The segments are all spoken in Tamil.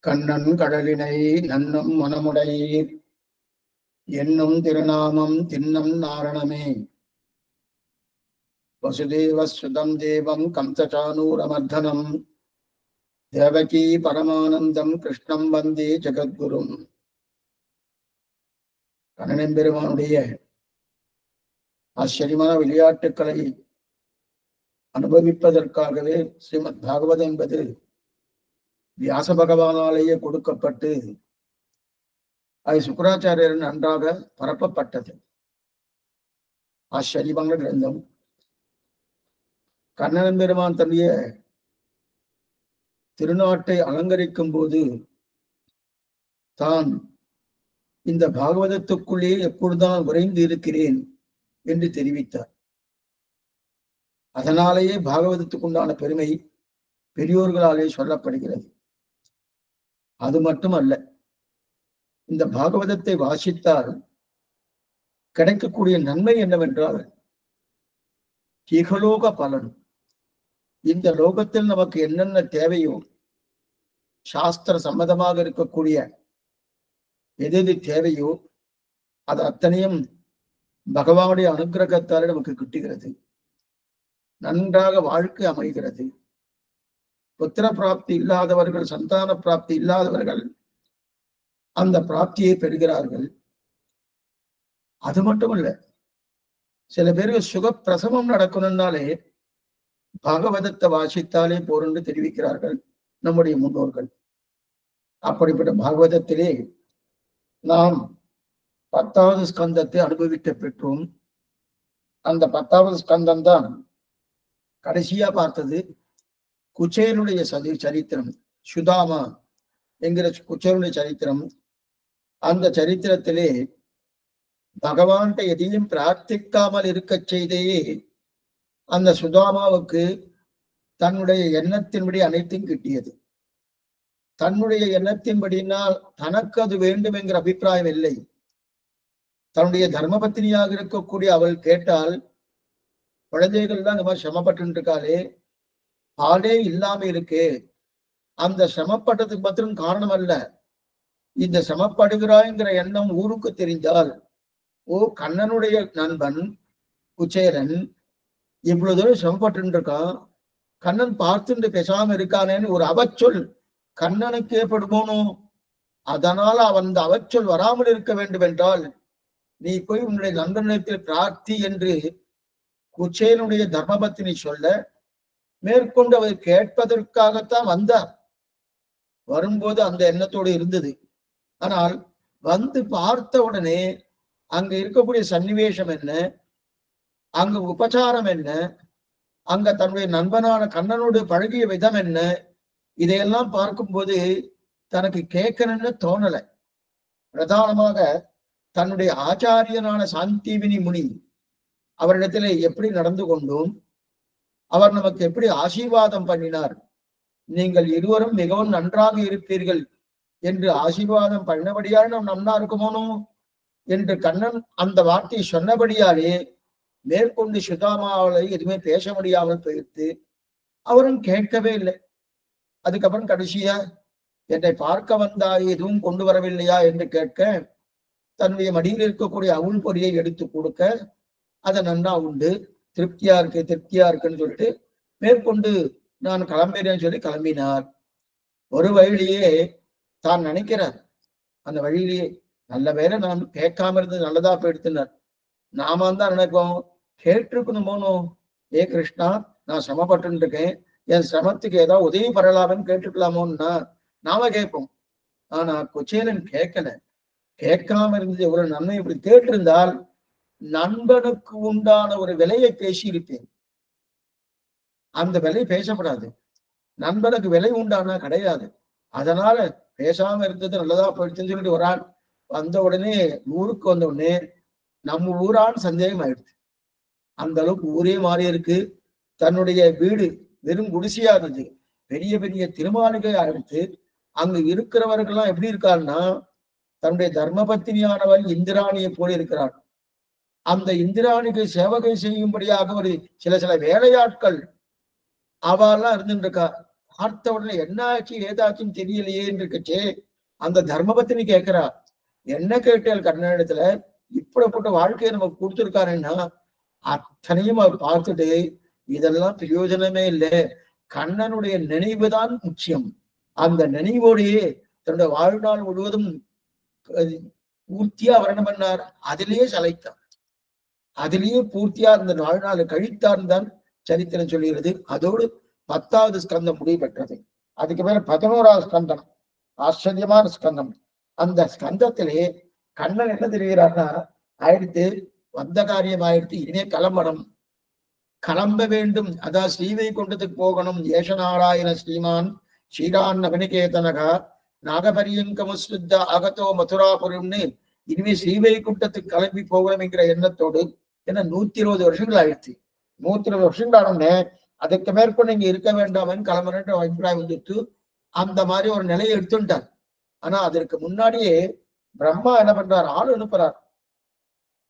கண்ணன் கடலினை நன்னும் மனமுடையீர் என்னும் திருநாமம் தின்னம் நாரணமே. வசுதேவ சுதம் தேவம் கம்சசானூரமர்தனம் தேவகி பரமானந்தம் கிருஷ்ணம் வந்தே ஜெகத்குரும். கண்ணனெம்பெருமானுடைய ஆச்சரியமான விளையாட்டுக்களை அனுபவிப்பதற்காகவே ஸ்ரீமத் பாகவதம் என்பது வியாச பகவானாலேயே கொடுக்கப்பட்டு அது சுக்கராச்சாரியர் நன்றாக பரப்பப்பட்டது. ஆச்சரியமான கிரந்தம். கண்ணன் பெருமான் தன்னுடைய திருநாட்டை அலங்கரிக்கும் போது தான் இந்த பாகவதத்துக்குள்ளே எப்பொழுதுதான் உறைந்து இருக்கிறேன் என்று தெரிவித்தார். அதனாலேயே பாகவதத்துக்குண்டான பெருமை பெரியோர்களாலே சொல்லப்படுகிறது. அது மட்டுமல்ல, இந்த பாகவதத்தை வாசித்தால் கிடைக்கக்கூடிய நன்மை என்னவென்றால் இகலோக பலன். இந்த லோகத்தில் நமக்கு என்னென்ன தேவையோ, சாஸ்திர சம்மதமாக இருக்கக்கூடிய எது தேவையோ அது அத்தனையும் பகவானுடைய அனுக்கிரகத்தால் நமக்கு கிட்டுகிறது. நன்றாக வாழ்க்கை அமைகிறது. புத்திர பிராப்தி இல்லாதவர்கள், சந்தான பிராப்தி இல்லாதவர்கள் அந்த பிராப்தியை பெறுகிறார்கள். அது மட்டுமல்ல, சில பேருக்கு சுகப்பிரசவம் நடக்கணும்னாலே பாகவதத்தை வாசித்தாலே போறென்று தெரிவிக்கிறார்கள் நம்முடைய முன்னோர்கள். அப்படிப்பட்ட பாகவதத்திலே நாம் 10வது ஸ்கந்தத்தை அனுபவிக்க பெற்றோம். அந்த 10வது ஸ்கந்தம் தான் கடைசியா பார்த்தது. குச்சேலனுடைய சரித்திரம், சுதாமா என்கிற குச்சேலனுடைய சரித்திரம். அந்த சரித்திரத்திலே பகவான்கிட்ட எதையும் பிரார்த்திக்காமல் இருக்க செய்தே அந்த சுதாமாவுக்கு தன்னுடைய எண்ணத்தின்படி அனைத்தும் கிட்டியது. தன்னுடைய எண்ணத்தின்படினால் தனக்கு அது வேண்டும் என்கிற அபிப்பிராயம் இல்லை. தன்னுடைய தர்மபத்தினியாக இருக்கக்கூடிய அவள் கேட்டால், குழந்தைகள் தான் இந்த மாதிரி சிரமப்பட்டு இருக்காளே, பாலே இல்லாம இருக்கு, அந்த சிரமப்பட்டதுக்கு மாத்திரம் காரணம் அல்ல, இந்த சிரமப்படுகிறாய்ங்கிற எண்ணம் ஊருக்கு தெரிந்தால், ஓ கண்ணனுடைய நண்பன் குச்சேலன் இவ்வளவு தூரம் சிரமப்பட்டு இருக்கான், கண்ணன் பார்த்துட்டு பேசாம இருக்கானேன்னு ஒரு அவச்சொல் கண்ணனுக்கு ஏற்படுமோனோ. அதனால அவன் அந்த அவச்சொல் வராமல் இருக்க வேண்டும் என்றால் நீ போய் உன்னுடைய நண்பனிடத்தில் பிரார்த்தி என்று குச்சேலனுடைய தர்மபத்தினி சொல்ல, மேற்கொண்டு அவர் கேட்பதற்காகத்தான் வந்தார். வரும்போது அந்த எண்ணத்தோடு இருந்தது. ஆனால் வந்து பார்த்த உடனே அங்க இருக்கக்கூடிய சன்னிவேஷம் என்ன, அங்க உபச்சாரம் என்ன, அங்க தன்னுடைய நண்பனான கண்ணனோடு பழகிய விதம் என்ன, இதையெல்லாம் பார்க்கும்போது தனக்கு கேட்கணும்னு தோணலை. பிரதானமாக தன்னுடைய ஆச்சாரியனான சாந்தீவினி முனி அவரிடத்திலே எப்படி நடந்து கொண்டோம், அவர் நமக்கு எப்படி ஆசீர்வாதம் பண்ணினார், நீங்கள் இருவரும் மிகவும் நன்றாக இருப்பீர்கள் என்று ஆசீர்வாதம் பண்ணபடியால் நாம் நன்னா இருக்குமோனோ என்று கண்ணன் அந்த வார்த்தையை சொன்னபடியாலே மேற்கொண்டு சுதாமாவளை எதுவுமே பேச முடியாமல் போயிட்டு அவரும் கேட்கவே இல்லை. அதுக்கப்புறம் கடைசியா என்னை பார்க்க வந்தாய், எதுவும் கொண்டு வரவில்லையா என்று கேட்க, தன்னுடைய மடியில் இருக்கக்கூடிய அவுள் பொரியை எடுத்து கொடுக்க, அதை நன்னா உண்டு, திருப்தியா இருக்குன்னு சொல்லிட்டு மேற்கொண்டு நான் கிளம்பினேன்னு சொல்லி கிளம்பினார். ஒரு வழியிலேயே தான் நினைக்கிறார், அந்த வழியிலேயே நல்ல வேலை நான் கேட்காம இருந்து நல்லதா போயிடுத்துனார். நாம தான் நினைப்போம், கேட்டிருக்கணும் போனோம், ஏ கிருஷ்ணா நான் சிரமப்பட்டு இருக்கேன், என் சிரமத்துக்கு ஏதாவது உதவி பெறலாமன்னு கேட்டுக்கலாமோன்னா நாம கேட்போம். ஆனா குச்சேலன் கேட்கல. கேட்காம இருந்தது ஒரு நன்மை. இப்படி கேட்டிருந்தால் நண்பனுக்கு உண்டான ஒரு விலையை பேசியிருப்பேன். அந்த விலை பேசப்படாது. நண்பனுக்கு விலை உண்டானா கிடையாது. அதனால பேசாம இருந்தது நல்லதா போயிடுச்சுன்னு சொல்லிட்டு ஒரு ஆள் வந்த உடனே, ஊருக்கு வந்த உடனே நம்ம ஊரான்னு சந்தேகம் ஆயிடுச்சு. அந்த அளவுக்கு ஊரே மாறி இருக்கு. தன்னுடைய வீடு வெறும் குடிசையா இருந்துச்சு, பெரிய பெரிய திருமாளிகை ஆயிடுச்சு. அங்கு இருக்கிறவர்கள்லாம் எப்படி இருக்காருன்னா, தன்னுடைய தர்மபத்தினியானவள் இந்திராணியை போல இருக்கிறார். அந்த இந்திராணிக்கு சேவகை செய்யும்படியாக ஒரு சில வேலையாட்கள் அவெல்லாம் இருந்துட்டு இருக்கா. பார்த்த உடனே என்ன ஆச்சு ஏதாச்சுன்னு தெரியலையேன்னு இருக்கச்சே அந்த தர்மபத்தினி கேட்கிறா, என்ன கேட்டால் கண்ணனிடத்துல இப்படிப்பட்ட வாழ்க்கையை நமக்கு கொடுத்துருக்காருன்னா அத்தனையும் அவர் பார்த்துட்டு இதெல்லாம் பிரயோஜனமே இல்லை, கண்ணனுடைய நினைவுதான் முக்கியம், அந்த நினைவோடையே தன்னுடைய வாழ்நாள் முழுவதும் பூர்த்தியா அவர் என்ன பண்ணார், அதிலேயே சளைத்தார், அதிலேயே பூர்த்தியா அந்த வாழ்நாள் கழித்தார் தான் சரித்திரம் சொல்லுகிறது. அதோடு 10வது ஸ்கந்தம் முடிவு பெற்றது. அதுக்கு மேல 11வது ஸ்கந்தம், ஆச்சரியமான ஸ்கந்தம். அந்த ஸ்கந்தத்திலே கண்ணன் என்ன தெரிகிறார்னா, ஆயிடுத்து வந்த காரியம் ஆயிடுத்து, இனிமே கிளம்பணும், கிளம்ப வேண்டும், அதான் ஸ்ரீவைகுண்டத்துக்கு போகணும். ஏஷநாராயண ஸ்ரீமான் ஸ்ரீரான் நவனிகேதனகா நாகபரியங்கமுஸ்ருத்த அகத்தோ மதுராபுரம்னு இனிமே ஸ்ரீவைகுண்டத்துக்கு கிளம்பி போகணும் என்கிற எண்ணத்தோடு, ஏன்னா 120 வருஷங்கள் ஆயிடுச்சு, 120 வருஷங்கள் ஆனோடனே அதுக்கு மேற்கொண்டு இங்க இருக்க வேண்டாமன்னு கிளம்புறன்ற அபிப்பிராயம் வந்துட்டு அந்த மாதிரி ஒரு நிலையை எடுத்துட்டார். ஆனா அதற்கு முன்னாடியே பிரம்மா என்ன பண்றார், ஆள் அனுப்புறார்,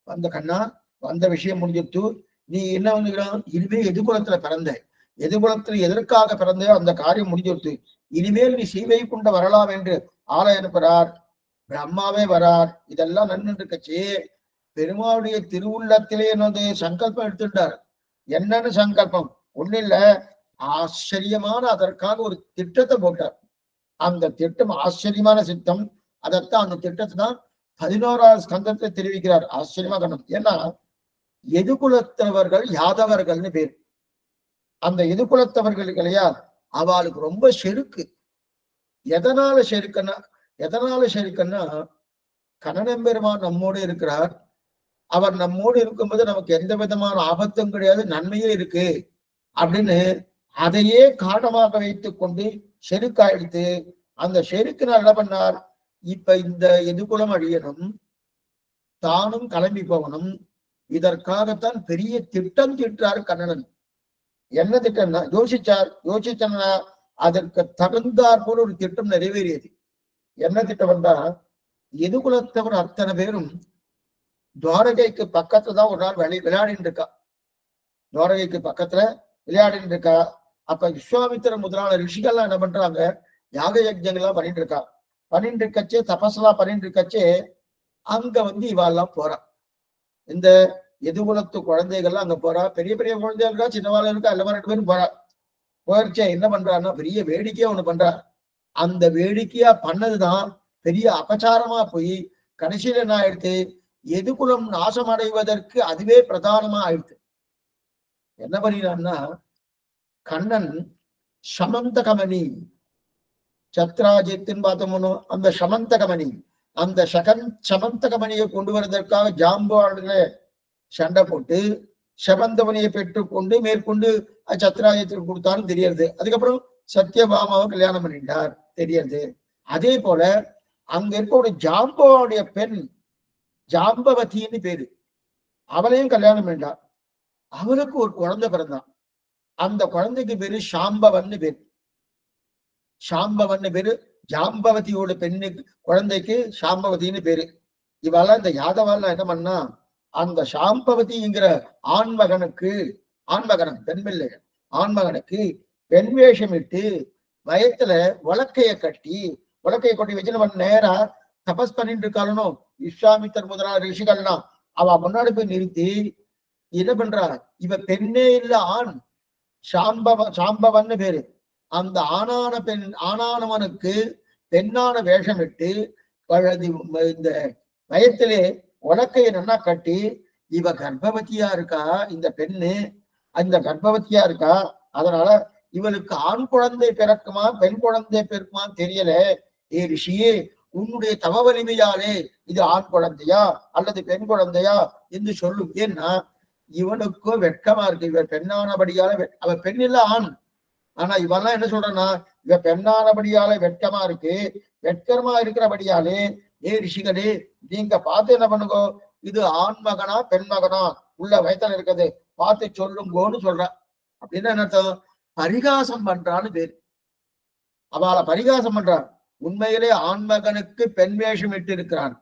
வந்த கண்ணா வந்த விஷயம் முடிஞ்சிட்டு நீ என்ன வந்துக்கிறான், இனிமே எதிர்குலத்துல பிறந்த, எதிர்குலத்துல எதற்காக பிறந்தையோ அந்த காரியம் முடிஞ்சிட்டு இனிமேல் நீ ஸ்ரீவைகுண்டம் வரலாம் என்று ஆளை அனுப்புறார். பிரம்மாவே வரார். இதெல்லாம் நன்னு இருக்கச்சு பெருமாளுடைய திருவுள்ளத்திலே என்னது சங்கல்பம் எடுத்துட்டார். என்னன்னு சங்கல்பம், ஒண்ணு இல்ல, ஆச்சரியமான அதற்காக ஒரு திட்டத்தை போட்டார். அந்த திட்டம் ஆச்சரியமான சித்தம். அதைத்தான் அந்த திட்டத்தை தான் 11வது ஸ்கந்தத்தை தெரிவிக்கிறார். ஆச்சரியமா கண்ணும். ஏன்னா எதுகுலத்தவர்கள் யாதவர்கள்னு பேர். அந்த எதுகுலத்தவர்கள் இல்லையா, அவளுக்கு ரொம்ப செருக்கு. எதனால செருக்குன்னா கண்ணனம்பெருமான் நம்மோடு இருக்கிறார், அவர் நம்மோடு இருக்கும்போது நமக்கு எந்த விதமான ஆபத்தும் கிடையாது, நன்மையே இருக்கு அப்படின்னு அதையே காரணமாக வைத்துக் கொண்டு செருக்காயிடுத்து. அந்த செருக்குனால் என்ன பண்ணார், இப்ப இந்த எதுகுலம் அழியணும், தானும் கிளம்பி போகணும், இதற்காகத்தான் பெரிய திட்டம் திட்டார் கண்ணனன். என்ன திட்டம்னா யோசிச்சா அதற்கு தகுந்தாற் போல ஒரு திட்டம் நிறைவேறியது. என்ன திட்டம் வந்தா, எதுகுலத்தவர் அத்தனை பேரும் துவாரகைக்கு பக்கத்துல தான் ஒரு நாள் விளையாடிட்டு இருக்கா. துவாரகைக்கு பக்கத்துல விளையாடிட்டு இருக்கா. அப்ப விஸ்வாமித்திர முதலான ரிஷிகள்லாம் என்ன பண்றாங்க, யாக யஜ்ஞங்கள்லாம் பண்ணிட்டு இருக்கா. பண்ணிட்டு இருக்கச்சே தபஸ்லாம் பண்ணிட்டு இருக்கச்சே அங்க இவாள்லாம் போறா. இந்த எதுகுலத்து குழந்தைகள்லாம் அங்க போறா. பெரிய பெரிய குழந்தைகள் இருக்கா, சின்னவாள் இருக்கா, எல்லாமே 2 பேரும் போறா. போயிடுச்சே என்ன பண்றான்னா பெரிய வேடிக்கையா ஒண்ணு பண்றா. அந்த வேடிக்கையா பண்ணதுதான் பெரிய அபச்சாரமா போய் கடைசியில என்ன ஆயிடுத்து, எதுகுலம் நாசம் அடைவதற்கு அதுவே பிரதானமா ஆயிடுத்து. என்ன பண்ணினான்னா, கண்ணன் சமந்த கமனி சத்ராஜித்தின் பார்த்தோம்னு அந்த சமந்த கமனி, அந்த சமந்த கமனியை கொண்டு வருவதற்காக ஜாம்பவாடுல சண்டை போட்டு சமந்தவனியை பெற்றுக்கொண்டு மேற்கொண்டு சத்ராஜத்திற்கு கொடுத்தாலும் தெரியறது. அதுக்கப்புறம் சத்யபாமாவை கல்யாணம் பண்ணிட்டார் தெரியறது. அதே போல அங்க இருக்க ஒரு ஜாம்பவாவுடைய பெண் ஜாம்பவதின்னு பேரு, அவளையும் கல்யாணம் பண்ணிட்டார். அவளுக்கு ஒரு குழந்தை பிறந்தான். அந்த குழந்தைக்கு பேரு சாம்பவன்னு பேரு. சாம்பவன்னு பேரு. ஜாம்பவதியோட பெண்ணுக்கு குழந்தைக்கு சாம்பவதின்னு பேரு. இவெல்லாம் இந்த யாதவாலாம் என்ன பண்ணா, அந்த சாம்பவதிங்கிற ஆண்மகனுக்கு பெண்மில்லை ஆண்மகனுக்கு பெண் வேஷம் இட்டு வயத்துல உலக்கைய கட்டி வச்சு நேரா தபஸ் பண்ணிட்டு இருக்காளனும். விஸ்வாமித்தர் முதலான ரிஷிகள்லாம் அவ முன்னாடி போய் நிறுத்தி என்ன பண்றா, இவ பெண்ணே இல்ல ஆண், சாம்பவன்னு பேரு. அந்த ஆணானவனுக்கு பெண்ணான வேஷம் இட்டு இந்த வயத்திலே உலக்கையை நல்லா கட்டி, இவ கர்ப்பவதியா இருக்கா, இந்த பெண்ணு அந்த கர்ப்பவதியா இருக்கா, அதனால இவளுக்கு ஆண் குழந்தை பிறக்குமா பெண் குழந்தை பிறக்குமா தெரியல, ஏ ரிஷியே உன்னுடைய தவ வலிமையாலே இது ஆண் குழந்தையா அல்லது பெண் குழந்தையா என்று சொல்லும். ஏன்னா இவனுக்கோ வெட்கமா இருக்கு, இவன் பெண்ணானபடியால அவ பெண் இல்ல ஆண். ஆனா இவெல்லாம் என்ன சொல்றனா, இவ பெண்ணானபடியால வெட்கமா இருக்கு, வெட்கமா இருக்கிறபடியாலே ஏ ரிஷிகளே நீங்க பார்த்து என்ன பண்ணுங்க, இது ஆண் மகனா பெண் மகனா உள்ள வயத்துல இருக்குது பார்த்து சொல்லுங்கோன்னு சொல்ற. அப்படின்னா என்ன அர்த்தம், பரிகாசம் பண்றான்னு பேரு. அவளை பரிகாசம் பண்றான். உண்மையிலே ஆண்மகனுக்கு பெண் வேஷம் இட்டு இருக்கிறான்,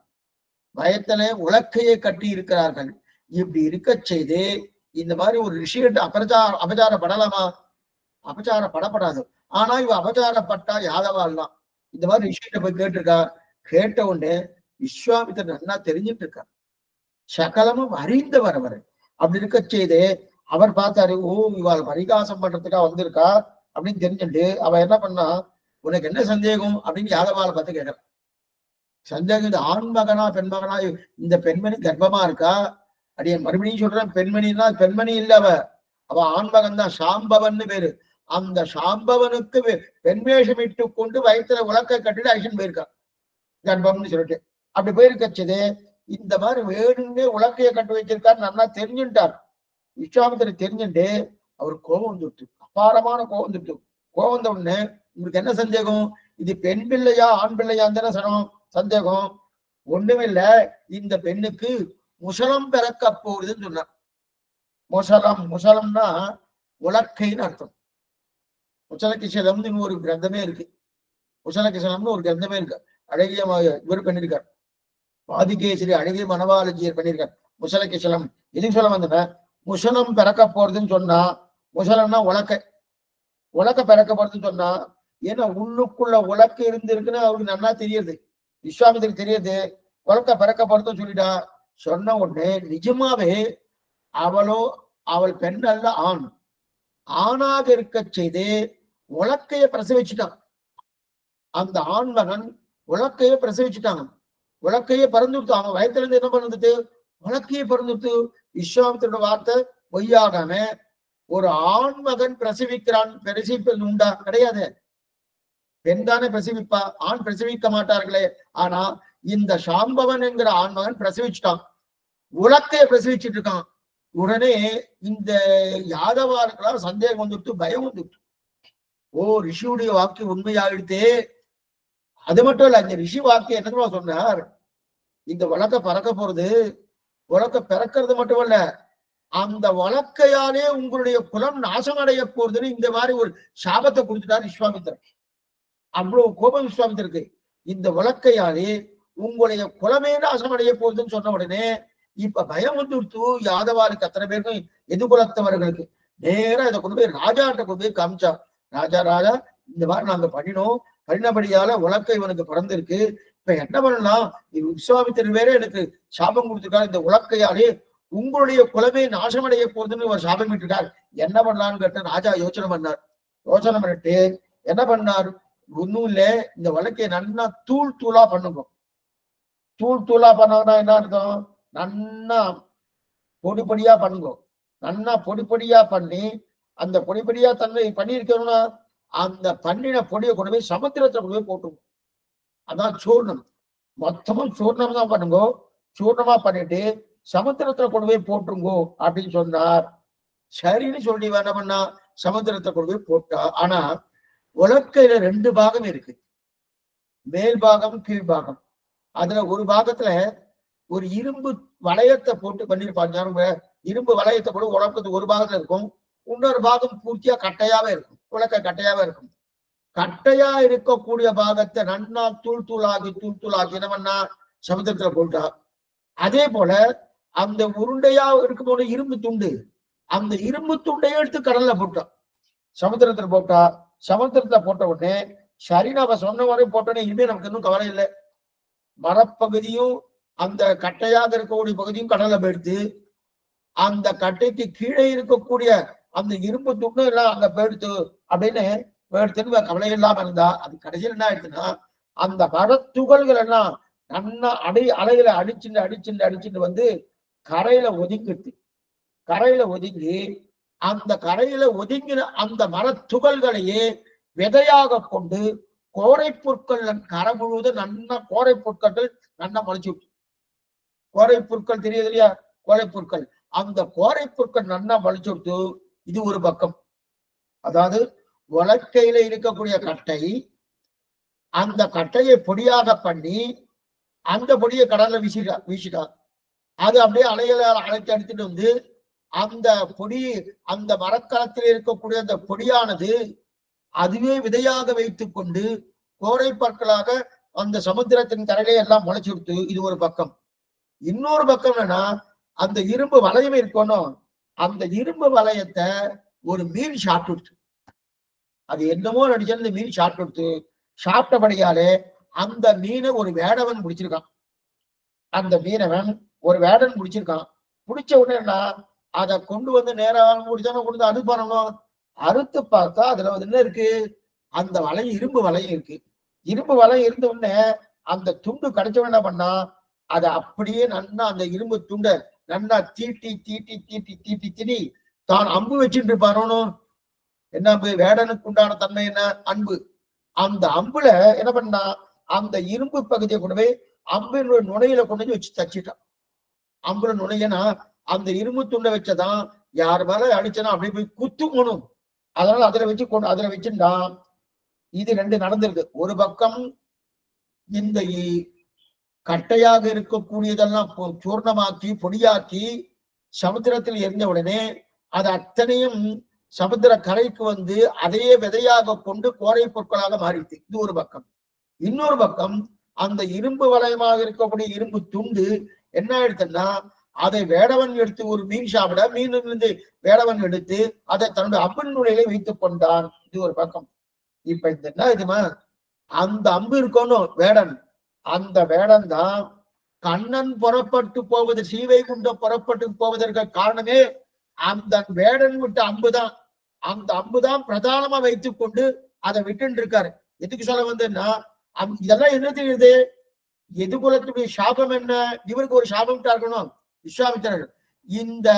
வயத்திலே உலக்கையை கட்டி இருக்கிறார்கள். இப்படி இருக்க செய்து இந்த மாதிரி ஒரு ரிஷிகிட்ட அபச்சாரப்படலாமா? அபச்சாரப்படப்படாது. ஆனா இவ அவதாரப்பட்டா யாதவாள்லாம் இந்த மாதிரி ரிஷிகிட்ட போய் கேட்டிருக்கா. கேட்ட உடனே விஸ்வாமித்திரன் நல்லா தெரிஞ்சுட்டு இருக்கா. சகலமும் அறிந்தவர் அவர். அப்படி இருக்க செய்து அவர் பார்த்தாரு, ஓ இவாள் பரிகாசம் பண்றதுக்கா வந்திருக்கா அப்படின்னு தெரிஞ்சுட்டு அவ என்ன பண்ணா, உனக்கு என்ன சந்தேகம் அப்படின்னு யாதவாளை பார்த்து கேட்கறான். சந்தேகம் இது ஆண் மகனா பெண் மகனா, இந்த பெண்மணி கர்ப்பமா இருக்கா? அடி மறுபடியும் சொல்றேன், பெண்மணின்னா பெண்மணி இல்ல அவ, அவ ஆண் மகன் தான், சாம்பவன்னு பேரு. அந்த சாம்பவனுக்கு பெண் வேஷம் இட்டு கொண்டு வயிற்றுல உலக்க கட்டிட்டு அழிச்சுன்னு போயிருக்கா கர்ப்பம்னு சொல்லிட்டு. அப்படி போயிருக்கச்சது இந்த மாதிரி வேணும்னே உலக்கைய கட்டு வச்சிருக்காரு நல்லா தெரிஞ்சுட்டார். விஸ்வாமித்திரர் தெரிஞ்சுட்டு அவர் கோபம் வந்துட்டு, அபாரமான கோபம் வந்துட்டு. கோபம் வந்த உடனே உங்களுக்கு என்ன சந்தேகம், இது பெண் பிள்ளையா ஆண் பிள்ளையான்னு தானே சொன்னோம் சந்தேகம். ஒண்ணுமில்ல, இந்த பெண்ணுக்கு முசலம் பிறக்க போகுதுன்னு சொன்னார். முசலம், முசலம்னா உலக்கைன்னு அர்த்தம். முசலகிசலம்னு ஒரு கிரந்தமே இருக்கு. முசலகிசலம்னு ஒரு கிரந்தமே இருக்கு. அழகிய இவர் பண்ணியிருக்கார், ஆதிகேசரி அழகிய மனவாளஜியர் பண்ணியிருக்கார் முசலகிசலம். எதுக்கு சொல்ல வந்தன, முசலம் பிறக்க போறதுன்னு சொன்னா, முசலம்னா உலக்கை, உலக்க பிறக்க போறதுன்னு சொன்னா, ஏன்னா உள்ளுக்குள்ள உலக்கு இருக்குன்னு அவருக்கு நல்லா தெரியுது, விஸ்வாமித்திரருக்கு தெரியுது. உலக்க பிறக்க போறதுன்னு சொல்லிட்டா. சொன்ன உடனே நிஜமாவே அவளோ, அவள் பெண் அல்ல ஆண், ஆணாக இருக்க செய்து உலக்கைய பிரசவிச்சுட்டான். அந்த ஆண் மகன் உலக்கைய பிரசவிச்சுட்டாங்க. உலக்கையே பறந்துட்டு அவன் வயத்துல இருந்து என்ன பண்ணுது, உலக்கையே பறந்துட்டு. விஸ்வாமித்திரோட வார்த்தை பொய்யாகாம ஒரு ஆண் மகன் பிரசவிக்கிறான், பிரசவிப்பது உண்டா? கிடையாது. பெண் தானே பிரசவிப்பா, ஆண் பிரசவிக்க மாட்டார்களே. ஆனா இந்த சாம்பவன் என்கிற ஆண் மகன் பிரசவிச்சுட்டான், உலக்கைய பிரசவிச்சுட்டு இருக்கான். உடனே இந்த யாதவாருக்கெல்லாம் சந்தேகம் வந்துட்டு, பயம் வந்துட்டு. ஓ ரிஷியுடைய வாக்கு உண்மையாயிடுத்தே. அது மட்டும் இல்ல, இந்த ரிஷி வாக்கு என்னதுமா சொன்னார், இந்த வழக்க பறக்க போறது, உலக்க பிறக்கிறது மட்டும் இல்ல, அந்த வழக்கையாலே உங்களுடைய குலம் நாசம் அடைய போறதுன்னு இந்த மாதிரி ஒரு சாபத்தை கொடுத்துட்டார் விஸ்வாமித்திரன். அவ்வளவு கோபம் விஸ்வாமித்திரருக்கு. இந்த வழக்கையாலே உங்களுடைய குலமே நாசம் அடைய போகுதுன்னு சொன்ன உடனே இப்ப பயம் வந்துடுத்து யாதவாருக்கு, அத்தனை பேருக்கும் எதிர்குலத்தவர்களுக்கு. நேரா இதை கொண்டு போய் ராஜாட்ட கொண்டு போய் காமிச்சா. ராஜா, ராஜா இந்த மாதிரி நாங்க பண்ணினோம், பண்ணினபடியால உலக்கை இவனுக்கு பிறந்திருக்கு, இப்ப என்ன பண்ணலாம், விஸ்வாமித்திரர் வேற எனக்கு சாபம் கொடுத்திருக்காரு, இந்த உலக்கையாலே உங்களுடைய குலமே நாசமடைய போகுதுன்னு ஒரு சாபம் விட்டுருக்கார், என்ன பண்ணலான்னு கேட்ட ராஜா யோசனை பண்ணார். யோசனை பண்ணிட்டு என்ன பண்ணார், ஒன்னும் இல்ல, இந்த வழக்கையை நன்னா தூள் தூளா பண்ணுங்க. தூள் தூளா பண்ணாங்கன்னா என்ன அர்த்தம், நன்னா பொடிப்படியா பண்ணுங்க. நன்னா பொடிப்படியா பண்ணி அந்த பொடிப்படியா தன்னை பண்ணியிருக்கணும்னா அந்த பண்ணின பொடியை கொண்டு போய் சமுத்திரத்தை கொண்டு போய் போட்டுங்க. அதான் சூர்ணம், மொத்தமும் சூர்ணம் தான் பண்ணுங்க. சூர்ணமா பண்ணிட்டு சமுத்திரத்தை கொண்டு போய் போட்டுருங்கோ அப்படின்னு சொன்னார். சரின்னு சொல்லி என்ன பண்ணா, சமுத்திரத்தை கொண்டு போய் போட்டா. ஆனா உலக்கையில ரெண்டு பாகம் இருக்கு, மேல் பாகம் கீழ் பாகம். அதுல ஒரு பாகத்துல ஒரு இரும்பு வளையத்தை போட்டு பண்ணிருப்பாங்க. இரும்பு வளையத்தை போட்டு உலக்கத்துக்கு ஒரு பாகத்துல இருக்கும், இன்னொரு பாகம் பூர்த்தியா கட்டையாவே இருக்கும், உலக்க கட்டையாவே இருக்கும். கட்டையா இருக்கக்கூடிய பாகத்தை நன்னா தூள் தூளாகி என்ன பண்ணா சமுத்திரத்துல போட்டா. அதே போல அந்த உருண்டையா இருக்கும் போது இரும்பு துண்டு, அந்த இரும்பு துண்டையை எடுத்து கடல்ல போட்டா, சமுத்திரத்துல போட்டா. சமுத்திரத்துல போட்ட உடனே சரின்னு அவ சொன்ன வரையும் போட்டோன்னே இனிமே நமக்கு இன்னும் கவலை இல்லை. மரப்பகுதியும் அந்த கட்டையாக இருக்கக்கூடிய பகுதியும் கடல்ல போயிடுத்து. அந்த கட்டைக்கு கீழே இருக்கக்கூடிய அந்த இரும்பு துண்டு எல்லாம் அங்க போயிடுத்து அப்படின்னு போயிடுத்துன்னு கவலை இல்லாம இருந்தா. அது கடைசியில் என்ன ஆயிடுச்சுன்னா, அந்த மரத்துகள்கள் எல்லாம் நன்னா அலையில அடிச்சுட்டு வந்து கரையில ஒதுங்கிடுது. கரையில ஒதுங்கி அந்த கரையில ஒதுங்கின அந்த மரத்துகள்களையே விதையாக கொண்டு கோரை பொருட்கள் கரை முழுவதும் நன்னா கோரை பொருட்கள் நன்னா முளைச்சு விட்டு. கோரை பொருட்கள் தெரியுது இல்லையா, கோரை பொருட்கள், அந்த கோரை பொருட்கள் நன்னா முளைச்சு விட்டு. இது ஒரு பக்கம். அதாவது உலக்கையில இருக்கக்கூடிய கட்டை, அந்த கட்டையை பொடியாக பண்ணி அந்த பொடியை கடல்ல வீசிட்டா. அது அப்படியே அலையில அழைத்து அடித்துட்டு வந்து அந்த பொடி, அந்த மரக்காலத்தில் இருக்கக்கூடிய அந்த பொடியானது அதுவே விதையாக வைத்துக் கொண்டு கோரை பற்களாக அந்த சமுத்திரத்தின் கரையிலே எல்லாம் முளைச்சு விட்டு. இது ஒரு பக்கம். இன்னொரு பக்கம் என்னன்னா, அந்த இரும்பு வளையம் இருக்கணும், அந்த இரும்பு வளையத்தை ஒரு மீன் சாப்பிட்டு. அது என்னமோ நடிச்சா இந்த மீன் சாப்பிட்டு சாப்பிட்டபடியாலே அந்த மீனை ஒரு வேடவன் முடிச்சிருக்கான். அந்த மீனவன் ஒரு வேடன் முடிச்சிருக்கான். பிடிச்ச உடனே அதை கொண்டு வந்து நேரம் முடிச்சாலும் கொண்டு வந்து அறுத்து பண்ணணும். அறுத்து பார்த்தா அதுல வந்து என்ன இருக்கு, அந்த வலை இரும்பு வலையும் இருக்கு. இரும்பு வலை இருந்த உடனே அந்த துண்டு கிடைச்சவன் என்ன பண்ணா, அதை அப்படியே நன்னா அந்த இரும்பு துண்டை நன்னா தீட்டி தீட்டி தீட்டி தீட்டி திணி தான் அம்பு வச்சுட்டு இருப்பானோ. என்ன அம்பு? வேடனுக்கு உண்டான தன்மை என்ன? அன்பு. அந்த அம்புல என்ன பண்ணா, அந்த இரும்பு பகுதியை கொண்டு போய் அம்பின் நுழையில கொண்டு போய் வச்சு தச்சிட்டான். அம்புல நுழையனா அந்த இரும்பு துண்டை வச்சதான் யார் மேல அடிச்சனா அப்படி போய் குத்துக்கணும். அதனால அதுல வச்சு கொண்டு அதுல வச்சுட்டா. இது ரெண்டு நடந்திருக்கு. ஒரு பக்கம் இந்த கட்டையாக இருக்கக்கூடியதெல்லாம் சூர்ணமாக்கி பொடியாக்கி சமுத்திரத்தில் எரிஞ்ச உடனே அது அத்தனையும் சமுத்திர கரைக்கு வந்து அதையே விதையாக கொண்டு கோரை பொருட்களாக மாறிடுது. இது ஒரு பக்கம். இன்னொரு பக்கம் அந்த இரும்பு வளையமாக இருக்கக்கூடிய இரும்பு துண்டு என்ன ஆயிடுச்சுன்னா, அதை வேடவன் எடுத்து ஒரு மீன் சாப்பிட மீனிலிருந்து வேடவன் எடுத்து அதை தன்னுடைய அம்பின் நுழையிலே வைத்துக் கொண்டான். இது ஒரு பக்கம். இப்ப இந்த என்ன இதுமா, அந்த அம்பு இருக்கணும் வேடன். அந்த வேடன் தான் கண்ணன் புறப்பட்டு போவது, ஸ்ரீவைகுண்டம் புறப்பட்டு போவதற்கு காரணமே அந்த வேடன் விட்ட அம்புதான். அந்த அம்புதான் பிரதானமா வைத்துக் கொண்டு அதை விட்டு இருக்காரு. எதுக்கு சொல்ல வந்தேன்னா, இதெல்லாம் என்ன தெரியுது, எதிர்குலத்துடைய சாபம் என்ன? இவருக்கு ஒரு சாபம் இருக்கணும். விஸ்வாமித்திரர் இந்த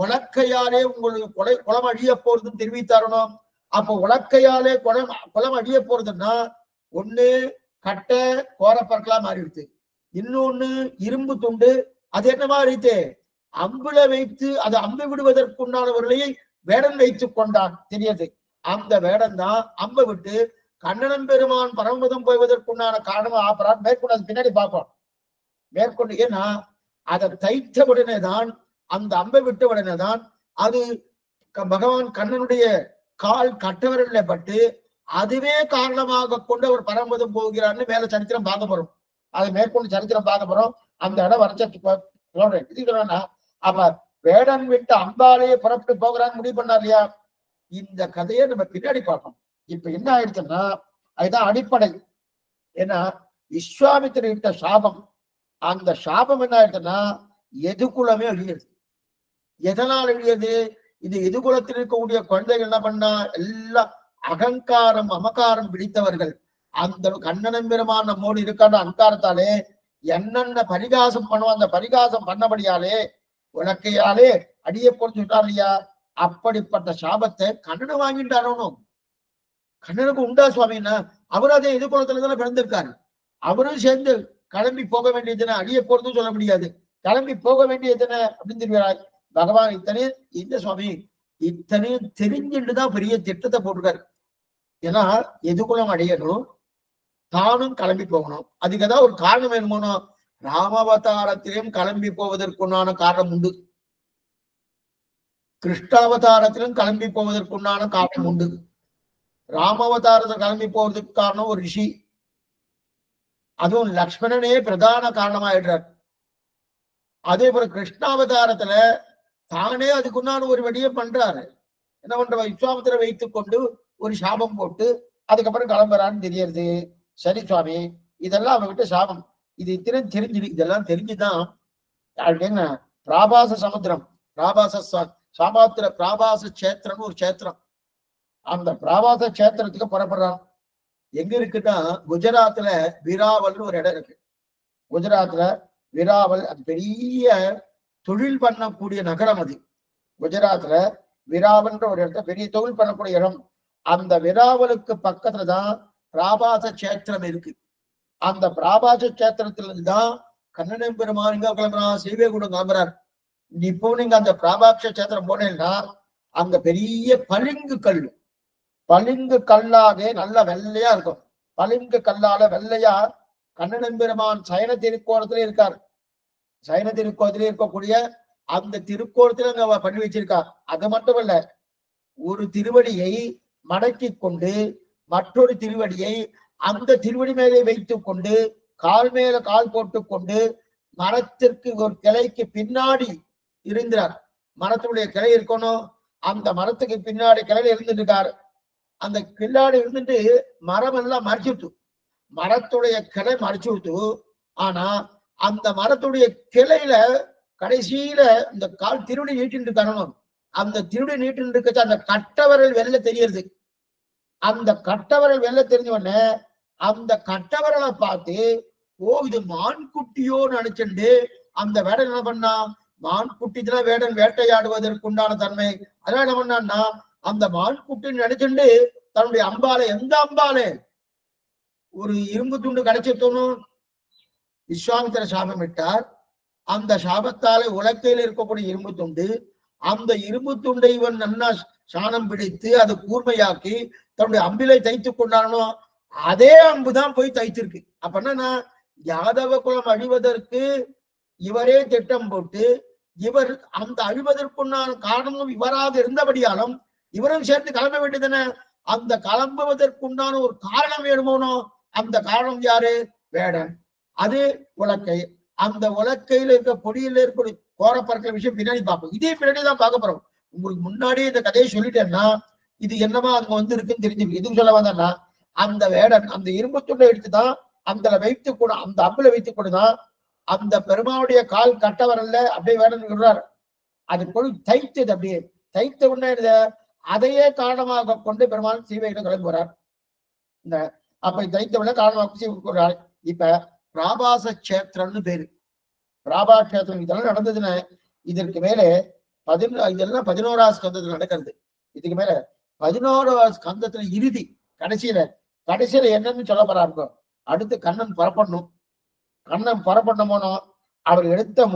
உலக்கையாலே உங்களுக்கு குளம் அழிய போறதுன்னு தெரிவித்தாரணும். அப்போ உலக்கையாலே குளம் அழிய போறதுன்னா ஒண்ணு கட்டை கோரப்பற்களா மாறிடுது, இன்னொன்னு இரும்பு துண்டு. அது என்ன மாறிட்டு அம்புல வைத்து அது அம்பு விடுவதற்குண்டானவர்களை வேடன் வைத்துக் கொண்டான் தெரியாது. அந்த வேடன் தான் அம்பை விட்டு கண்ணனன் பெருமான் பரமபதம் போய்வதற்குண்டான காரணமா ஆப்பறான். மேற்கொண்டு அது பின்னாடி பார்ப்போம். மேற்கொண்டு ஏன்னா அதை தைத்த உடனே தான், அந்த அம்பை விட்ட உடனே தான் அது பகவான் கண்ணனுடைய கால் கட்டவரல பட்டு அதுவே காரணமாக கொண்டு அவர் பரமபதம் போகிறார்னு மேல சரித்திரம் பார்க்க போறோம். அதை மேற்கொண்டு சரித்திரம் பார்க்க போறோம். அந்த இடம் வரைச்ச இதுனா அப்ப வேடன் விட்டு அம்பாலேயே புறப்பட்டு போகிறான்னு முடிவு பண்ணார் இல்லையா? இந்த கதையை நம்ம பின்னாடி பார்ப்போம். இப்ப என்ன ஆயிடுச்சுன்னா, அதுதான் அடிப்படை. ஏன்னா விஸ்வாமித்திரர் இட்ட சாபம், அந்த சாபம் என்ன ஆயிடுச்சுன்னா எதுகுலமே அழியுது. எதனால் அழியது? இது எதுகுலத்தில் இருக்கக்கூடிய குழந்தைகள் என்ன பண்ணா, எல்லாம் அகங்காரம் அமகாரம் பிடித்தவர்கள். அந்த கண்ணனன் பெருமான் நம்மோடு இருக்கான அகங்காரத்தாலே என்னென்ன பரிகாசம் பண்ணுவோம், அந்த பரிகாசம் பண்ணபடியாலே உலக்கையாலே அடிய போன்னு சொல்றாரு இல்லையா? அப்படிப்பட்ட சாபத்தை கண்ணனை வாங்கிட்டாரோ. கண்ணனுக்கு உண்டா சுவாமின்னா, அவரும் அதே எதிர்குலத்துல பிறந்திருக்காரு. அவரும் சேர்ந்து கிளம்பி போக வேண்டியதுன்னு அடிய போறதும் சொல்ல முடியாது. கிளம்பி போக வேண்டியதுன்னு அப்படின்னு தெரிகிறார் பகவான். இத்தனையும் இந்த சுவாமி இத்தனையும் தெரிஞ்சுட்டுதான் பெரிய திட்டத்தை போட்டிருக்காரு. ஏன்னா எதுகுலம் அடையணும், தானும் கிளம்பி போகணும். அதுக்கு ஏதாவது ஒரு காரணம் வேணுமோனோ. ராமாவதாரத்திலும் கிளம்பி போவதற்குண்டான காரணம் உண்டு, கிருஷ்ணாவதாரத்திலும் கிளம்பி போவதற்குண்டான காரணம் உண்டு. ராமாவதாரத்தை கிளம்பி போவதற்கு காரணம் ஒரு ரிஷி, அதுவும் லக்ஷ்மணனே பிரதான காரணமாயிடுறார். அதே போல கிருஷ்ணாவதாரத்துல தானே அதுக்குண்டான ஒரு வழியை பண்றாரு. என்ன பண்ற, விஸ்வாமித்திர வைத்துக் கொண்டு ஒரு சாபம் போட்டு அதுக்கப்புறம் கிளம்புறான்னு தெரியறது. சரி சுவாமி, இதெல்லாம் அவங்ககிட்ட சாபம். இது இத்தனை தெரிஞ்சிடு. இதெல்லாம் தெரிஞ்சுதான் அப்படின்னா பிராபாச சமுத்திரம், சாபாத்திர பிராபாச சேத்திரம்னு ஒரு சேத்திரம். அந்த பிராபாச சேத்திரத்துக்கு புறப்படுறான். எங்க இருக்குன்னா குஜராத்ல விராவல்னு ஒரு இடம் இருக்கு. குஜராத்ல விராவல் அது பெரிய தொழில் பண்ணக்கூடிய நகரம். அது குஜராத்ல விராவல்ன்ற ஒரு இடத்துல பெரிய தொழில் பண்ணக்கூடிய இடம். அந்த விராவலுக்கு பக்கத்துல தான் பிராபாச சேத்திரம் இருக்கு. அந்த பிராபாச சேத்திரத்துல தான் கண்ணன் பெருமான் எங்க கிளம்புறான், ஸ்ரீவைகுண்டம் கிளம்புறார். இப்போ நீங்க அந்த பிராபாச சேத்திரம் போனீங்கன்னா அங்க பெரிய பளிங்கு கல், பளிங்கு கல்லாக நல்ல வெள்ளையா இருக்கும். பளிங்கு கல்லால வெள்ளையா கண்ணன் பெருமான் சயன திருக்கோணத்துல இருக்கார். சயன திருக்கோணத்திலே இருக்கக்கூடிய அந்த திருக்கோணத்துல அங்க பண்ணி வச்சிருக்கார். அது மட்டும் இல்ல, ஒரு திருவடியை மடக்கி கொண்டு மற்றொரு திருவடியை அந்த திருவடி மேலே வைத்துக் கொண்டு கால் மேல கால் போட்டு கொண்டு மரத்திற்கு ஒரு கிளைக்கு பின்னாடி இருந்தார். மரத்தினுடைய கிளை இருக்கணும், அந்த மரத்துக்கு பின்னாடி கிளையில இருந்துட்டு இருக்காரு. அந்த கில்லாடி இருந்துட்டு மரம் எல்லாம் மறைச்சுட்டு, மரத்துடைய கிளை மறைச்சு விட்டு, ஆனா அந்த மரத்துடைய கிளையில கடைசியில இந்த கால் திருடி நீட்டின்னு இருக்கானோ, அந்த திருடி நீட்டின்னு இருக்க அந்த கட்டவரல் வெளில தெரியுது. அந்த கட்டவரல் வெளில தெரிஞ்ச உடனே அந்த கட்டவரலை பார்த்து, ஓ இது மான்குட்டியோன்னு நினைச்சுட்டு அந்த வேடன் என்ன பண்ணா, மான்குட்டிதான் வேடன் வேட்டையாடுவதற்கு உண்டான தன்மை. அதான் என்ன பண்ணான்னா, அந்த மான்குட்டின்னு நினைச்சுட்டு தன்னுடைய அம்பாலை, எந்த அம்பாலே ஒரு இரும்பு துண்டு கிடைச்சிட்டோம், விஸ்வாமித்திர சாபம் இட்டார். அந்த சாபத்தாலே உலக்கையில் இருக்கக்கூடிய இரும்பு துண்டு, அந்த இரும்பு துண்டை இவன் நன்னா சாணம் பிடித்து அதை கூர்மையாக்கி தன்னுடைய அம்பிலை தைத்து கொண்டானோ, அதே அம்புதான் போய் தைத்திருக்கு. அப்ப என்னன்னா, யாதவ குலம் அழிவதற்கு இவரே திட்டம் போட்டு, இவர் அந்த அழிவதற்குண்டான காரணமும் இவராக இருந்தபடியாலும் இவரும் சேர்த்து கிளம்ப வேண்டியதுன. அந்த கிளம்புவதற்குண்டான ஒரு காரணம் வேணுமோனோ, அந்த காரணம் யாரு? வேடன். அது உலக்கை. அந்த உலக்கையில இருக்க பொடியில இருக்க கோரப்பறக்கிற விஷயம் பின்னாடி பார்ப்போம். இதே பின்னாடி தான் பார்க்க போறோம். உங்களுக்கு முன்னாடியே இந்த கதையை சொல்லிட்டேன்னா இது என்னமா அங்க வந்து இருக்குன்னு தெரிஞ்சுக்கு. எதுவும் சொல்ல வந்தேன்னா, அந்த வேடன் அந்த இரும்பு துண்டை எடுத்துதான் அந்த வைத்து கூட, அந்த அம்புல வைத்து கூடதான் அந்த பெருமாவுடைய கால் கட்ட வரல அப்படியே வேடன் விடுறாரு. அது போய் தைத்தது. அப்படியே தைத்த உடனே அதையே காரணமாக கொண்டு பெருமாள் சீவையிடம் கிளம்பி வரார். இந்த அப்ப தைத்த உடனே காரணமாக சீவை. இப்ப பிராபாச கஷேத்திரம்னு பேரு. பிராபா கஷேத்திரம் இதெல்லாம் நடந்ததுன்னு இதற்கு மேலே இதெல்லாம் 11ஆவது ஸ்கந்தத்துல நடக்கிறது. இதுக்கு மேல 11ஆவது ஸ்கந்தத்துல இறுதி கடைசியில என்னன்னு சொல்ல போறாருக்கோ. அடுத்து கண்ணன் புறப்படணும். கண்ணன் புறப்படணும் போனோம். அவர் எடுத்த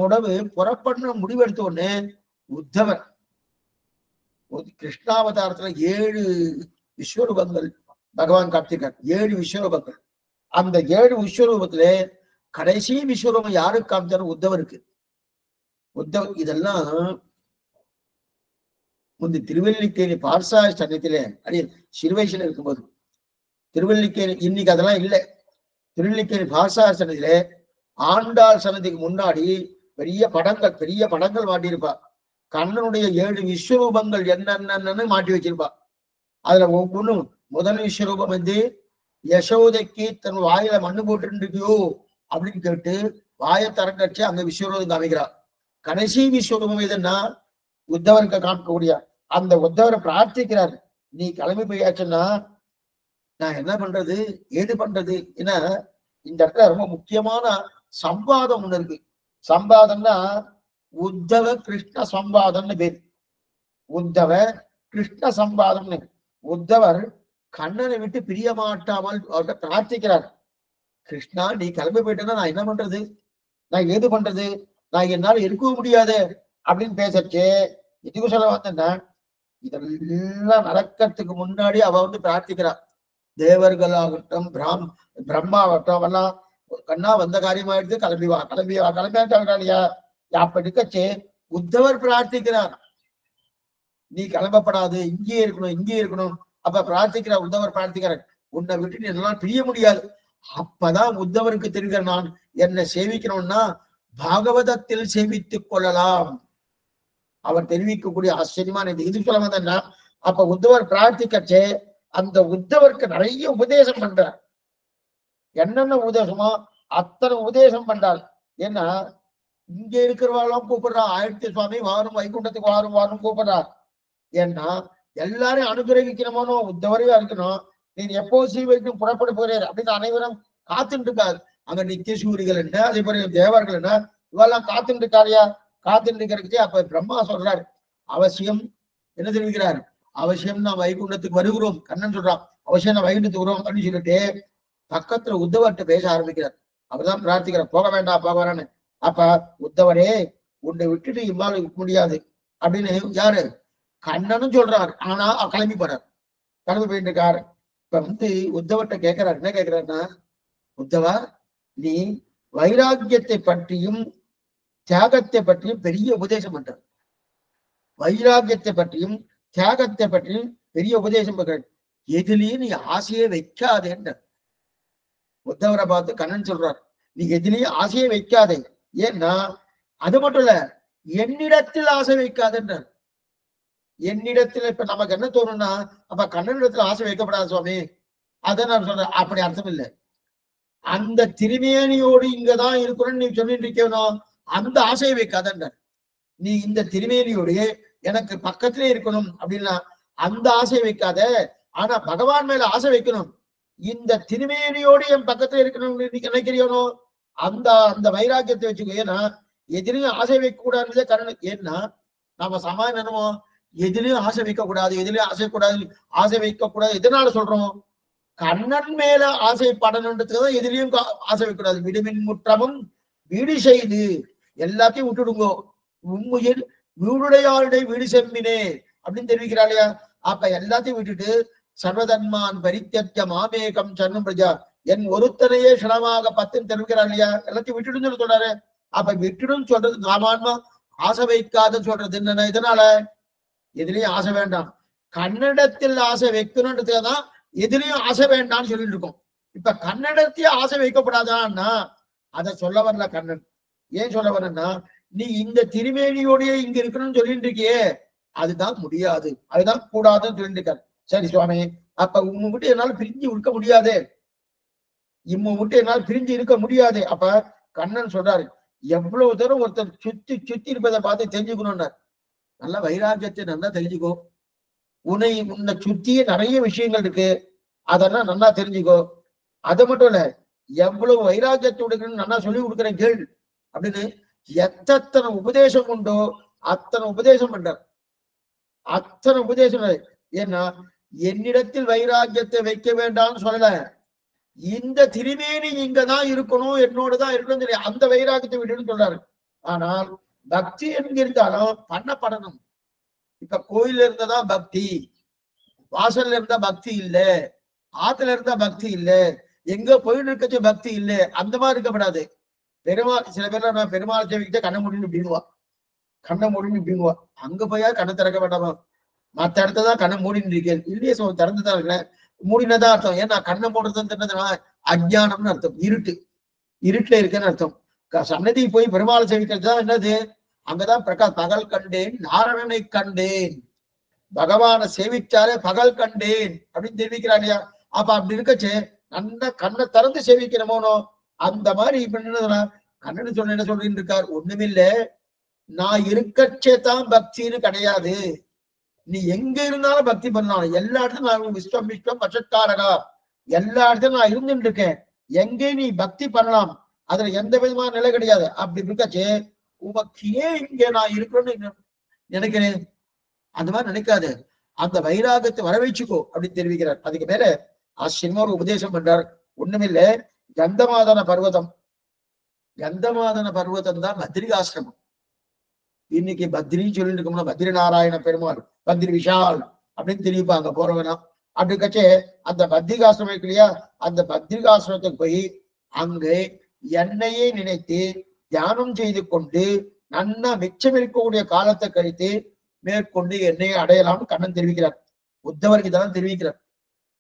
புறப்படணும் முடிவெடுத்த உடனே உத்தவர் கிருஷ்ணாவதாரத்துல 7 விஸ்வரூபங்கள் பகவான் காட்டியிருக்கார். 7 விஸ்வரூபங்கள். அந்த 7 விஸ்வரூபத்திலே கடைசி விஸ்வரூபம் யாருக்கு காமிச்சாரு? உத்தவருக்கு. உத்தவ் இதெல்லாம் முந்தி திருவல்லிக்கேணி பார்சா சன்னத்திலே அடி சிறு வயசுல இருக்கும்போது, திருவல்லிக்கேணி இன்னைக்கு அதெல்லாம் இல்லை. திருவல்லிக்கேணி பார்சா சன்னதியிலே ஆண்டாள் சன்னதிக்கு முன்னாடி பெரிய படங்கள் மாட்டியிருப்பா. கண்ணனுடைய 7 விஸ்வரூபங்கள் என்னென்னு மாட்டி வச்சிருப்பா. அதுல ஒவ்வொன்றும் முதல் விஸ்வரூபம் வந்து யசோதைக்கு தன் வாயில மண்ணு போட்டு இருக்கியோ அப்படின்னு கேட்டு வாயை திறக்கச்சு அந்த விஸ்வரூபம் காமிக்கிறார். கடைசி விஸ்வரூபம் எதுன்னா உத்தவருக்கு காமிக்கக்கூடிய அந்த உத்தவரை பிரார்த்திக்கிறார். நீ கிளம்பி போயாச்சுன்னா நான் என்ன பண்றது, ஏது பண்றது? ஏன்னா இந்த இடத்துல ரொம்ப முக்கியமான சம்வாதம் ஒண்ணு இருக்கு. சம்வாதம்னா உத்தவ கிருஷ்ண சம்வாதம்னு பேர். உத்தவ கிருஷ்ண சம்வாதம்னு. உத்தவர் கண்ணனை விட்டு பிரிய மாட்டாமல் அவர்கிட்ட பிரார்த்திக்கிறார். கிருஷ்ணா நீ கிளம்பி போயிட்டேன்னா நான் என்ன பண்றது, நான் ஏது பண்றது, நான் என்னால இருக்கவும் முடியாது அப்படின்னு பேசச்சு. எதுக்கு சொல்ல வந்தேன்னா, இதெல்லாம் நடக்கிறதுக்கு முன்னாடி அவ வந்து பிரார்த்திக்கிறார். தேவர்களாகட்டும் பிரம்மாவட்டும் அவெல்லாம் கண்ணா வந்த காரியமாயிடுது, கிளம்பியா அப்ப இருக்கச்சு உத்தவர் பிரார்த்திக்கிறார். நீ கிளம்பப்படாது, இங்கே இருக்கணும். அப்ப பிரார்த்திக்கிறார். உத்தவர் பிரார்த்திக்கிறார், உன்னை விட்டு என்னால பிரிய முடியாது. அப்பதான் உத்தவருக்கு தெரிகிற, நான் என்னை சேவிக்கணும்னா பாகவதத்தில் சேவித்துக் கொள்ளலாம். அவர் தெரிவிக்கக்கூடிய ஆச்சரியமான இது சொல்ல வந்தா, அப்ப உத்தவர் பிரார்த்திக்கச்சே அந்த உத்தவருக்கு நிறைய உபதேசம் பண்றார். என்னென்ன உபதேசமோ அத்தனை உபதேசம் பண்றார். ஏன்னா இங்க இருக்கிறவாளும் கூப்பிடுறா, ஆயிரத்தி சுவாமி வாரும், வைகுண்டத்துக்கு வாரும் கூப்பிடுறார். ஏன்னா எல்லாரையும் அனுகிரகிக்கணுமோ, உத்தவரையும் இருக்கணும். நீ எப்போ சீவைக்கும் புறப்பட போறீர் அப்படின்னு அனைவரும் காத்துட்டு இருக்காரு. அங்க நித்திய சூரிகள் என்ன, அதே மாதிரி தேவர்கள் என்ன, இவெல்லாம் காத்துட்டு இருக்காரியா? காத்துட்டு இருக்கிறதுக்கு அப்ப பிரம்மா சொல்றாரு, அவசியம் என்ன தெரிவிக்கிறார், அவசியம் நான் வைகுண்டத்துக்கு வருகிறோம். கண்ணன் சொல்றான், அவசியம் நான் வைகுண்டத்துக்கு வருவோம் அப்படின்னு சொல்லிட்டு பக்கத்துல உத்தவர்கிட்ட பேச ஆரம்பிக்கிறார். அவர்தான் பிரார்த்திக்கிறார், போக வேண்டான்னு. அப்ப உத்தவரே உன்னை விட்டுட்டு இவ்வாறு முடியாது அப்படின்னு யாரு? கண்ணனும் சொல்றாரு. ஆனா கிளம்பி போயிட்டு இருக்காரு. இப்ப வந்து உத்தவர்கிட்ட கேட்கிறார். என்ன கேட்கிறாருன்னா, உத்தவா நீ வைராக்கியத்தை பற்றியும் தியாகத்தை பற்றியும் பெரிய உபதேசம் பண்றார். வைராக்கியத்தை பற்றியும் தியாகத்தை பற்றியும் பெரிய உபதேசம் பண்ற, எதுலயும் நீ ஆசையை வைக்காதேன்ற. உத்தவரை பார்த்து கண்ணன் சொல்றார், நீ எதுலயும் ஆசையை வைக்காதே. ஏன்னா அது மட்டும் இல்ல, என்னிடத்தில் ஆசை வைக்காதுன்றார். என்னிடத்துல இப்ப நமக்கு என்ன தோணும்னா, அப்ப கண்ணனிடத்துல ஆசை வைக்கப்படாது சுவாமி, அதை நான் சொல்றேன். அப்படி அர்த்தம் இல்லை. அந்த திருமேனியோடு இங்கதான் இருக்கணும்னு நீ சொல்லிட்டு இருக்கணும், அந்த ஆசையை வைக்காதன்ற. நீ இந்த திருமேனியோடு எனக்கு பக்கத்திலே இருக்கணும் அப்படின்னா அந்த ஆசையை வைக்காத. ஆனா பகவான் மேல ஆசை வைக்கணும். இந்த திருமேனியோடு என் பக்கத்துல இருக்கணும் நீ நினைக்கிறியோ, அந்த அந்த வைராக்கியத்தை வச்சுக்கோ. ஏன்னா எதிலையும் ஆசை வைக்க கூடாதுன்றதே கண்ணன். ஏன்னா நாம சமாதானம் என்னமோ எதிலையும் ஆசை வைக்க கூடாது, எதிலையும் ஆசை கூடாது, ஆசை வைக்க கூடாது. எதனால சொல்றோம்? கண்ணன் மேல ஆசைப்படணுன்றதுக்குதான் எதிலையும் ஆசை வைக்க கூடாது. விடுமின் முற்றமும் வீடு செய்து எல்லாத்தையும் விட்டுடுங்கோ, உண்மையில் வீடுடையாருடைய வீடு செம்மினே அப்படின்னு தெரிவிக்கிறாள் இல்லையா? அப்ப எல்லாத்தையும் விட்டுட்டு சர்வதன்மான் பரித்தியஜ்ய மாமேகம் சரணம் பிரஜா, என் ஒருத்தனையே க்ஷணமாக பத்துன்னு தெரிவிக்கிறாள் இல்லையா? எல்லாத்தையும் விட்டுடுன்னு சொல்லி சொல்றாரு. அப்ப விட்டுடும் சொல்றது சாமான்மா, ஆசை வைக்காதுன்னு சொல்றது என்னன்னா, இதனால எதுலயும் ஆசை வேண்டாம், கன்னடத்தில் ஆசை வைக்கணுன்றதுதான் எதுலயும் ஆசை வேண்டாம்னு சொல்லிட்டு இருக்கோம். இப்ப கன்னடத்தையே ஆசை வைக்கப்படாதான்னா அதை சொல்ல வரல கண்ணன். ஏன் சொல்ல வரேன்னா, நீ இந்த திருமேனியோடய இங்க இருக்கணும்னு சொல்லிட்டு இருக்கியே, அதுதான் முடியாது, அதுதான் கூடாதுன்னு சொல்லிட்டு இருக்காரு. சரி சுவாமி, அப்ப உங்க விட்டு என்னால பிரிஞ்சு இருக்க முடியாது, இம்ம விட்டு என்னால பிரிஞ்சு இருக்க முடியாது. அப்ப கண்ணன் சொல்றாரு, எவ்வளவு தூரம் ஒருத்தர் சுத்தி சுத்தி இருப்பதை பார்த்து தெரிஞ்சுக்கணும்னார். நல்ல வைராக்கியத்தை நல்லா தெரிஞ்சுக்கோ. உன்னை சுத்தியே நிறைய விஷயங்கள் இருக்கு, அதெல்லாம் நல்லா தெரிஞ்சுக்கோ. அது மட்டும் இல்ல, எவ்வளவு வைராக்கியத்தோடு நல்லா சொல்லி கொடுக்குறேன் கேள் அப்படின்னு எத்தனை உபதேசம் உண்டோ அத்தனை உபதேசம் பண்றார். அத்தனை உபதேசம். ஏன்னா என்னிடத்தில் வைராக்கியத்தை வைக்க வேண்டாம்னு சொல்லல, இந்த திருமேனி இங்கதான் இருக்கணும், என்னோடதான் இருக்கணும் சொல்லி அந்த வைராக்கியத்தை விட்டுன்னு சொல்றாரு. ஆனால் பக்தி என்கிருந்தாலும் பண்ணப்படணும். இப்ப கோயில்ல இருந்ததான் பக்தி, வாசல்ல இருந்தா பக்தி இல்ல, ஆத்துல இருந்தா பக்தி இல்ல, எங்க போயிட்டு இருக்கச்சு பக்தி இல்ல, அந்த மாதிரி இருக்கப்படாது. பெருமாள் சில பேர்ல நான் பெருமாள் சேவிக்கிட்ட கண்ணை மூடின்னு இப்படிங்குவா, கண்ணை மூடின்னு இப்படிங்குவா. அங்க போயா கண்ணை திறக்க வேண்டாமா? மற்ற இடத்தான் கண்ணை மூடின்னு இருக்கேன் இல்லையே, திறந்துதான் இருக்கேன், மூடினதான் அர்த்தம். ஏன்னா கண்ணை மூடுறதுன்னு அஜ்ஞானம்னு அர்த்தம், இருட்டு, இருட்டுல இருக்குன்னு அர்த்தம். சன்னதி போய் பெருமாளை சேவிக்கிறது தான் என்னது, அங்கதான் பிரகாஷ். பகல் கண்டேன் நாராயணனை கண்டேன், பகவானை சேவிச்சாலே பகல் கண்டேன் அப்படின்னு தெரிவிக்கிறான் இல்லையா? அப்ப அப்படி இருக்கச்சு நல்ல கண்ணை திறந்து சேவிக்கிறமோனோ, அந்த மாதிரி இப்ப என்னதுன்னா கண்ணன்னு சொல்ல என்ன சொல்லிட்டு இருக்கார், ஒண்ணுமில்ல, நான் இருக்கச்சே தான் பக்தின்னு கிடையாது, நீ எங்க இருந்தாலும் பக்தி பண்ணலாம். எல்லா இடத்துலும் நான் விஸ்வம் விஸ்வம் பட்சக்காரகா, எல்லா இடத்துலும் நான் இருந்துட்டு இருக்கேன், எங்கே நீ பக்தி பண்ணலாம், அதுல எந்த விதமான நிலை கிடையாது. அப்படி இருக்கச்சு உமக்கு ஏன் இங்க நான் இருக்கணும்னு நினைக்கிறேன், அந்த மாதிரி நினைக்காது, அந்த வைராகத்தை வரவைச்சுக்கோ அப்படின்னு தெரிவிக்கிறார். அதுக்கு மேல ஆச்சரியமா ஒரு உபதேசம் பண்றார். ஒண்ணுமில்ல, கந்தமாதன பர்வதம், கந்தமாதன பர்வதம் தான் பத்ரிகாசிரமம். இன்னைக்கு பத்ரின்னு சொல்லிட்டு இருக்கோம்னா பத்ரி நாராயண பெருமாள், பத்ரி விஷால் அப்படின்னு தெரிவிப்பாங்க போறவனா. அப்படி கச்சே அந்த பத்ரிகாசிரமம் இருக்கு இல்லையா, அந்த பத்ரிகாசிரமத்துக்கு போய் அங்கு என்னையே நினைத்து தியானம் செய்து கொண்டு நன்னா மிச்சம் இருக்கக்கூடிய காலத்தை கழித்து மேற்கொண்டு என்னையே அடையலாம்னு கண்ணன் தெரிவிக்கிறார். உத்தவருக்கு இதெல்லாம் தெரிவிக்கிறார்.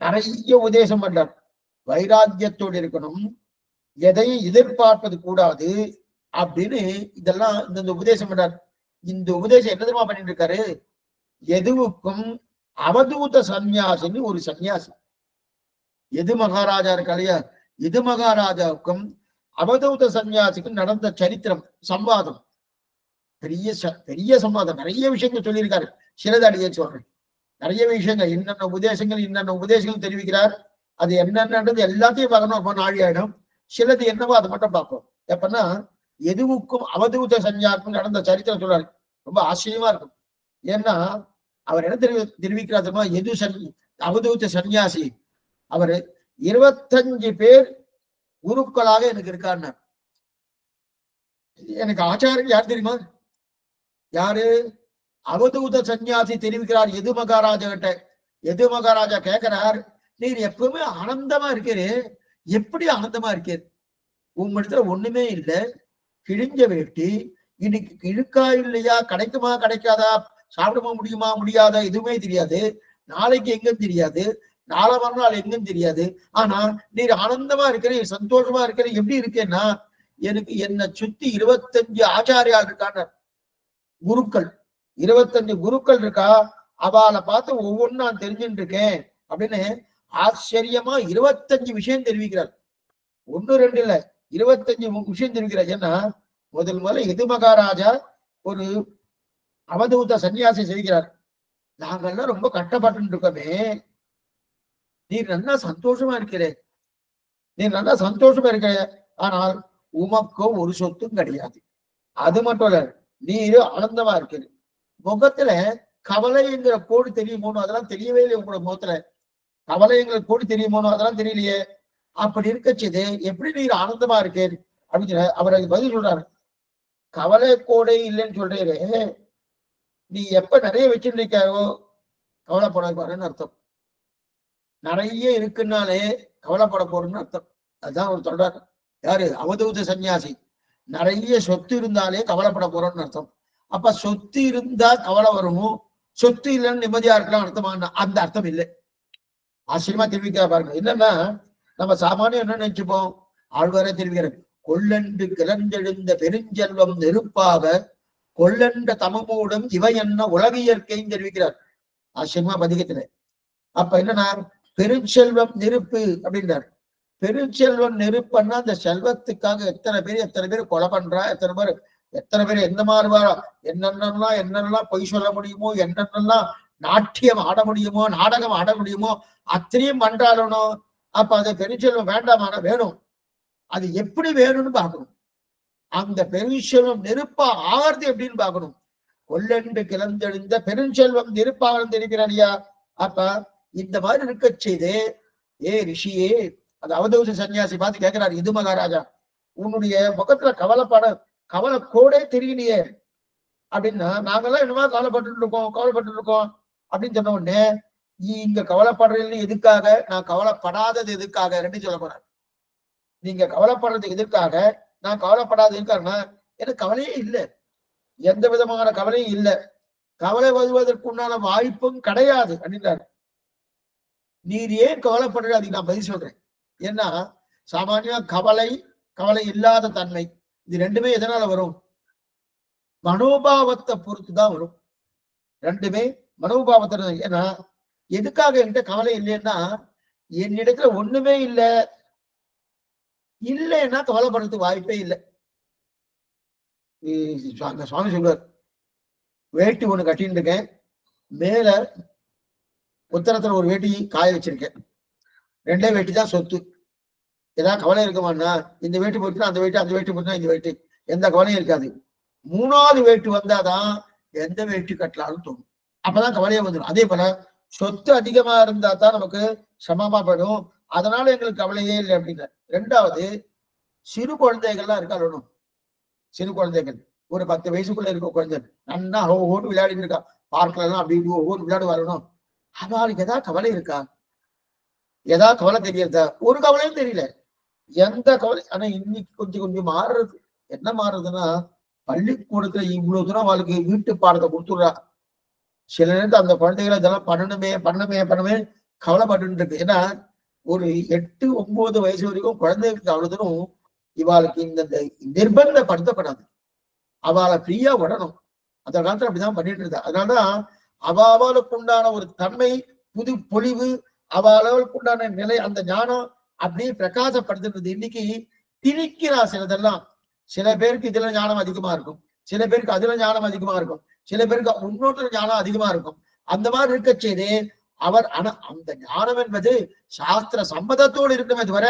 நிறைய உபதேசம் பண்றார். வைராக்கியத்தோடு இருக்கணும், எதையும் எதிர்பார்ப்பது கூடாது அப்படின்னு இதெல்லாம் இந்த உபதேசம் பண்றார். இந்த உபதேசம் என்ன தெரியுமா பண்ணிட்டு இருக்காரு, எதுவுக்கும் அவதூத சன்னியாசின்னு ஒரு சன்னியாசி, எது மகாராஜா இருக்கா இல்லையா, எது மகாராஜாவுக்கும் அவதூத சன்னியாசிக்கும் நடந்த சரித்திரம், சம்வாதம், பெரிய பெரிய சம்வாதம், நிறைய விஷயங்கள் சொல்லியிருக்காரு. சிலதடியே சொல்றேன், நிறைய விஷயங்கள், என்னென்ன உபதேசங்கள் தெரிவிக்கிறார். அது என்னென்னது எல்லாத்தையும் பார்க்கணும், ரொம்ப நாழி ஆயிடும். சிலது என்னவோ அதை மட்டும் பார்ப்போம். எப்பன்னா எதுவுக்கும் அவதூத சன்னியாசிக்கும் நடந்த சரித்திரம் சொல்றாரு, ரொம்ப ஆச்சரியமா இருக்கும். ஏன்னா அவர் என்ன தெரிவிக்கிறார் தெரியுமா, அவதூத சன்னியாசி அவரு 25 பேர் குருக்களாக எனக்கு இருக்காருன்னு. எனக்கு ஆச்சாரியர் யார் தெரியுமா, யாரு, அவதூத சன்னியாசி தெரிவிக்கிறார் எது மகாராஜா கிட்ட. எது மகாராஜா கேட்கிறார், நீர் எப்பவுமே ஆனந்தமா இருக்கீரு, எப்படி ஆனந்தமா இருக்கீர், உங்களிடத்துல ஒண்ணுமே இல்லை, கிழிஞ்ச வேட்டி, இன்னைக்கு இழுக்கா இல்லையா, கிடைக்குமா கிடைக்காதா, சாப்பிடுமா முடியுமா முடியாதா, எதுவுமே தெரியாது, நாளைக்கு எங்கன்னு தெரியாது, நாளை மறுநாள் எங்கன்னு தெரியாது. ஆனா நீர் ஆனந்தமா இருக்கிறீர், சந்தோஷமா இருக்கிறீர். எப்படி இருக்கேன்னா, எனக்கு என்னை சுத்தி 25 ஆச்சாரியால் இருக்கான, குருக்கள் 25 குருக்கள் இருக்கா. அவளை பார்த்து ஒவ்வொன்றும் நான் தெரிஞ்சுட்டு இருக்கேன் அப்படின்னு ஆச்சரியமா 25 விஷயம் தெரிவிக்கிறார். ஒண்ணு ரெண்டு இல்ல, 25 விஷயம் தெரிவிக்கிறார். ஏன்னா முதல்ல எது மகாராஜா ஒரு அவதூத சன்னியாசி செய்கிறார். நாங்கெல்லாம் ரொம்ப கஷ்டப்பட்டு இருக்கோமே, நீ நல்லா சந்தோஷமா இருக்கிறே, நீ நல்லா சந்தோஷமா இருக்க, ஆனால் உமக்கோ ஒரு சொத்தும் கிடையாது. அது மட்டும் இல்ல, நீரு ஆனந்தமா இருக்குது. முகத்துல கவலைங்கிற கோடு தெரியுமோனோ அதெல்லாம் தெரியவே இல்லை. உங்களோட முகத்துல கவலைங்கிற கோடு தெரியுமோனோ அதெல்லாம் தெரியலையே. அப்படி இருக்கச்சது எப்படி நீர் ஆனந்தமா இருக்கேன் அப்படின்னு அவர் அதுக்கு பதில் சொல்றாரு. கவலை கோடை இல்லைன்னு சொல்றீரு, நீ எப்ப நிறைய வச்சுட்டு இருக்காரோ கவலைப்படாதுன்னு அர்த்தம். நிறைய இருக்குன்னாலே கவலைப்பட போறோம்னு அர்த்தம். அதுதான் அவர் சொல்றாரு. யாரு? அவதூத சன்னியாசி. நிறைய சொத்து இருந்தாலே கவலைப்பட போறோம்னு அர்த்தம். அப்ப சொத்து இருந்தா கவலை வருமோ, சொத்து இல்லைன்னு நிம்மதியா இருக்கலாம் அர்த்தமான அந்த அர்த்தம் இல்லை. ஆச்சரியமா தெரிவிக்க பாருங்க. என்னன்னா நம்ம சாமானியம் என்ன நினைச்சுப்போம், ஆழ்வாரே தெரிவிக்கிறார். கொள்ளண்டு கிளந்தெழுந்த பெருஞ்செல்வம் நெருப்பாக கொள்ளண்ட தமமூடம் இவை என்ன உலக இயற்கைன்னு தெரிவிக்கிறார் ஆச்சரியமா பதிகத்துல. அப்ப என்னன்னா பெருஞ்செல்வம் நெருப்பு அப்படின்றார். பெருஞ்செல்வம் நெருப்புன்னா அந்த செல்வத்துக்காக எத்தனை பேர் கொலை பண்றா, எத்தனை பேர் எந்த மாதிரி என்னென்னலாம் பொய் சொல்ல முடியுமோ, என்னென்னலாம் நாட்டியம் ஆட முடியுமோ, நாடகம் ஆட முடியுமோ அத்தனையும் பண்றாலும் அப்ப அது பெருஞ்செல்வம் வேண்டாமான வேணும். அது எப்படி வேணும்னு பார்க்கணும். அந்த பெருஞ்செல்வம் நெருப்பா ஆறுது எப்படின்னு பார்க்கணும். கொள்ளென்று கிளந்தெழுந்த பெருஞ்செல்வம் நெருப்பாக தெரிகிறாரியா. அப்ப இந்த மாதிரி இருக்க செய்து ஏ ரிஷியே, அந்த அவதூத சன்னியாசி பார்த்து கேட்கிறாரு, இது மகாராஜா உன்னுடைய முகத்துல கவலை கோடே தெரியலையே அப்படின்னா, நாங்கெல்லாம் என்னமா கவலைப்பட்டு இருக்கோம் அப்படின்னு சொன்ன உடனே, நீ இங்க கவலைப்படுறது எதுக்காக, நான் கவலைப்படாதது எதுக்காக ரெண்டு சொல்ல போறேன். நீங்க கவலைப்படுறது எதுக்காக, நான் கவலைப்படாத இருக்காருன்னா எனக்கு கவலையே இல்லை, எந்த விதமான கவலையும் இல்லை, கவலை வருவதற்குண்டான வாய்ப்பும் கிடையாது அப்படின்றாரு. நீர் ஏன் கவலைப்படுற அதுக்கு நான் பதில் சொல்றேன். ஏன்னா சாமானியா கவலை இல்லாத தன்மை இது ரெண்டுமே எதனால வரும், மனோபாவத்தை பொறுத்துதான் வரும். ரெண்டுமே மனோபாவத்தை. ஏன்னா எதுக்காக என்கிட்ட கவலை இல்லைன்னா, என்னிடத்துல ஒண்ணுமே இல்லைன்னா கவலைப்படுறதுக்கு வாய்ப்பே இல்லை. சுவாமி சொல்றார், வேட்டி ஒண்ணு கட்டின்னு இருக்கேன், மேல உத்தரத்துல ஒரு வேட்டி காய வச்சிருக்கேன், ரெண்டே வேட்டி தான் சொத்து, ஏதாவது கவலை இருக்குமான்னா இந்த வேட்டி போச்சுன்னா அந்த வேட்டி, அந்த வேட்டி போச்சுன்னா இந்த வேட்டி, எந்த கவலையும் இருக்காது. மூணாவது வேட்டி வந்தாதான் எந்த வேட்டி கட்டலாம்னு தோணும், அப்பதான் கவலையே வந்துடும். அதே போல சொத்து அதிகமா இருந்தா தான் நமக்கு சமமா படும், அதனால எங்களுக்கு கவலையே இல்லை அப்படின்னா. ரெண்டாவது, சிறு குழந்தைகள்லாம் இருக்கா, சிறு குழந்தைகள் ஒரு 10 வயசுக்குள்ள இருக்க குழந்தை நன்னா ஓட்டு விளையாடிட்டு இருக்கா, பார்க்ல எல்லாம் அப்படி ஒவ்வொரு விளையாடு வரணும், அவளுக்கு ஏதாவது கவலை இருக்கா, ஏதாவது கவலை தெரியறதா? ஒரு கவலையும் தெரியல, எந்த கவலை. ஆனா இன்னைக்கு கொஞ்சம் மாறுறது. என்ன மாறுறதுன்னா, பள்ளிக்கூடத்துல இவ்வளவு தூரம் அவளுக்கு வீட்டு பாடத்தை கொடுத்துடுறா. சில நேரத்தில் அந்த குழந்தைகளை இதெல்லாம் பண்ணணுமே கவலைப்பட்டு இருக்கு. ஏன்னா ஒரு 8-9 வயசு வரைக்கும் குழந்தைகளுக்கு அவ்வளவு தூரம் இவாளுக்கு இந்த நிர்பந்தப்படுத்தப்படாது, அவளை ஃப்ரீயா விடணும். அந்த காலத்துல அப்படிதான் பண்ணிட்டு இருந்தா. அதனாலதான் அவளுக்கு உண்டான ஒரு தன்மை, புது பொலிவு, அவளுக்கு உண்டான நிலை, அந்த ஞானம் அப்படியே பிரகாசப்படுத்துறது. இன்னைக்கு திணிக்கிறா சிலதெல்லாம். சில பேருக்கு இதுல ஞானம் அதிகமா இருக்கும், சில பேருக்கு அதுல ஞானம் அதிகமா இருக்கும், சில பேருக்கு முன்னோட்ட ஞானம் அதிகமா இருக்கும். அந்த மாதிரி இருக்க செய்து ஆனா அந்த ஞானம் என்பது சாஸ்திர சம்மதத்தோடு இருக்கணுமே தவிர,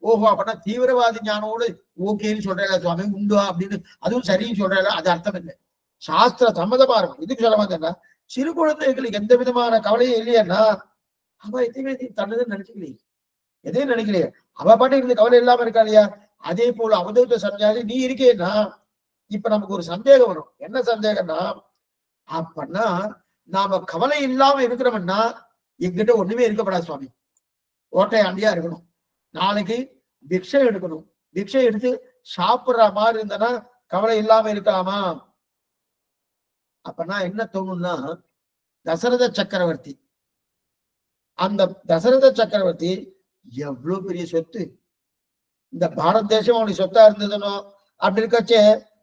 ஓஹோ அப்படின்னா தீவிரவாதி ஞானோடு ஓகேன்னு சொல்றேன் சுவாமி உண்டுவா அப்படின்னு அதுவும் சரின்னு சொல்றேன், அது அர்த்தம் இல்லை. சாஸ்திர சம்மதமா இருக்கும். இதுக்கு சொல்ல வந்தேன்னா, சிறு குழந்தைகளுக்கு எந்த விதமான கவலையும் இல்லையன்னா அவ எதையுமே தன்னதுன்னு நினைச்சுக்கலையே, எதையும் நினைக்கலையே, அவ பாட்டு இருந்து கவலை இல்லாம இருக்கா இல்லையா. அதே போல அவதூத சன்னியாசி நீ இருக்கேன்னா இப்ப நமக்கு ஒரு சந்தேகம் வரும். என்ன சந்தேகம்னா, அப்படின்னா நாம கவலை இல்லாம இருக்கிறோம்னா எங்கிட்ட ஒண்ணுமே இருக்கப்படாது சுவாமி, ஓட்டையாண்டியா இருக்கணும், நாளைக்கு பிக்ஷை எடுக்கணும், பிக்ஷை எடுத்து சாப்பிடுற மாதிரி இருந்தனா கவலை இல்லாம இருக்கலாமா? அப்பனா என்ன தோணும்னா, தசரத சக்கரவர்த்தி, அந்த தசரத சக்கரவர்த்தி எவ்வளவு பெரிய சொத்து, இந்த பாரத தேசம் அவனுக்கு சொத்தா இருந்ததுனோ அப்படி இருக்கச்சே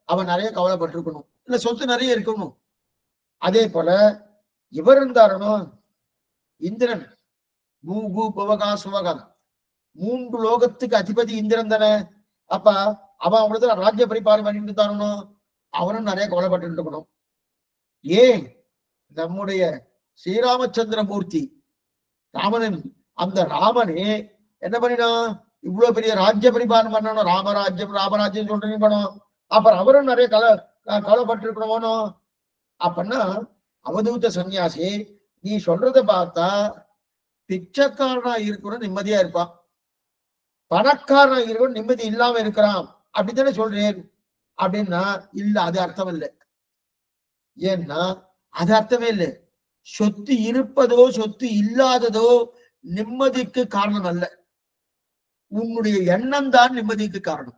அவன் நிறைய கவலைப்பட்டிருக்கணும், இல்ல சொத்து நிறைய இருக்கணும். அதே போல இவர் இருந்தாரனோ இந்திரன், பூகு புவகா சுவகா, 3 லோகத்துக்கு அதிபதி இந்திரன் தானே. அப்ப அவன் அவனத்துல ராஜ்ய பரிபாலனை பண்ணிட்டு இருந்தானோ, அவனும் நிறைய கவலைப்பட்டு இருக்கணும். ஏன் நம்முடைய ஸ்ரீராமச்சந்திரமூர்த்தி ராமனின் அந்த ராமனே என்ன பண்ணினா, இவ்வளவு பெரிய ராஜ்ய பரிபாலனை பண்ணணும், ராமராஜ்யம் சொல்றீங்க பண்ணும். அப்புறம் அவரும் நிறைய கவலைப்பட்டு இருக்கணுமோ. அப்படின்னா அவதூத சன்னியாசி, நீ சொல்றத பார்த்தா பிச்சைக்காரனா இருக்கணும் நிம்மதியா இருப்பான், பணக்காரனா இருக்கணும் நிம்மதி இல்லாம இருக்கிறான் அப்படித்தானே சொல்றேன். அப்படின்னா இல்ல, அது அர்த்தம் இல்லை. ஏன்னா அது அர்த்தமே இல்லை. சொத்து இருப்பதோ சொத்து இல்லாததோ நிம்மதிக்கு காரணம் அல்ல. உன்னுடைய எண்ணம் தான் நிம்மதிக்கு காரணம்.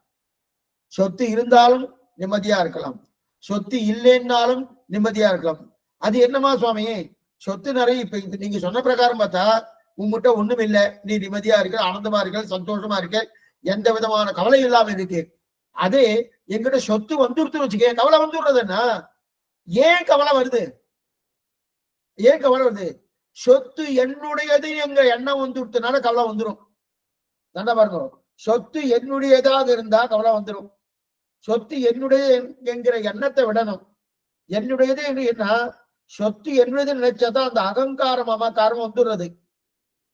சொத்து இருந்தாலும் நிம்மதியா இருக்கலாம், சொத்து இல்லைன்னாலும் நிம்மதியா இருக்கலாம். அது என்னமா சுவாமி, சொத்து நிறைய இப்ப நீங்க சொன்ன பிரகாரம் பார்த்தா உங்ககிட்ட ஒண்ணும் இல்லை, நீ நிம்மதியா இருக்க, ஆனந்தமா இருக்க, சந்தோஷமா இருக்க, எந்த விதமான கவலை இல்லாம இருக்கு. அதே எங்கிட்ட சொத்து வந்துருத்துன்னு வச்சுக்க, கவலை வந்துடுறதுன்னா ஏன் கவலை வருது? ஏன் கவலை வருது? சொத்து என்னுடையது எங்க எண்ணம் வந்துடுறதுனால கவலை வந்துடும். நல்லா பாருங்க, சொத்து என்னுடையதாக இருந்தா கவலை வந்துடும். சொத்து என்னுடைய என்கிற எண்ணத்தை விடணும். என்னுடையது என்ன, சொத்து என்னுடையது நினைச்சாதான் அந்த அகங்காரம் மமக்காரம் வந்துடுறது.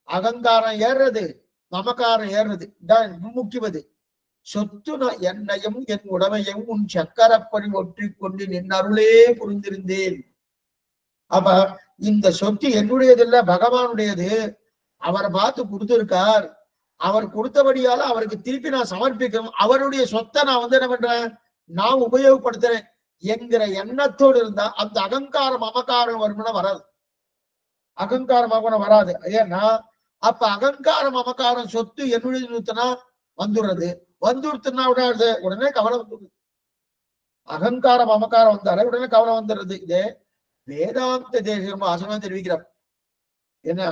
அகங்காரம் ஏறுறது, மமக்காரம் ஏறுறது தான் முக்கியது. சொத்து நான் என்னையும் என் உடமையும் உன் சக்கரப்படி ஒற்றி கொண்டு நின் அருளே புரிந்திருந்தேன். அப்ப இந்த சொத்து என்னுடையது இல்ல, பகவானுடையது. அவரை பார்த்து கொடுத்திருக்கார், அவர் கொடுத்தபடியால அவருக்கு திருப்பி நான் சமர்ப்பிக்கணும். அவருடைய சொத்தை நான் என்ன பண்றேன், நான் உபயோகப்படுத்துறேன் என்கிற எண்ணத்தோடு இருந்தா அந்த அகங்காரம் மமக்காரம் வரும்னா வராது. அகங்காரம் மமக்காரம் வராது. ஏன்னா அப்ப அகங்காரம் மமக்காரம் சொத்து என்னுடைய வந்துடுறது. வந்துடுத்துனா உடனே கவலை வந்துடுது. அகங்காரம் மமக்காரம் வந்தாலே உடனே கவலை வந்துடுறது. இதே வேதாந்த தேசியம் ஆசனமா தெரிவிக்கிறார். ஏன்னா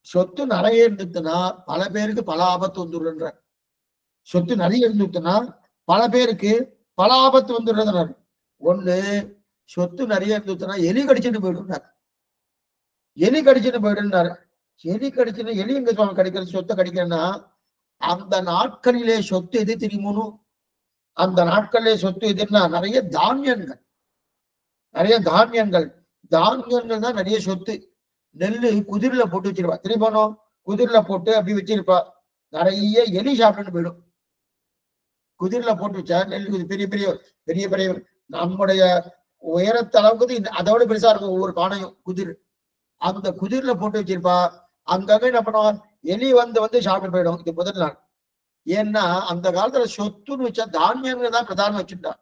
சொத்து நிறைய இருந்துச்சுன்னா பல பேருக்கு பல ஆபத்து வந்துடுற. சொத்து நிறைய இருந்துச்சுன்னா பல பேருக்கு பல ஆபத்து வந்துடுறதுனால, ஒண்ணு சொத்து நிறைய இருந்துச்சுன்னா எலி கடிச்சுட்டு போயிடுனார். எலி கடிச்சுட்டு போயிடுனாரு. எலி கடிச்சுன்னா எலி எங்க சுவாமி கடிக்கிறது, சொத்தை கடிக்கிறேன்னா அந்த நாட்களிலே சொத்து எது தெரியுமோ, அந்த நாட்களிலே சொத்து எதுன்னா நிறைய தானியங்கள், நிறைய தானியங்கள் தான் நிறைய சொத்து. நெல்லு குதிரில போட்டு வச்சிருப்பா, திரும்பணும் குதிரில போட்டு அப்படி வச்சிருப்பா, நிறைய எலி சாப்பிட்டு போயிடும். குதிரில போட்டு வச்சா நெல் பெரிய பெரிய பெரிய பெரிய நம்முடைய உயரத்த அளவுக்கு அதோட பெருசா இருக்கும் ஒவ்வொரு பானையும் குதிர். அந்த குதிரில போட்டு வச்சிருப்பா, அங்கங்க என்ன பண்ணுவான், எலி வந்து சாப்பிட்டு போயிடும். இது முதல் நாள். ஏன்னா அந்த காலத்துல சொத்துன்னு வச்சா தானியங்கள் தான் பிரதானம் வச்சுட்டா.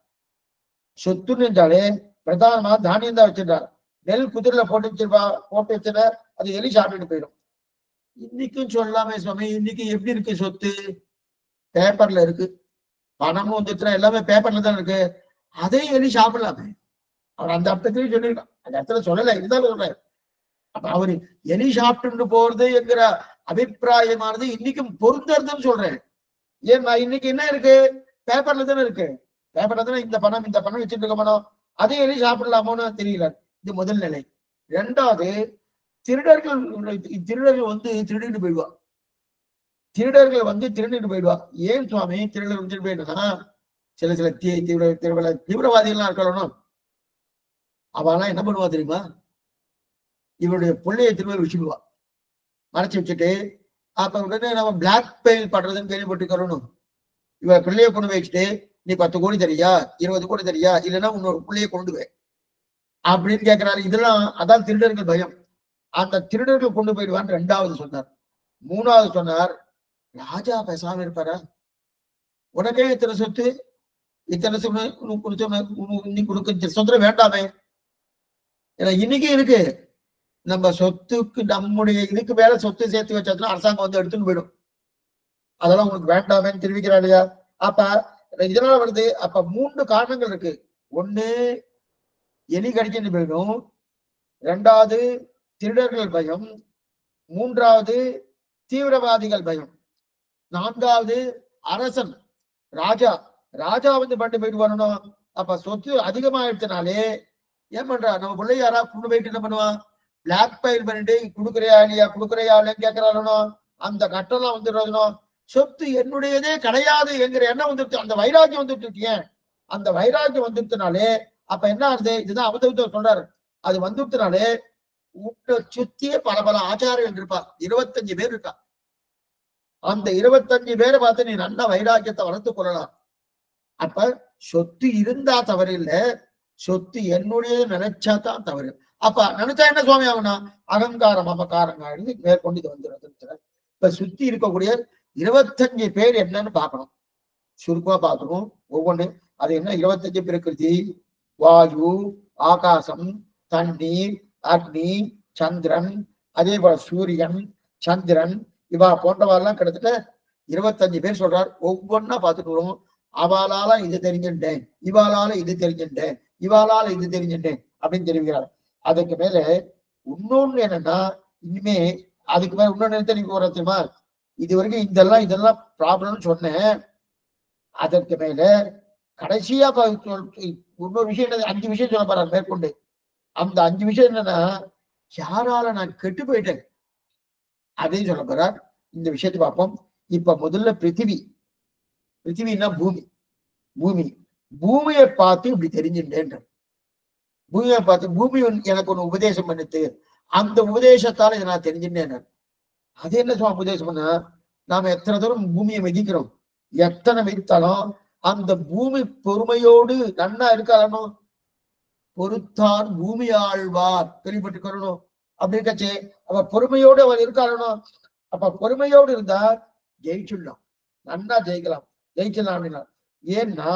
சொத்துன்னு இருந்தாலே பிரதானமா தானியம் தான் வச்சிருந்தார். நெல் குதிரில போட்டு வச்சிருப்பா, போட்டு வச்சுட்டா அது எலி சாப்பிட்டுட்டு போயிடும். இன்னைக்கும் சொல்லாமே சுவாமி, இன்னைக்கு எப்படி இருக்கு சொத்து, பேப்பர்ல இருக்கு. பணமும் வந்துச்சுன்னா எல்லாமே பேப்பர்ல தான் இருக்கு. அதே எலி சாப்பிடலாமே. அவர் அந்த அர்த்தத்திலையும் சொல்லியிருக்கான், அந்த இடத்துல சொல்லல, இருந்தாலும் சொல்றாரு. அப்ப அவரு எலி சாப்பிட்டு போறது என்கிற அபிப்பிராயமானது இன்னைக்கும் பொருந்ததுன்னு சொல்றேன். ஏன்னா இன்னைக்கு என்ன இருக்கு, பேப்பர்ல தானே இருக்கு. பேப்பர்ல தானே இந்த பணம் வச்சுட்டு இருக்க பணம், அதே எலி சாப்பிடலாமோன்னு தெரியல. இது முதல் நிலை. இரண்டாவது, திருடர்கள் திருடிட்டு போயிடுவா. திருடிட்டு போயிடுவா. ஏன் சுவாமி திருடர் வந்துட்டு போயிடுனா, சில தீவிரவாதிகள்லாம் இருக்கணும். அவெல்லாம் என்ன பண்ணுவா தெரியுமா, இவருடைய பிள்ளைய திரும்ப வச்சுடுவா, மறைச்சு வச்சுட்டு. அப்ப உடனே நம்ம பிளாக் மெயில் பண்றதுன்னு கேள்விப்பட்டுக்கிறோம். இவ பிள்ளைய கொண்டு வச்சுட்டு, நீ 10 கோடி தரியா, 20 கோடி தரியா, இல்லைன்னா உன்னோட பிள்ளைய கொண்டு போய் அப்படின்னு கேட்கிறாரு. இதெல்லாம் அதான் திருடர்கள் பயம். அந்த திருடர்கள் கொண்டு போயிடுவான்னு 2வது சொன்னார். 3வது சொன்னார், ராஜா பேசாம இருப்பாரா, உனக்கே இத்தனை சொத்து, இத்தனை கொடுக்க சொந்தம் வேண்டாமே. ஏன்னா இன்னைக்கு இருக்கு, நம்ம சொத்துக்கு நம்முடைய இதுக்கு மேல சொத்து சேர்த்து வச்சாச்சுன்னா அரசாங்கம் வந்து எடுத்துன்னு போயிடும். அதெல்லாம் உங்களுக்கு வேண்டாமேன்னு தெரிவிக்கிறா இல்லையா. அப்ப இதனால வருது. அப்ப 3 காரணங்கள் இருக்கு. ஒண்ணு எலி கடிச்சுட்டு போயிடும், 2வது திருடர்கள் பயம், 3வது தீவிரவாதிகள் பயம், 4வது அரசன் ராஜா பண்ணி போயிட்டு வரணும். அப்ப சொத்து அதிகமாயிடுச்சுனாலே ஏன் பண்றா, நம்ம பிள்ளை யாரா கொண்டு போயிட்டு என்ன பண்ணுவான், பிளாக் பைல் பண்ணிட்டு குடுக்குறையா இல்லையா குடுக்குறையா இல்லைன்னு கேட்கிறாரோ அந்த கட்டணம் வந்துடுறதுனோ சொத்து என்னுடையதே கிடையாது என்கிற எண்ணம் வந்துருச்சு. அந்த வைராக்கியம் வந்துட்டு இருக்கேன். அந்த வைராக்கியம் வந்துருச்சுனாலே அப்ப என்ன ஆகுது? இதுதான் அவதூதர் சொல்றாரு. அது வந்துருச்சுனாலே உங்களை சுத்தியே பல பல ஆச்சாரியர்கள் இருப்பா. 25 பேர் இருக்கா. அந்த 25 பேரை பார்த்து நீ நல்ல வைராக்கியத்தை வளர்த்து கொள்ளலாம். அப்ப சொத்து இருந்தா தவறு இல்லை, சொத்து என்னுடைய நினைச்சாதான் தவறு. அப்ப நினைச்சா என்ன சுவாமி ஆகுனா அகங்காரம் அபகாரங்கள் மேற்கொண்டு இது வந்துடும். இப்ப சுத்தி இருக்கக்கூடிய 25 பேர் என்னன்னு பார்க்கணும். சுருக்கமா பார்க்கணும் ஒவ்வொன்று. அது என்ன? 25 பிரகிருதி, வாயு, ஆகாசம், தண்ணீர், அக்னி, சந்திரன், அதே போல சூரியன், சந்திரன், இவா போன்றவாள்லாம் கிட்டத்தட்ட 25 பேர் சொல்றார். ஒவ்வொன்னா பார்த்துட்டு வருவோம். அவளால இது தெரிஞ்சுட்டேன், இவாளால இது தெரிஞ்சுட்டேன், இவாளால இது தெரிஞ்சுட்டேன் அப்படின்னு தெரிவிக்கிறார். அதுக்கு மேல இன்னொன்னு என்னன்னா, இனிமே அதுக்கு மேல இன்னொன்னு தெரிவிக்க வர தெரியுமா? இது வரைக்கும் இதெல்லாம் ப்ராப்ளம்னு சொன்னேன். அதற்கு மேல கடைசியா இன்னொரு விஷயம், 5 விஷயம் சொல்ல போறார் மேற்கொண்டு. அந்த 5 விஷயம் என்னன்னா, யாரால நான் கெட்டு போயிட்டேன் அப்படின்னு சொல்ல போறார். இந்த விஷயத்தை பார்ப்போம். இப்ப முதல்ல பிருத்திவின்னா பூமி. பூமியை பார்த்து இப்படி தெரிஞ்சுட்டேன். பூமியை பார்த்து பூமி எனக்கு ஒண்ணு உபதேசம் பண்ணிட்டு, அந்த உபதேசத்தால இதை நான் தெரிஞ்சுட்டேன். அது என்ன சும்மா உபதேசம் பண்ணா, நாம எத்தனை தூரம் பூமியை மிதிக்கிறோம், எத்தனை மிதித்தாலும் அந்த பூமி பொறுமையோடு நன்னா இருக்காளோ. பொறுத்தான் பூமி ஆழ்வார் கேள்விப்பட்டுக்கணும். அப்படி இருக்கச்சே அவ பொறுமையோடு அவள் இருக்காளோ. அப்ப பொறுமையோடு இருந்தா ஜெயிச்சுடலாம், நன்னா ஜெயிக்கலாம் அப்படின்னா. ஏன்னா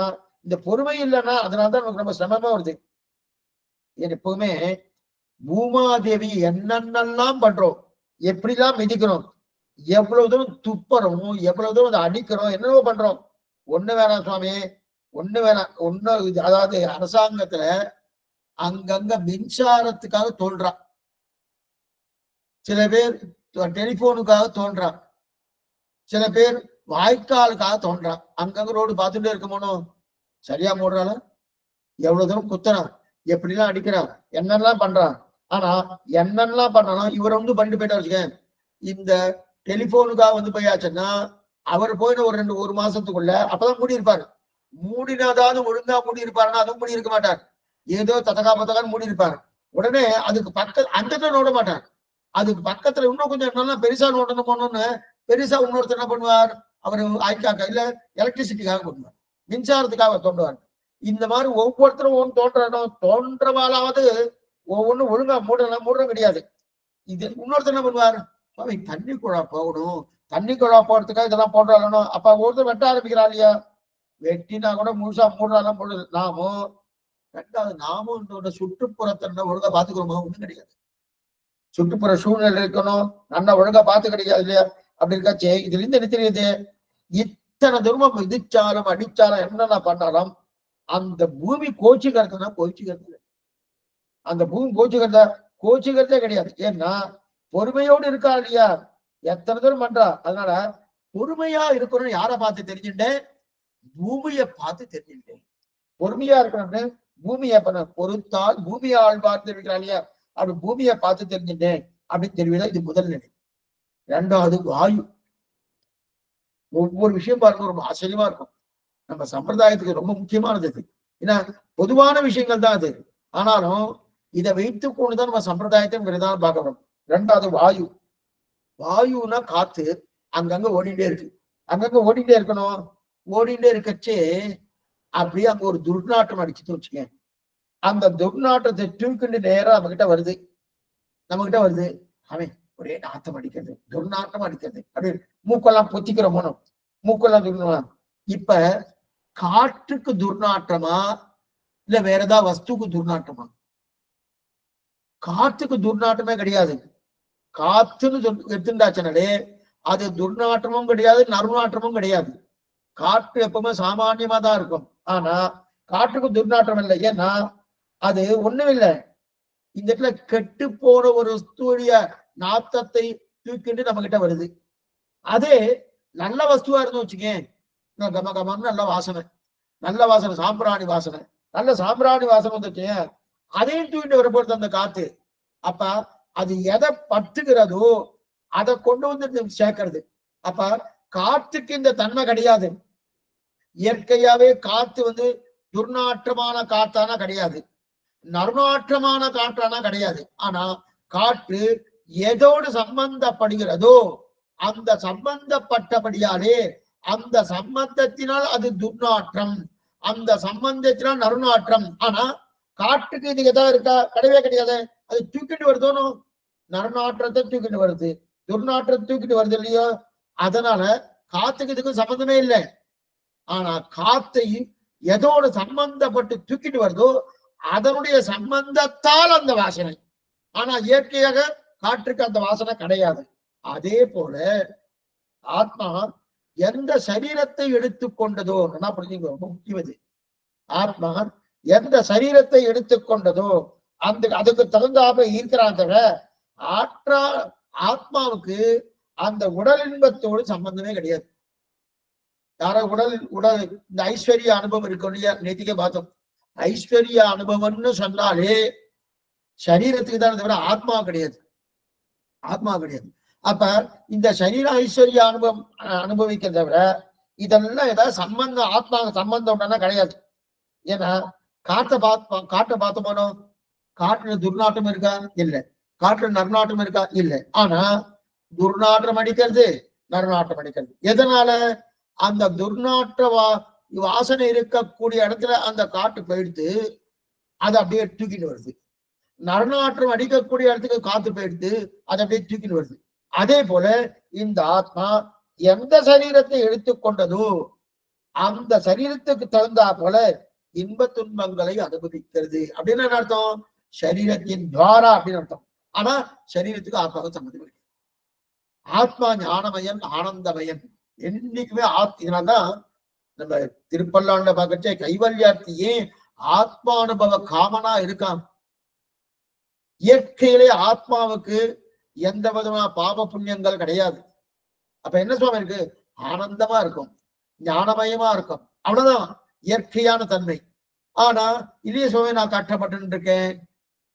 இந்த பொறுமை இல்லைன்னா அதனால்தான் நமக்கு ரொம்ப சிரமமா வருது. எப்பவுமே பூமாதேவி என்னென்னலாம் பண்றோம், எப்படிலாம் மிதிக்கிறோம், எவ்வளவு தூரம் துப்புறோம், எவ்வளவு தூரம் அதை அடிக்கிறோம், என்னவோ பண்றோம். ஒண்ணு வேணாம் சுவாமி, ஒண்ணு வேணாம். அதாவது அரசாங்கத்துல அங்கங்க மின்சாரத்துக்காக தோன்றான், சில பேர் டெலிபோனுக்காக தோன்றான், சில பேர் வாய்க்காலுக்காக தோன்றான். அங்கங்க ரோடு பார்த்துட்டே இருக்கணும், சரியா மூடுறால, எவ்வளவு தூரம் குத்துறான், எப்படிலாம் அடிக்கிறான், என்னெல்லாம் பண்றான். ஆனா என்னெல்லாம் பண்ணாலும் இவர் பண்ணிட்டு போயிட்டா வச்சுக்க. இந்த டெலிபோனுக்காக போயாச்சுன்னா அவர் போயின ஒரு மாசத்துக்குள்ள அப்பதான் மூடியிருப்பாரு. மூடினாதாவது ஒழுங்கா மூடியிருப்பாருன்னா அதுவும் மூடி இருக்க மாட்டார். ஏதோ தத்தகா பத்தகான்னு மூடி இருப்பாரு. உடனே அதுக்கு அந்த நோட மாட்டார். அதுக்கு பக்கத்துல இன்னும் கொஞ்சம் என்னன்னா பெருசா நோட்டணும் போனோம்னு பெருசா இன்னொருத்தர் என்ன பண்ணுவார், அவர் ஐக்காக்க இல்ல எலக்ட்ரிசிட்டிக்காக பண்ணுவார், மின்சாரத்துக்காக தோன்றுவார். இந்த மாதிரி ஒவ்வொருத்தரும் தோன்றவாளாவது ஒவ்வொன்றும் ஒழுங்கா மூடுற கிடையாது. இது இன்னொருத்தர் என்ன பண்ணுவார், தண்ணி குழா போகணும், தண்ணி குழா போறதுக்காக இதெல்லாம் போடுறாலும் அப்ப ஒருத்தர் வெட்ட ஆரம்பிக்கிறா இல்லையா, வெட்டினா கூட முழுசா மூடுறாலும் போடுறது. நாமும் சுற்றுப்புறத்தை ஒழுங்கா பாத்துக்கிறோமா, ஒண்ணும் கிடையாது. சுற்றுப்புற சூழ்நிலை இருக்கணும், நல்லா ஒழுங்கா பாத்து கிடைக்காது இல்லையா. அப்படி இருக்காச்சே இதுல இருந்து என்ன தெரியுது, இத்தனை தூரமா மிதிச்சாலும் அடிச்சாலும் என்னென்ன பண்ணாலும் அந்த பூமி கோச்சிக்கிறதுனா கோச்சிக்கிறது, அந்த பூமி கோச்சிக்கிறதே கிடையாது. ஏன்னா பொறுமையோடு இருக்கா இல்லையா, எத்தனை தூரம் பண்றா. அதனால பொறுமையா இருக்கணும்னு யாரை பார்த்து தெரிஞ்சுட்டேன், பூமியை பார்த்து தெரிஞ்சுட்டேன். பொறுமையா இருக்கணும்னு பூமியை பொறுத்தால் பூமியை ஆழ்வார் தெரிவிக்கிறா இல்லையா, அப்படி பூமியை பார்த்து தெரிஞ்சுட்டேன் அப்படின்னு தெரிவிதா. இது முதல் நிலை. இரண்டாவது வாயு. ஒவ்வொரு விஷயம் பாருங்க ரொம்ப ஆச்சரியமா இருக்கும். நம்ம சம்பிரதாயத்துக்கு ரொம்ப முக்கியமானது இது. ஏன்னா பொதுவான விஷயங்கள் தான் அது. ஆனாலும் இதை வைத்து கொண்டுதான் நம்ம சம்பிரதாயத்தை விரதான பார்க்கணும். ரெண்டாவது வாயுனா காத்து அங்கங்க ஓடிட்டே இருக்கு, அங்கங்க ஓடிட்டே இருக்கணும். ஓடிட்டே இருக்கச்சே அப்படியே அங்க ஒரு துர்நாற்றம் அடிச்சுட்டு வச்சுக்க. அந்த துர்நாற்றத்தை தூக்கிட்டு நேரம் நம்ம கிட்ட வருது. அவன் ஒரே நாத்தம் அடிக்கிறது, துர்நாற்றம் அடிக்கிறது, அப்படி மூக்கெல்லாம் பொத்திக்கிற மோனம், மூக்கெல்லாம் துர்நாற்றம். இப்ப காற்றுக்கு துர்நாற்றமா இல்ல வேற ஏதாவது வஸ்துக்கு துர்நாற்றமா? காற்றுக்கு துர்நாற்றமே கிடையாது. காத்துன்னு எடுத்துட்டாச்சனாலே அது துர்நாற்றமும் கிடையாது, நறுநாற்றமும் கிடையாது. காற்று எப்பவுமே சாமானியமா தான் இருக்கும். ஆனா காற்றுக்கு துர்நாற்றம் இல்லை. ஏன்னா அது ஒண்ணும் இல்லை, இந்த இடத்துல கெட்டு போன ஒரு வஸ்துடைய நாத்தத்தை தூக்கிட்டு நம்ம கிட்ட வருது. அதே நல்ல வஸ்துவா இருந்து வச்சுக்கேன், கம கமன்னு நல்ல வாசனை, சாம்பிராணி வாசனை வந்துச்சு, அதையும் தூக்கிட்டு வரப்போறது அந்த காத்து. அப்ப அது எதை பத்துகிறதோ அதை கொண்டு வந்து சேர்க்கிறது. அப்ப காற்றுக்கு இந்த தன்மை கிடையாது. இயற்கையாவே காத்து வந்து துர்நாற்றமான காத்தானா கிடையாது, நறுநாற்றமான காற்றானா கிடையாது. ஆனா காற்று எதோடு சம்பந்தப்படுகிறதோ அந்த சம்பந்தப்பட்டபடியாலே அந்த சம்பந்தத்தினால் அது துர்நாற்றம், அந்த சம்பந்தத்தினால் நறுநாற்றம். ஆனா காற்றுக்கு இது எதாவது இருக்கா? கிடையவே கிடையாது. அது தூக்கிட்டு வருதோனும், நறுநாற்றத்தை தூக்கிட்டு வருது, துர்நாற்றத்தை தூக்கிட்டு வருது இல்லையோ. அதனால காத்துக்கு இதுக்கும் சம்பந்தமே இல்லை. ஆனா காத்தை எதோடு சம்பந்தப்பட்டு தூக்கிட்டு வருதோ அதனுடைய சம்பந்தத்தால் அந்த வாசனை. ஆனா இயற்கையாக காற்றுக்கு அந்த வாசனை கிடையாது. அதே போல ஆத்மா எந்த சரீரத்தை எடுத்துக்கொண்டதோ, என்ன புரிஞ்சுங்க, ரொம்ப முக்கியது. ஆத்மா எந்த சரீரத்தை எடுத்துக்கொண்டதோ அந்த அதுக்கு தகுந்தாப்ப இருக்கிறான் தவிர ஆத்மாவுக்கு அந்த உடல் இன்பத்தோடு சம்பந்தமே கிடையாது. யார உடல் இந்த ஐஸ்வர்ய அனுபவம் இருக்கும் இல்லையா, நேத்திக்கே பார்த்தோம். ஐஸ்வர்ய அனுபவம்னு சொன்னாலே சரீரத்துக்கு தான் தவிர ஆத்மா கிடையாது, ஆத்மா கிடையாது. அப்ப இந்த சரீர ஐஸ்வர்ய அனுபவம் அனுபவிக்கிறத விட இதெல்லாம் ஏதாவது சம்பந்தம் ஆத்மா சம்பந்தம் உண்டா கிடையாது. ஏன்னா காற்றை பார்த்தோமோ, காற்றுல துர்நாற்றம் இருக்கா? இல்லை. காற்று நறுநாற்றம் இருக்கா? இல்லை. ஆனா துர்நாற்றம் அடிக்கிறது, நறுநாற்றம் அடிக்கிறது. எதனால? அந்த துர்நாற்ற வாசனை இருக்கக்கூடிய இடத்துல அந்த காற்று போயிடுத்து, அதை அப்படியே தூக்கிட்டு வருது. நறுநாற்றம் அடிக்கக்கூடிய இடத்துக்கு காத்து போயிடுத்து, அதை அப்படியே தூக்கிட்டு வருது. அதே போல இந்த ஆத்மா எந்த சரீரத்தை எடுத்துக்கொண்டதோ அந்த சரீரத்துக்கு தகுந்தா போல இன்ப துன்பங்களை அனுபவிக்கிறது. அப்படின்னு என்ன அர்த்தம்? சரீரத்தின் துவாரா அப்படின்னு அர்த்தம். ஆனா சரீரத்துக்கு ஆத்மாவுக்கு சம்பந்தம் இருக்கு. ஆத்மா ஞானமயன், ஆனந்தமயன். என்னைக்குமே இதனால்தான் நம்ம திருப்பல்லாண்ட பார்க்கச்சே கைவல்யார்த்தியே ஆத்மானுபவ காமனா இருக்கான். இயற்கையிலே ஆத்மாவுக்கு எந்த விதமான பாப புண்ணியங்கள் கிடையாது. அப்ப என்ன சுவாமி இருக்கு? ஆனந்தமா இருக்கும், ஞானமயமா இருக்கும், அவ்வளவுதான் இயற்கையான தன்மை. ஆனா இல்லையே சுவாமி, நான் கஷ்டப்பட்டு இருக்கேன்,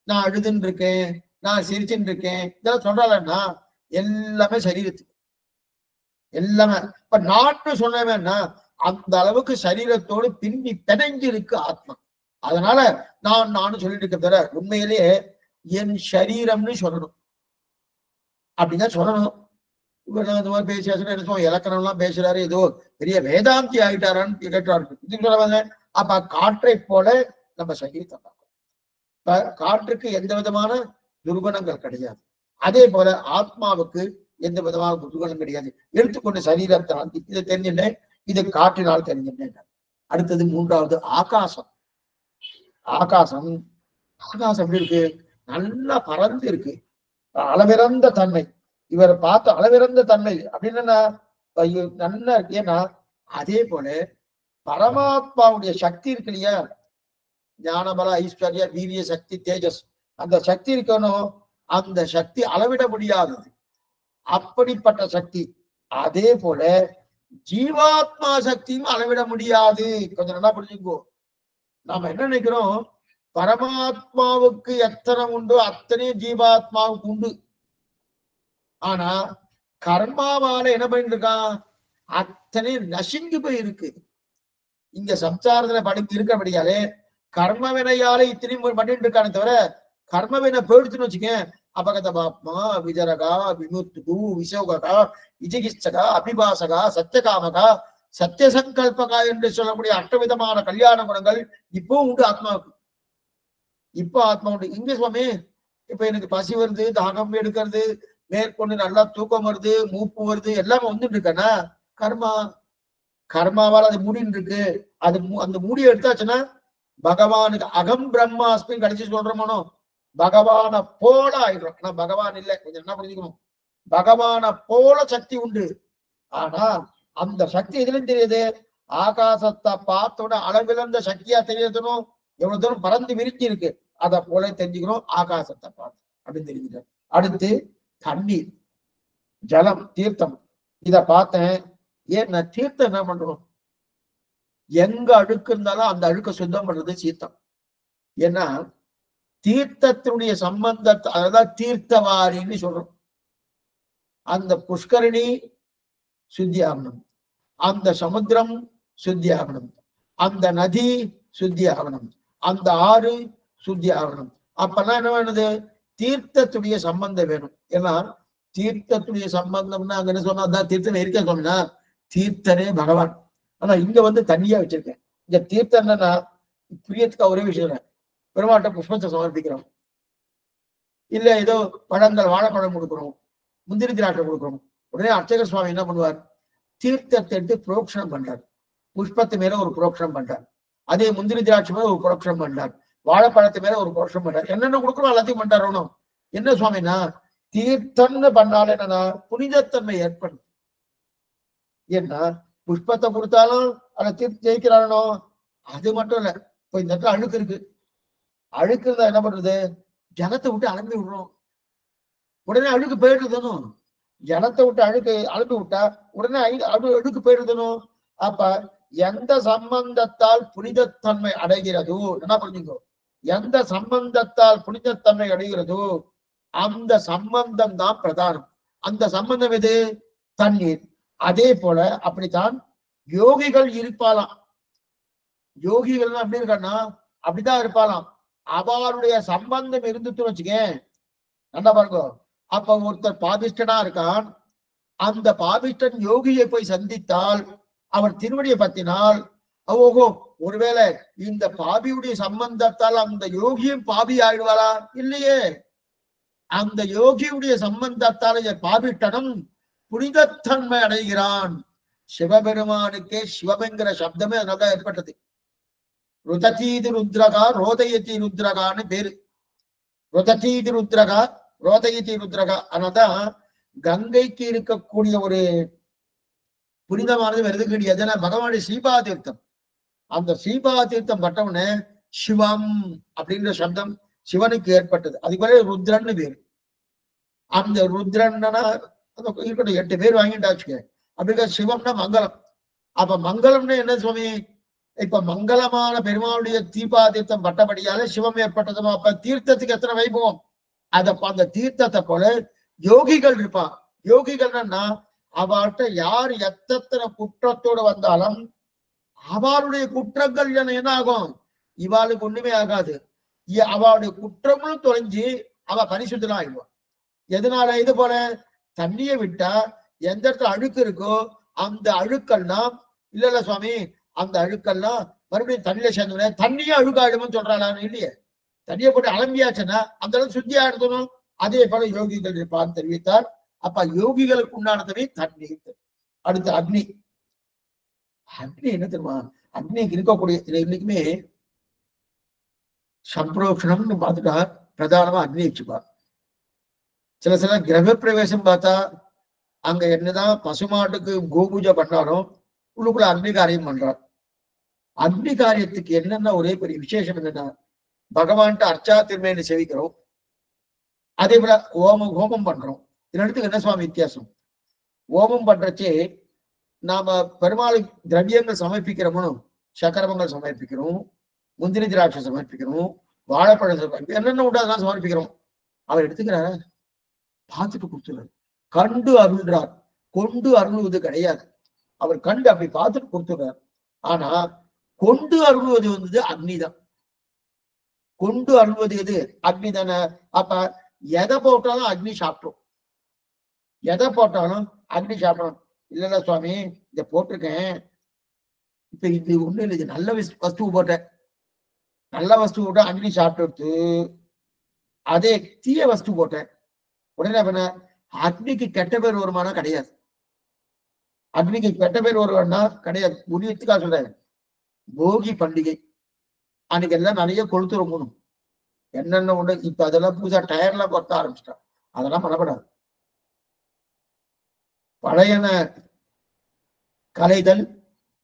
நான் அழுதுன்னு இருக்கேன், நான் சிரிச்சுட்டு இருக்கேன், இதெல்லாம் சொல்றாங்கன்னா எல்லாமே சரீரத்துக்கு எல்லாமே. இப்ப நாட்டு சொன்னவேன்னா அந்த அளவுக்கு சரீரத்தோடு பின்னி பிணைஞ்சு இருக்கு ஆத்மா. அதனால நானும் சொல்லிட்டு இருக்கிற உண்மையிலேயே என் சரீரம்னு சொல்லணும், அப்படிதான் சொல்லணும். இந்த மாதிரி பேசியாச்சுன்னா என்ன சொல்லுவோம், இலக்கணம் எல்லாம் பேசுறாரு, ஏதோ பெரிய வேதாந்தி ஆகிட்டாரான்னு கேட்டாரு. இதுக்கு சொல்லுவாங்க. அப்ப காற்றை போல நம்ம சரீரத்தை பார்க்கணும். இப்ப காற்றுக்கு எந்த விதமான துர்குணங்கள் கிடையாது. அதே போல ஆத்மாவுக்கு எந்த விதமான துர்குணம் கிடையாது. எடுத்துக்கொண்டு சரீரத்தை இதை தெரிஞ்சுட்டேன், இது காற்றினால் தெரிஞ்சுட்டேன். அடுத்தது மூன்றாவது ஆகாசம். ஆகாசம் ஆகாசம் எப்படி இருக்கு? நல்லா பறந்து இருக்கு, அளவிறந்த தன்மை. இவரை பார்த்து அளவிறந்த தன்மை அப்படின்னு நல்லா இருக்கு. ஏன்னா அதே போல பரமாத்மாவுடைய சக்தி இருக்கு இல்லையா, ஞானபல ஐஸ்வர்ய வீரிய சக்தி தேஜஸ், அந்த சக்தி இருக்கணும். அந்த சக்தி அளவிட முடியாதது, அப்படிப்பட்ட சக்தி. அதே போல ஜீவாத்மா சக்தியும் அளவிட முடியாது. கொஞ்சம் நல்லா புரிஞ்சுக்கோ. நாம என்ன நினைக்கிறோம், பரமாத்மாவுக்கு எத்தனை உண்டோ அத்தனையும் ஜீவாத்மாவுக்கு உண்டு. ஆனா கர்மாவால என்ன பண்ணிட்டு இருக்கான், அத்தனை நசுங்கி போய் இருக்கு. இங்க சம்சாரத்துல படிப்பு இருக்கிறபடியாலே கர்ம வினையாலே இத்தனையும் பண்ணிட்டு இருக்கானே தவிர கர்ம வினை போயிடுச்சுன்னு வச்சுக்கேன், அபகத பாப்மா விஜரகா விமுத்து விசோகா விஜிகிச்சகா அபிபாசகா சத்தியகாமகா சத்தியசங்கல்பகா என்று சொல்லக்கூடிய அஷ்டவிதமான கல்யாண குணங்கள் இப்போ உண்டு ஆத்மாவுக்கு. இப்போ ஆத்மா உண்டு. இங்க சுவாமி இப்ப எனக்கு பசி வருது, தாகம் எடுக்கிறது, மேற்கொண்டு நல்லா தூக்கம் வருது, மூப்பு வருது, எல்லாமே வந்துட்டு இருக்கேன்னா கர்மா. கர்மாவால் அது மூடின்னு இருக்கு. அது அந்த மூடியை எடுத்தாச்சுன்னா பகவானுக்கு அகம் பிரம்மாஸ்மின்னு கடைசி சொல்றோமோ, பகவான போல ஆயிடும். ஆனா பகவான் இல்லை, கொஞ்சம் என்ன புரிஞ்சுக்கணும். பகவான போல சக்தி உண்டு. ஆனா அந்த சக்தி எதுலயும் தெரியுது, ஆகாசத்தை பார்த்தோட அளவிழந்த சக்தியா தெரியணும். எவ்வளவு தூரம் பறந்து விரிச்சி இருக்கு அதை போல தெரிஞ்சுக்கணும் ஆகாசத்தை பார்த்து அப்படின்னு தெரிஞ்சுக்கிறேன். அடுத்து தண்ணீர், ஜலம், தீர்த்தம். இத பார்த்தேன். ஏன் நான் தீர்த்தம் என்ன பண்றோம், எங்க அழுக்கு இருந்தாலும் அந்த அழுக்க சுத்தம் பண்றது தீர்த்தம். ஏன்னா தீர்த்தத்தினுடைய சம்பந்தத்தை அதான் தீர்த்தவாரின்னு சொல்றோம். அந்த புஷ்கரணி சுத்தியாகணும், அந்த சமுத்திரம் சுத்தியாகணும், அந்த நதி சுத்தியாகணும், அந்த ஆறு சுத்தியாகணும். அப்பெல்லாம் என்ன வேணுது? தீர்த்தத்துடைய சம்பந்தம் வேணும். ஏன்னா தீர்த்தத்துடைய சம்பந்தம்னா அங்க என்ன சொன்னா தான் தீர்த்தம் இருக்க சொன்னா தீர்த்தனே பகவான். ஆனா இங்க வந்து தனியா வச்சிருக்கேன். இங்க தீர்த்தம் என்னன்னா பிரியத்துக்கு ஒரே விஷயம், பெருமாட்ட புஷ்பத்தை சமர்ப்பிக்கிறோம், இல்ல ஏதோ பழங்கள் வாழைப்பழம் கொடுக்குறோம், முந்திரி திராட்சை கொடுக்குறோம். உடனே அர்ச்சக சுவாமி என்ன பண்ணுவார்? தீர்த்தத்தை எடுத்து புரோக்ஷனம் பண்றார். புஷ்பத்து மேல ஒரு புரோக்ஷனம் பண்றார், அதே முந்திரி திராட்சை மேல ஒரு புரோக்ஷனம் பண்றார், வாழைப்பழத்து மேல ஒரு புரோக்ஷனம் பண்றார். என்னென்ன கொடுக்குறோம் எல்லாத்தையும் பண்றாரு. என்ன சுவாமினா தீர்த்தம்னு பண்ணாலும் என்னன்னா புனிதத்தன்மை ஏற்படும். ஏன்னா புஷ்பத்தை கொடுத்தாலும் அதை தீர்த்து ஜெயிக்கிறானோ அது மட்டும் இல்ல. இப்ப இந்த இடத்துல அழுக்கு இருக்கு, அழுக்கு இருந்தா என்ன பண்றது? ஜலத்தை விட்டு அலம்பி விடுறோம், உடனே அழுக்கு போயிடுறதுனும். ஜலத்தை விட்டு அழுக்கு அலம்பி விட்டா உடனே அழுக்கு போயிடுறதுனும். அப்ப எந்த சம்பந்தத்தால் புனிதத்தன்மை அடைகிறதோ, என்ன புரிஞ்சுக்கோ, எந்த சம்பந்தத்தால் புனிதத்தன்மை அடைகிறதோ அந்த சம்பந்தம் தான் பிரதானம். அந்த சம்பந்தம் எது? தண்ணீர். அதே போல அப்படித்தான் யோகிகள் இருப்பாளாம். யோகிகள் எப்படி இருக்கான்னா அப்படிதான் இருப்பாளாம். அவருடைய சம்பந்தம் இருந்துட்டு வச்சுக்கேன், நல்லா பாருங்க. அப்ப ஒருத்தர் பாபிஷ்டனா இருக்கான், அந்த பாபிஷ்டன் யோகியை போய் சந்தித்தால் அவர் திருவடியை பத்தினால் ஓஹோ, ஒருவேளை இந்த பாபியுடைய சம்பந்தத்தால் அந்த யோகியும் பாபி ஆயிடுவாளா? இல்லையே. அந்த யோகியுடைய சம்பந்தத்தால் பாபிஷ்டனும் புனிதத்தன்மை அடைகிறான். சிவபெருமானுக்கே சிவமெங்கிற சப்தமே அதனால்தான் ஏற்பட்டது. ருததீதி ருத்ரகா ரோதயதி ருத்ரகான்னு பேரு. ருததீதி ருத்ரகா ரோதயதி ருத்ரகா. அதனால்தான் கங்கைக்கு இருக்கக்கூடிய ஒரு புனிதமானது வருது கிடையாது. பகவானுடைய ஸ்ரீபா தீர்த்தம், அந்த ஸ்ரீபா தீர்த்தம் பட்டவனே சிவம் அப்படின்ற சப்தம் சிவனுக்கு ஏற்பட்டது. அதுக்கு மேலே ருத்ரன்னு பேரு. அந்த ருத்ரன்னா இருக்கட்டும், 8 பேர் வாங்கிட்டாச்சுக்க. அப்படின்னா சிவம்னா மங்களம். அப்ப மங்களம்னு என்ன சுவாமி? இப்ப மங்களமான பெருமாளுடைய தீபா தீர்த்தம் பட்டபடியால சிவம் ஏற்பட்டது. அப்ப தீர்த்தத்துக்கு எத்தனை வைபவம்? அந்த தீர்த்தத்தை போல யோகிகள் இருப்பான். யோகிகள்னா அவர்கிட்ட யார் எத்தனை குற்றத்தோடு வந்தாலும் அவளுடைய குற்றங்கள் என்ன ஆகும்? இவாளுக்கு ஒண்ணுமே ஆகாது. அவளுடைய குற்றங்களும் தொலைஞ்சு அவ பரிசுத்தம் ஆயிடுவான். எதனால? இது போல தண்ணியை விட்டா எந்த இடத்துல அழுக்கு இருக்கோ அந்த அழுக்கெல்லாம் இல்ல சுவாமி, அந்த அழுக்கெல்லாம் மறுபடியும் தண்ணியில சேர்ந்தோட தண்ணியும் அழுக்காயிடும்னு சொல்றாளான்னு இல்லையே. தண்ணியை போட்டு அலம்பியாச்சுன்னா அந்த அளவுக்கு சுத்தியா எடுத்தணும். அதே போல யோகிகள் இருப்பான்னு தெரிவித்தார். அப்ப யோகிகளுக்கு உண்டானதவே தண்ணீர். அடுத்து அக்னி. அக்னி என்ன தெரியுமா? அக்னிக்கு இருக்கக்கூடிய இன்னைக்குமே சம்பிரோஷணம்னு பார்த்துட்டா பிரதானமா அக்னி வச்சுப்பா. சில கிரக பிரவேசம் பார்த்தா அங்க என்னதான் பசுமாட்டுக்கு கோபூஜை பண்ணாலும் உள்ளுக்குள்ள அக்னி காரியம் பண்றார். அக்னி காரியத்துக்கு என்னன்னா ஒரே பெரிய விசேஷம் என்னன்னா, பகவான்கிட்ட அர்ச்சா திருமேனி செவிக்கிறோம், அதே போல ஹோமம் பண்றோம். இதற்கு என்ன சுவாமி வித்தியாசம்? ஹோமம் பண்றச்சே நாம பெருமாளுக்கு திரவியங்கள் சமர்ப்பிக்கிறோமோ, சக்கரமங்கள் சமர்ப்பிக்கிறோம், முந்திரி திராட்சை சமர்ப்பிக்கிறோம், வாழைப்பழம் சமர்ப்பிக்கிறோம், என்னென்ன உண்டு அதெல்லாம் சமர்ப்பிக்கிறோம். அவர் எடுத்துக்கிறார பார்த்துட்டு கொடுத்துறாரு. கண்டு அருள்றார், கொண்டு அருள்வது கிடையாது. அவர் கண்டு அப்படி பார்த்துட்டு கொடுத்துடுறார். ஆனா கொண்டு அருள்வது வந்தது அக்னிதான். கொண்டு அருள்வது எது? அக்னி தானே. அப்ப எதை போட்டாலும் அக்னி சாப்பிடும், எதை போட்டாலும் அக்னி சாப்பிடணும். இல்ல சுவாமி, இத போட்டிருக்கேன், இப்ப இது ஒண்ணு இல்லை, இது நல்ல வஸ்து போட்டேன், நல்ல வஸ்து போட்டா அக்னி சாப்பிட்டு, அதே தீய வஸ்து போட்டேன் உடனே பண்ண அக்னிக்கு கெட்ட பேர் வருமானம் கிடையாது. அக்னிக்கு கெட்ட பேர் வருவான்னா கிடையாது. உரியத்துக்காக சொல்றேன். போகி பண்டிகை அன்னைக்கு எல்லாம் நிறைய கொளுத்துறோம், என்னென்ன உண்டு. இப்ப அதெல்லாம் புதுசா டயர்லாம் கொத்த ஆரம்பிச்சிட்டான். அதெல்லாம் பண்ணப்படாது. பழையன கலைதல்,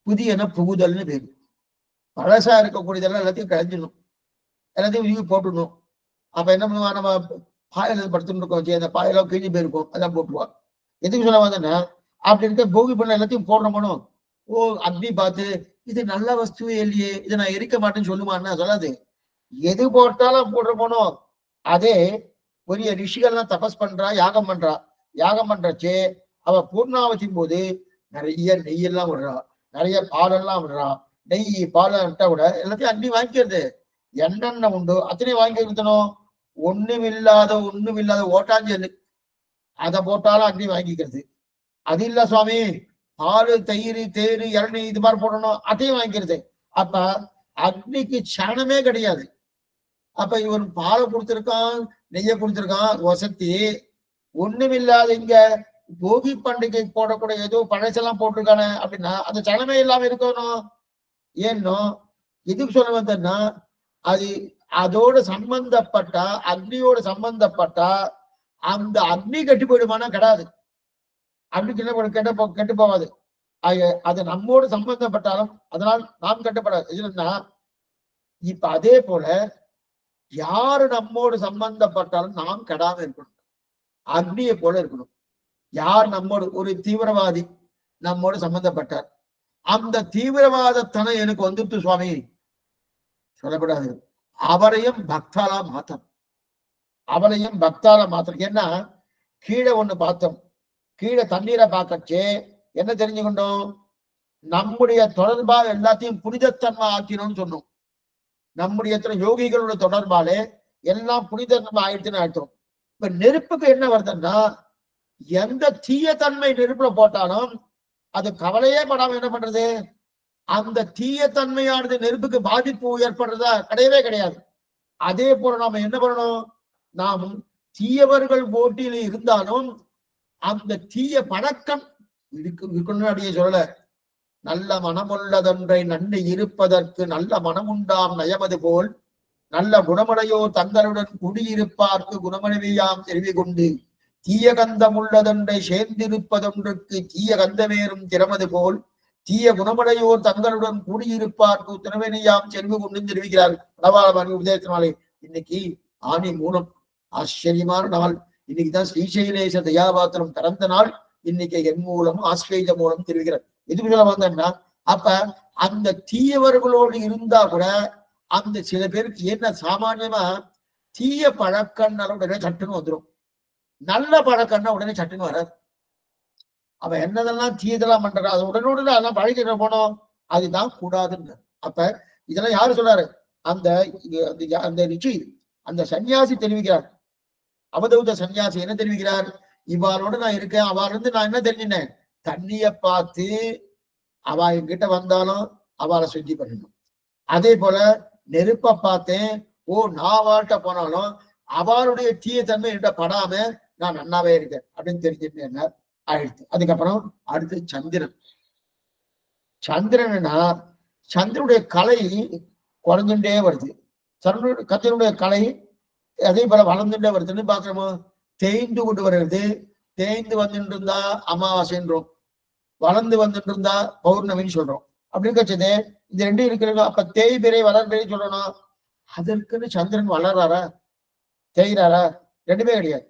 புதியன புகுதல்னு பேரு. பழசா இருக்கக்கூடியதெல்லாம் எல்லாத்தையும் கலைஞ்சிடணும், எல்லாத்தையும் போட்டுடணும். அப்ப என்ன பண்ணுவா, நம்ம பாயில படுத்துட்டு இருக்கோம், அந்த பாயெல்லாம் கிழிஞ்சு போயிருக்கும், அதான் போட்டுருவா. எதுக்கு சொல்ல வந்தேன்னா, அப்படி இருக்க போகி பண்ண எல்லாத்தையும் போடணும். ஓ அக்னி பார்த்து இது நல்ல வஸ்துவே இல்லையே, இதை நான் எரிக்க மாட்டேன்னு சொல்லுமான்னா சொல்லாது. எது போட்டாலும் போட்டு போனோம். அதே பெரிய ரிஷிகள்லாம் தபஸ் பண்றா, யாகம் பண்றா. யாகம் பண்றச்சு அவ பூர்ணாவதின் போது நிறைய நெய்யெல்லாம் விடுறா, நிறைய பாலெல்லாம் விடுறா. நெய் பால் விட்டா கூட எல்லாத்தையும் அள்ளி வாங்கிக்கிறது. என்னென்ன உண்டோ அத்தனையும் வாங்கி இருக்கணும். ஒண்ணுமில்லாத ஓட்டாஞ்சல் அதை போட்டாலும் அள்ளி வாங்கிக்கிறது. அது இல்ல சுவாமி, பால் தயிர் தேரு இளநீ இது மாதிரி போடணும், அதையும் வாங்கிக்கிறது. அப்ப அக்னிக்கு சரணமே கிடையாது. அப்ப இவன் பாலை கொடுத்திருக்கான், நெய்ய கொடுத்திருக்கான், வசதி ஒண்ணுமில்லாத இங்க போகி பண்டிகை போடக்கூடிய ஏதோ பழசெல்லாம் போட்டிருக்கானே அப்படின்னா அந்த சனமே இல்லாம இருக்கணும். ஏன்னோ எதுக்கு சொல்ல வந்தேன்னா, அது அதோட சம்பந்தப்பட்டா, அக்னியோட சம்பந்தப்பட்டா அந்த அக்னி கெட்டு போயிடுமானா கிடையாது. அக்னிக்கு என்ன கெட்டு போகாது. அது நம்மோடு சம்பந்தப்பட்டாலும் அதனால் நாம் கட்டுப்படாது. இதுன்னா இப்ப அதே போல யாரு நம்மோடு சம்பந்தப்பட்டாலும் நாம் கெடாம இருக்கணும். அக்னியை போல இருக்கணும். யார் நம்மோடு ஒரு தீவிரவாதி நம்மோடு சம்பந்தப்பட்டார், அந்த தீவிரவாதத்தனை எனக்கு வந்துட்டு சுவாமி சொல்லப்படாது. அவரையும் பக்தாலா மாத்தம், அவரையும் பக்தாலா மாத்தம். ஏன்னா கீழே ஒண்ணு பார்த்தோம், கீழே தண்ணீரை பார்க்கச்சே என்ன தெரிஞ்சுக்கொண்டோம், நம்முடைய தொடர்பா எல்லாத்தையும் புனிதத்தன்மை ஆக்கணும்னு சொன்னோம். நம்முடைய யோகிகளோட தொடர்பாலே எல்லாம் புனிதத்தன்மை ஆயிடுச்சுன்னு அர்த்தம். இப்ப நெருப்புக்கு என்ன வருதுன்னா, எந்த தீய தன்மை நெருப்புல போட்டாலும் அது கவலையே படாம என்ன பண்றது, அந்த தீய தன்மையானது நெருப்புக்கு பாதிப்பு ஏற்படுறதா கிடையவே கிடையாது. அதே போல நாம என்ன பண்ணணும், நாம் தீயவர்கள் போட்டியில இருந்தாலும் அந்த தீய பழக்கம் இருக்கணும்னு அப்படியே சொல்லல. நல்ல மனமுள்ளதொன்றை நன்மை இருப்பதற்கு நல்ல மனமுண்டாம் நயமது போல் நல்ல குணமடையோ தங்களுடன் குடியிருப்பார்க்கு குணமடைவியாம் தெரிவி கொண்டு தீய கந்தம் உள்ளதொன்றை சேர்ந்திருப்பதொன்றுக்கு தீய கந்தமேறும் திறமது போல் தீய குணமடையோர் தங்களுடன் கூடியிருப்பார்க்கு திறமையாம் செல்வி கொண்டு தெரிவிக்கிறார் வடவாளமணி உதயத்தினாலே. இன்னைக்கு ஆணி மூலம் ஆச்சரியமான நாள். இன்னைக்குதான் ஸ்ரீசைலேச தயாபாத்திரம் திறந்த நாள். இன்னைக்கு என் மூலம் ஆஸ்வேத மூலம் தெரிவிக்கிறார். எதுக்கு சொல்ல வந்தேன்னா, அப்ப அந்த தீயவர்களோடு இருந்தா கூட அந்த சில பேருக்கு என்ன சாமானியமா தீய பழக்கம்னா உடனே சட்டுன்னு வந்துடும், நல்ல பழக்கம்னா உடனே சட்டுன்னு வராது. அவன் என்னதெல்லாம் தீயதெல்லாம் பண்றான் அது உடனுடனே அதெல்லாம் பழகிட்டு போனோம், அதுதான் கூடாதுன்னு. அப்ப இதெல்லாம் யாரு சொல்றாரு, அந்த அந்த ரிஷி அந்த சன்னியாசி தெரிவிக்கிறார். அவதூத சன்னியாசி என்ன தெரிவிக்கிறார், இவாளோட நான் இருக்கேன், அவள் இருந்து நான் என்ன தெரிஞ்சினேன், தண்ணிய பார்த்து அவ என்கிட்ட வந்தாலும் அவளை சுத்தி பண்ணணும். அதே போல நெருப்ப பார்த்தேன், ஓ நான் வாழ்கிட்ட போனாலும் அவளுடைய தீய தன்மை என்கிட்ட படாம நான் நன்னாவே இருக்கேன் அப்படின்னு தெரிஞ்சுட்டு ஆயிடுச்சு. அதுக்கப்புறம் அடுத்து சந்திரன். சந்திரன்னா சந்திரனுடைய கலை குறைஞ்சுட்டே வருது, சந்திரனுடைய கலை அதே போல வளர்ந்துட்டே வருதுன்னு பாக்குறோமோ. தேய்ந்து கொண்டு வருகிறது, தேய்ந்து வந்துட்டு இருந்தா அமாவாசைன்றோம், வளர்ந்து வந்துட்டு இருந்தா பௌர்ணமின்னு சொல்றோம். அப்படின்னு கட்சது இந்த ரெண்டும் இருக்கிறது. அப்ப தேய்பிரை வளர்பிரை சொல்லணும். அதற்குன்னு சந்திரன் வளர்றாரா தேய்கிறாரா? ரெண்டுமே கிடையாது,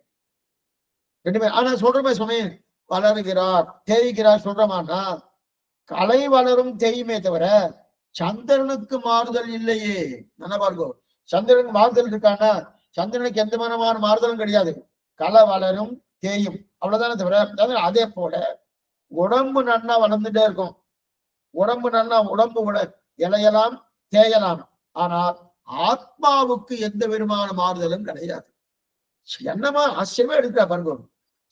ரெண்டுமே. ஆனா சொல்றமே சுவாமி வளருகிறார் தேய்கிறார் சொல்றமானா கலை வளரும் தேயுமே தவிர சந்திரனுக்கு மாறுதல் இல்லையே. நல்லா பாருங்க, சந்திரனுக்கு மாறுதல் இருக்கானா? சந்திரனுக்கு எந்த விதமான மாறுதலும் கிடையாது. கலை வளரும் தேயும் அவ்வளவுதானே தவிர. அதே போல உடம்பு நன்னா வளர்ந்துட்டே இருக்கும், உடம்பு நன்னா உடம்பு இலையலாம் தேயலாம், ஆனால் ஆத்மாவுக்கு எந்த விதமான மாறுதலும் கிடையாது. என்னமா ஆச்சரியமா எடுக்கிறா பாருங்க.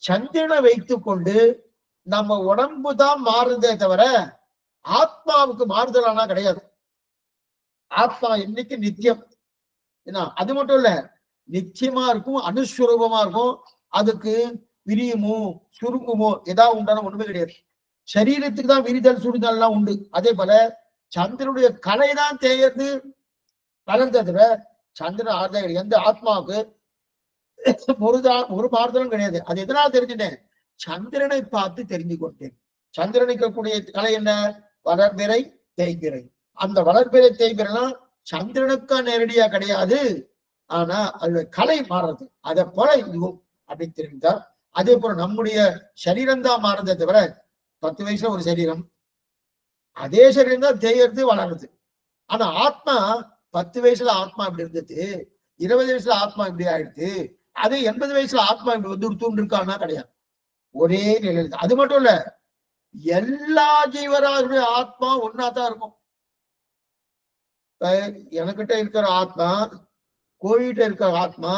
சந்திரனை வைத்துக் கொண்டு நம்ம உடம்பு தான் மாறுதே தவிர ஆத்மாவுக்கு மாறுதலானா கிடையாது. ஆத்மா இன்னைக்கு நித்தியம். என்ன அது மட்டும் இல்ல, நிச்சயமா இருக்கும், அனுஸ்வரூபமா இருக்கும். அதுக்கு விரியுமோ சுருங்குமோ ஏதாவது உண்டான ஒண்ணுமே கிடையாது. சரீரத்துக்கு தான் விரிதல் சுருதல் எல்லாம் உண்டு. அதே போல சந்திரனுடைய கலை தான் தேயது வளர்ந்ததுல சந்திரன் ஆறுதல் கிடையாது. எந்த ஆத்மாவுக்கு ஒரு மாறுதலும் கிடையாது. அது எதனால தெரிஞ்சுட்டேன், சந்திரனை பார்த்து தெரிஞ்சு கொண்டேன். சந்திரனுக்கு கூடிய கலை என்ன, வளர்பிறை தேய்பிறை. அந்த வளர்பிறை தேய்பிறைலாம் சந்திரனுக்கா நேரடியா கிடையாது, ஆனா அது கலை மாறுறது. அதை போல இதுவும் அப்படின்னு தெரிஞ்சா. அதே போல நம்முடைய சரீரம் தான் மாறுறதை தவிர 10 வயசுல ஒரு சரீரம், அதே சரீரம் தான் தேயறது வளருது. ஆனா ஆத்மா 10 வயசுல ஆத்மா இப்படி இருந்தது, 20 வயசுல ஆத்மா இப்படி ஆயிடுது, அதே 80 வயசுல ஆத்மா இப்படி வந்து ஒரு தூண்டு இருக்கான்னா கிடையாது. ஒரே நிலையில். அது மட்டும் இல்ல, எல்லா ஜீவராசிய ஆத்மா ஒன்னாதான் இருக்கும். எனக்கிட்ட இருக்கிற ஆத்மா, கோழிகிட்ட இருக்கிற ஆத்மா,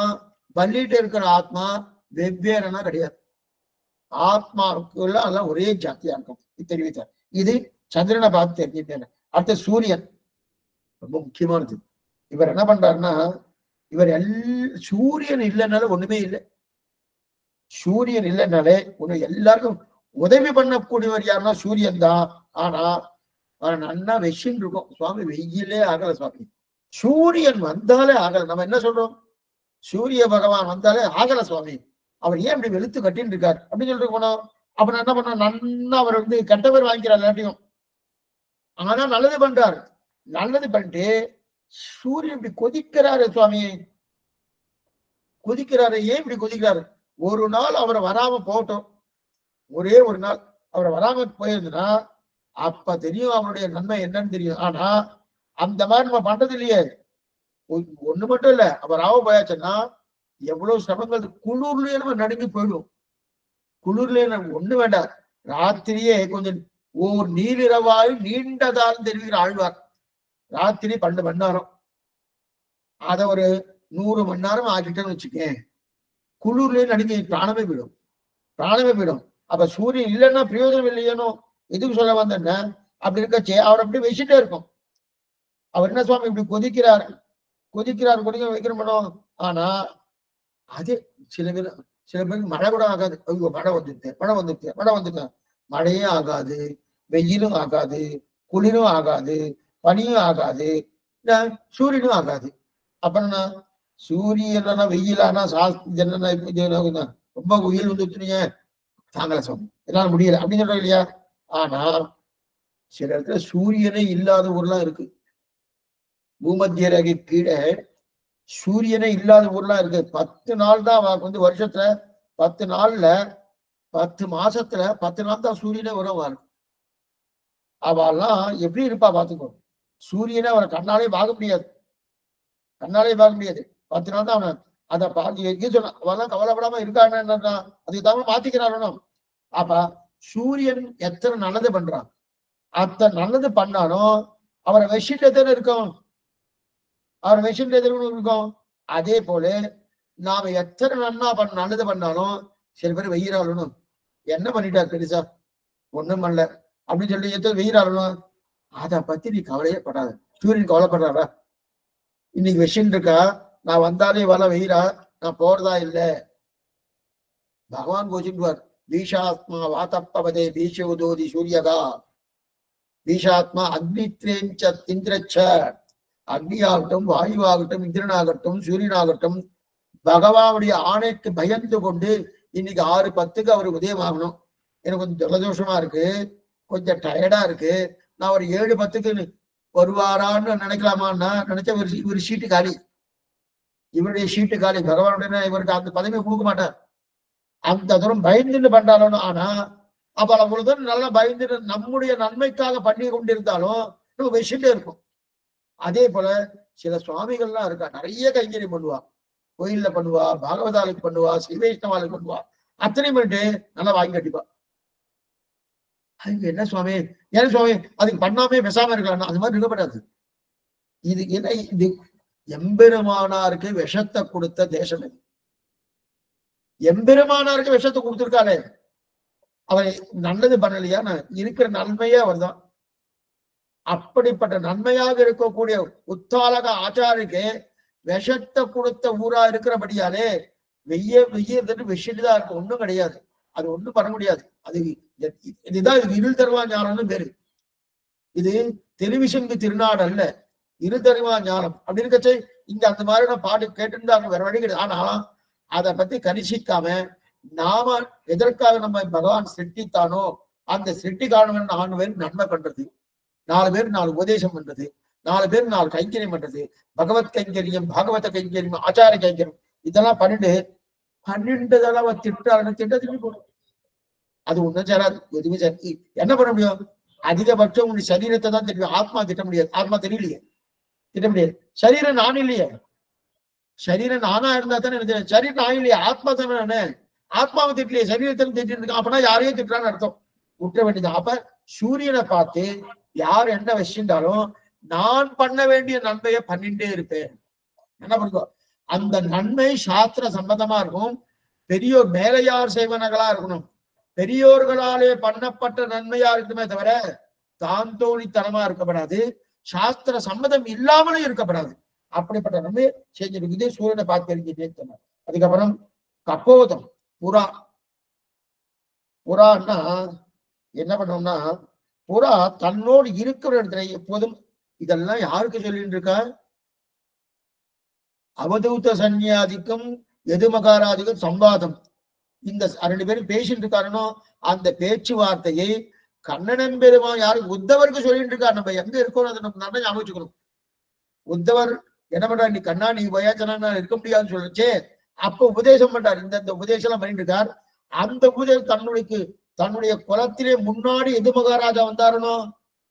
பள்ளிகிட்ட இருக்கிற ஆத்மா வெவ்வேறுனா கிடையாது. ஆத்மாவுக்குள்ள அதெல்லாம் ஒரே ஜாத்தியா இருக்கும். தெரிவித்தார். இது சந்திரனை பார்த்து தெரிஞ்சுட்டேன். அடுத்த சூரியன் ரொம்ப முக்கியமானது. இவர் என்ன பண்றாருன்னா, இவர் சூரியன் இல்லைன்னாலும் ஒண்ணுமே இல்லை. சூரியன் இல்லைன்னாலே ஒண்ணு எல்லாருக்கும் உதவி பண்ணக்கூடியவர் யாருன்னா சூரியன் தான். ஆனா நன்னா வெஷின் இருக்கும். சுவாமி வெயிலே ஆகல சுவாமி. சூரியன் வந்தாலே ஆகல. நம்ம என்ன சொல்றோம்? சூரிய பகவான் வந்தாலே ஆகல சுவாமி. அவர் ஏன் இப்படி வெளுத்து கட்டின்னு இருக்காரு அப்படின்னு சொல்லிட்டு போனோம். அப்ப நான் என்ன பண்ண, நன்னா அவர் வந்து கெட்டவர் வாங்கிக்கிறார் எல்லாத்தையும். ஆனா நல்லது பண்றாரு. நல்லது பண்ணிட்டு சூரியன் இப்படி கொதிக்கிறாரு சுவாமி. கொதிக்கிறாரு. ஏன் இப்படி கொதிக்கிறாரு? ஒரு நாள் அவரை வராம போட்டோம். ஒரே ஒரு நாள் அவரை வராம போயிருந்தா அப்ப தெரியும் அவருடைய நன்மை என்னன்னு தெரியும். ஆனா அந்த மாதிரி நம்ம பண்றது இல்லையே. ஒண்ணு மட்டும் இல்ல, அவர் ராவ போயாச்சுன்னா எவ்வளவு சிரமங்கள். குளிர்லயே நம்ம நடுங்கி போயிடுவோம். குளிர்லயே நம்ம ஒண்ணு வேண்டாம், ராத்திரியே கொஞ்சம் ஓர் நீரிரவாய் நீண்டதால் தெரிவிக்கிற ஆழ்வார். ராத்திரி 12 மணி நேரம், அத ஒரு 100 மணி நேரம் ஆக்கிட்டேன்னு வச்சுக்கேன், குளிர்லயே நடுங்கி பிராணமே போயிடும். பிராணமே போயிடும். அப்ப சூரியன் இல்லைன்னா பிரயோஜனம் இல்லையேனோ. எதுக்கு சொல்ல வந்தேன்னா, அப்படி இருக்கச்சே அவர் அப்படி வச்சுட்டே இருக்கும். அவர் என்ன சுவாமி இப்படி கொதிக்கிறார் கொதிக்க வைக்கிறோம். ஆனா அது சில பேருக்கு மழை கூட ஆகாது. ஐயோ மழை வந்துட்டு மழையே ஆகாது, வெயிலும் ஆகாது, குளிரும் ஆகாது, பனியும் ஆகாது, சூரியனும் ஆகாது. அப்ப சூரியனா வெயிலானா என்னன்னா ரொம்ப வெயில் வந்துட்டுறீங்க தாங்கல சுவாமி, என்னால முடியல அப்படின்னு சொல்றோம் இல்லையா. ஆனா சில இடத்துல சூரியனே இல்லாத ஊர்லாம் இருக்கு. பூமத்திய ரேகை கீழே சூரியனே இல்லாத ஊர்லாம் இருக்கு. 10 நாள் தான் வந்து வருஷத்துல 10 நாள்ல 10 மாசத்துல 10 நாள் தான் சூரியனே உறவாரு. அவெல்லாம் எப்படி இருப்பா பாத்துக்கோ. சூரியனே அவனை கண்ணாலே பார்க்க முடியாது. 10 நாள் தான் அவன் அதை பார்த்து சொன்ன. அவெல்லாம் கவலைப்படாம இருக்கான்னு அதுக்கு தவிர மாத்திக்கிறாரோ. அப்ப சூரியன் எத்தனை நல்லது பண்றான், அத்தனை நல்லது பண்ணாலும் அவரை வெஷிட்டு தானே இருக்கும். அவர் வெஷிட்டு இருக்கும். அதே போல நாம எத்தனை நல்லது பண்ணாலும் சில பேர் வெயிறாளணும். என்ன பண்ணிட்டார் பெருசா, ஒண்ணும் பண்ணல அப்படின்னு சொல்லி எத்தனை வெயிறாளணும். அதை பத்தி நீ கவலையே படாத. சூரியன் கவலைப்படுறாரா? இன்னைக்கு வெஷின் இருக்கா, நான் வந்தாலே வர வெயிரா, நான் போறதா இல்லை. பகவான் கோச்சிக்குவார். பீஷாத்மா வாத்தப்பவதே பீஷ உதோதி சூரியகா பீஷாத்மா அக்னித்ரேஞ்ச இந்திரச்ச. அக்னியாகட்டும், வாயுவாகட்டும், இந்திரனாகட்டும், சூரியனாகட்டும் பகவானுடைய ஆணைக்கு பயந்து கொண்டு இன்னைக்கு 6:10க்கு அவர் உதயமாகணும். எனக்கு கொஞ்சம் ஜலதோஷமா இருக்கு, கொஞ்சம் டயர்டா இருக்கு, நான் ஒரு 7:10க்கு வருவாரான்னு நினைக்கலாமான்னா நினைச்சா ஒரு ஷீட்டு காலி. இவருடைய ஷீட்டு காலி. பகவானுடைய இவருக்கு அந்த பதவியை கொடுக்க மாட்டார். அந்த தூரம் பயந்துட்டு பண்றாலும். ஆனா அப்ப அவ்வளவு தூரம் நல்லா பயந்துட்டு நம்முடைய நன்மைக்காக பண்ணி கொண்டிருந்தாலும் நம்ம வச்சுட்டே இருக்கும். அதே போல சில சுவாமிகள்லாம் இருக்கா, நிறைய கைங்கரியம் பண்ணுவா. கோயில்ல பண்ணுவா, பாகவதாலுக்கு பண்ணுவா, ஸ்ரீவைஷ்ணவாலுக்கு பண்ணுவா. அத்தனை பண்ணிட்டு நல்லா வாங்கி கட்டிப்பா. அதுக்கு என்ன சுவாமி, ஏன் சுவாமி அதுக்கு பண்ணாமே பேசாம இருக்கலாம்? அது மாதிரி இருக்கப்படாது. இது என்ன, இது எம்பெருமானாருக்கு விஷத்தை கொடுத்த தேசம் இது. எம்பெருமானாருக்கு விஷத்தை கொடுத்திருக்காளே, அவரை நல்லது பண்ணலையா? இருக்கிற நன்மையே அவர் தான். அப்படிப்பட்ட நன்மையாக இருக்கக்கூடிய உத்தாலக ஆச்சாரிக்கு விஷத்தை கொடுத்த ஊரா இருக்கிறபடியாலே வெய்யதுன்னு விஷயத்துதான் இருக்கு, ஒண்ணும் கிடையாது. அது ஒண்ணும் பண்ண முடியாது. அது இதுதான் இது இருள் தருவா ஞானம்னு பேரு. இது டெலிவிஷனுக்கு திருநாடு அல்ல, இருள் தருவா ஞானம். அப்படி இருக்கச்சே இங்க அந்த மாதிரி நான் பாட்டு கேட்டுருந்தாங்க, வேற வழி கிடையாது. ஆனா அதை பத்தி கணிசிக்காம நாம எதற்காக நம்ம பகவான் சிருஷ்டித்தானோ அந்த சிருஷ்டி காரணம் 4 பேருக்கு நன்மை பண்றது, 4 பேர் 4 உபதேசம் பண்றது, 4 பேர் 4 கைங்கரியம் பண்றது, பகவத் கைங்கரியம், பாகவத கைங்கரியம், ஆச்சார கைங்கரியம், இதெல்லாம் 12 தடவை திட்டத்துக்கு போடும். அது ஒண்ணும் சேராது, எதுவுமே சரி. என்ன பண்ண முடியும்? அதிகபட்சம் உங்க சரீரத்தை தான் தெரியும், ஆத்மா திட்ட முடியாது. ஆத்மா தெரியலையே. திட்ட முடியாது. சரீரம் நான் இல்லையே, சரீரம் நானா இருந்தா தானே, சரீரம் நான் இல்லையே, ஆத்மா தானே நானு. ஆத்மாவை திட்டலையே, சரீரத்தை திட்டிட்டு இருக்கான். அப்பனா யாரையும் திட்டுறான்னு அர்த்தம். விட்டுற வேண்டியது. அப்ப சூரியனை பார்த்து யார் என்ன வச்சிருந்தாலும் நான் பண்ண வேண்டிய நன்மையை பண்ணிட்டே இருப்பேன். என்ன பண்ணுவோம், அந்த நன்மை சாஸ்திர சம்பந்தமா இருக்கும். பெரியோர் மேலையார் செய்வனங்களா இருக்கணும். பெரியோர்களாலே பண்ணப்பட்ட நன்மையா இருக்குமே தவிர தான் தோணித்தனமா இருக்கப்படாது, சாஸ்திர சம்மதம் இல்லாமலும் இருக்கப்படாது. அப்படிப்பட்ட நன்மை செஞ்சிருக்குது. சூரியனை பார்த்து தெரிஞ்சுட்டே. அதுக்கப்புறம் கபோதம், புறா. புறான்னா என்ன பண்ணோம்னா, புறா தன்னோடு இருக்கிற இடத்துல எப்போதும், இதெல்லாம் யாருக்கு சொல்லிட்டு இருக்கா, அவதூத சன்னியாதிக்கும் எது மகாராஜிக்கும் சம்வாதம். இந்த 2 பேரும் பேசிட்டு இருக்காருனோ அந்த பேச்சுவார்த்தையை கண்ணனன் பெருமான் யாரு உத்தவருக்கு சொல்லிட்டு இருக்காரு. நம்ம எங்க இருக்கோம் அதை நம்ம நல்லா ஞாபகம் வச்சுக்கணும். உத்தவர் என்ன பண்றா, நீ கண்ணா நீ வயாச்சனா இருக்க முடியாதுன்னு சொல்லிச்சே, அப்ப உபதேசம் பண்றாரு. இந்த உபதேசம் எல்லாம் பண்ணிட்டு இருக்கார். அந்த உபதேசம் தன்னுடைய குலத்திலே முன்னாடி எது மகாராஜா வந்தாருனோ